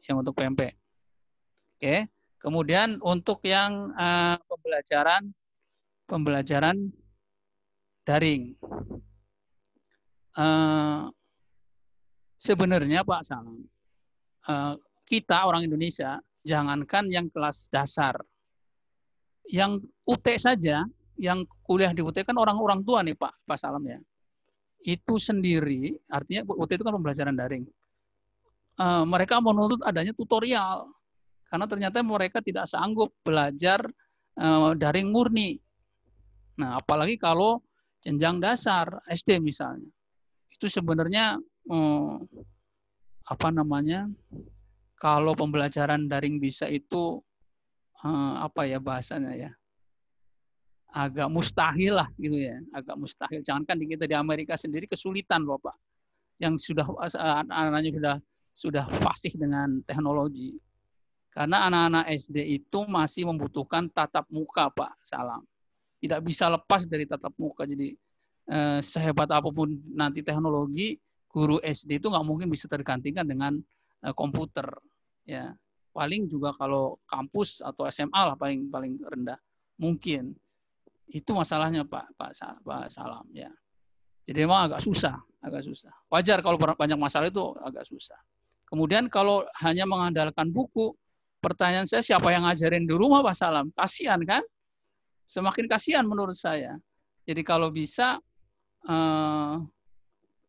[SPEAKER 3] Yang untuk PMP. Oke. Kemudian untuk yang pembelajaran daring. Sebenarnya Pak Salam, kita orang Indonesia, jangankan yang kelas dasar, yang UT saja, yang kuliah di UT kan orang-orang tua nih Pak Salam ya. Itu sendiri, artinya UT itu kan pembelajaran daring. Mereka menuntut adanya tutorial, karena ternyata mereka tidak sanggup belajar daring murni. Nah, apalagi kalau jenjang dasar SD misalnya, itu sebenarnya kalau pembelajaran daring bisa itu apa ya bahasanya ya, agak mustahil lah gitu ya, agak mustahil. Jangankan di kita di Amerika sendiri kesulitan Bapak, yang sudah anak-anaknya sudah fasih dengan teknologi. Karena anak-anak SD itu masih membutuhkan tatap muka Pak Salam. Tidak bisa lepas dari tatap muka. Jadi sehebat apapun nanti teknologi, guru SD itu nggak mungkin bisa tergantikan dengan komputer. Ya, paling juga kalau kampus atau SMA lah paling rendah mungkin. Itu masalahnya Pak Salam ya. Jadi memang agak susah. Wajar kalau banyak masalah itu agak susah. Kemudian kalau hanya mengandalkan buku, pertanyaan saya siapa yang ngajarin di rumah Pak Salam? Kasihan kan? Semakin kasihan menurut saya. Jadi kalau bisa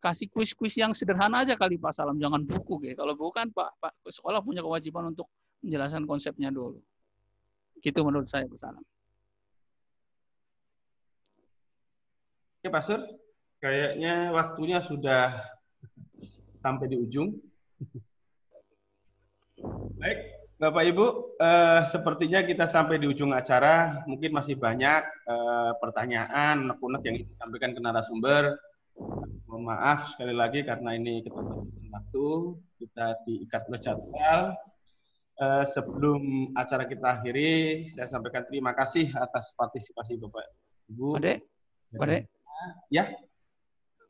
[SPEAKER 3] kasih kuis-kuis yang sederhana aja kali Pak Salam, jangan buku gitu. Kalau bukan Pak sekolah punya kewajiban untuk menjelaskan konsepnya dulu. Gitu menurut saya Pak Salam.
[SPEAKER 1] Oke Pak Sur, kayaknya waktunya sudah sampai di ujung. Baik, Bapak Ibu, sepertinya kita sampai di ujung acara. Mungkin masih banyak pertanyaan, unek-unek yang disampaikan ke narasumber. Mohon maaf sekali lagi karena ini keterbatasan waktu, kita diikat oleh jadwal. Sebelum acara kita akhiri, saya sampaikan terima kasih atas partisipasi Bapak Ibu.
[SPEAKER 3] Pak
[SPEAKER 1] Ya.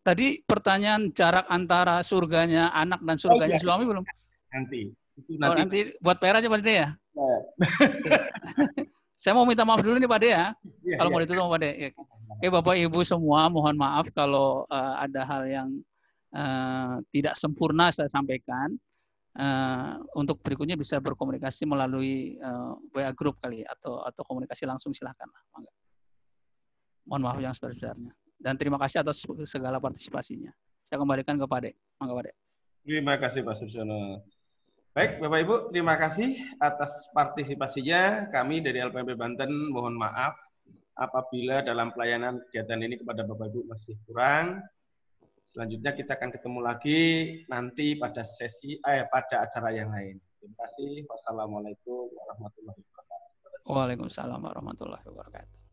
[SPEAKER 3] Tadi pertanyaan jarak antara surganya anak dan surganya suami belum?
[SPEAKER 1] Nanti.
[SPEAKER 3] Nanti buat PR aja Pak Dede ya? Saya mau minta maaf dulu nih Pak Dede ya. Kalau mau ditutup Pak Dede. Oke Bapak Ibu semua, mohon maaf kalau ada hal yang tidak sempurna saya sampaikan. Untuk berikutnya bisa berkomunikasi melalui WA group kali atau komunikasi langsung silahkan. Mohon maaf yang sebesar-besarnya. Dan terima kasih atas segala partisipasinya. Saya kembalikan ke Pak Dede. Mangga Pak Dede.
[SPEAKER 1] Terima kasih Pak Suryono. Baik, Bapak Ibu, terima kasih atas partisipasinya. Kami dari LPMP Banten mohon maaf apabila dalam pelayanan kegiatan ini kepada Bapak Ibu masih kurang. Selanjutnya kita akan ketemu lagi nanti pada pada acara yang lain. Terima kasih. Wassalamualaikum warahmatullahi wabarakatuh.
[SPEAKER 3] Waalaikumsalam warahmatullahi wabarakatuh.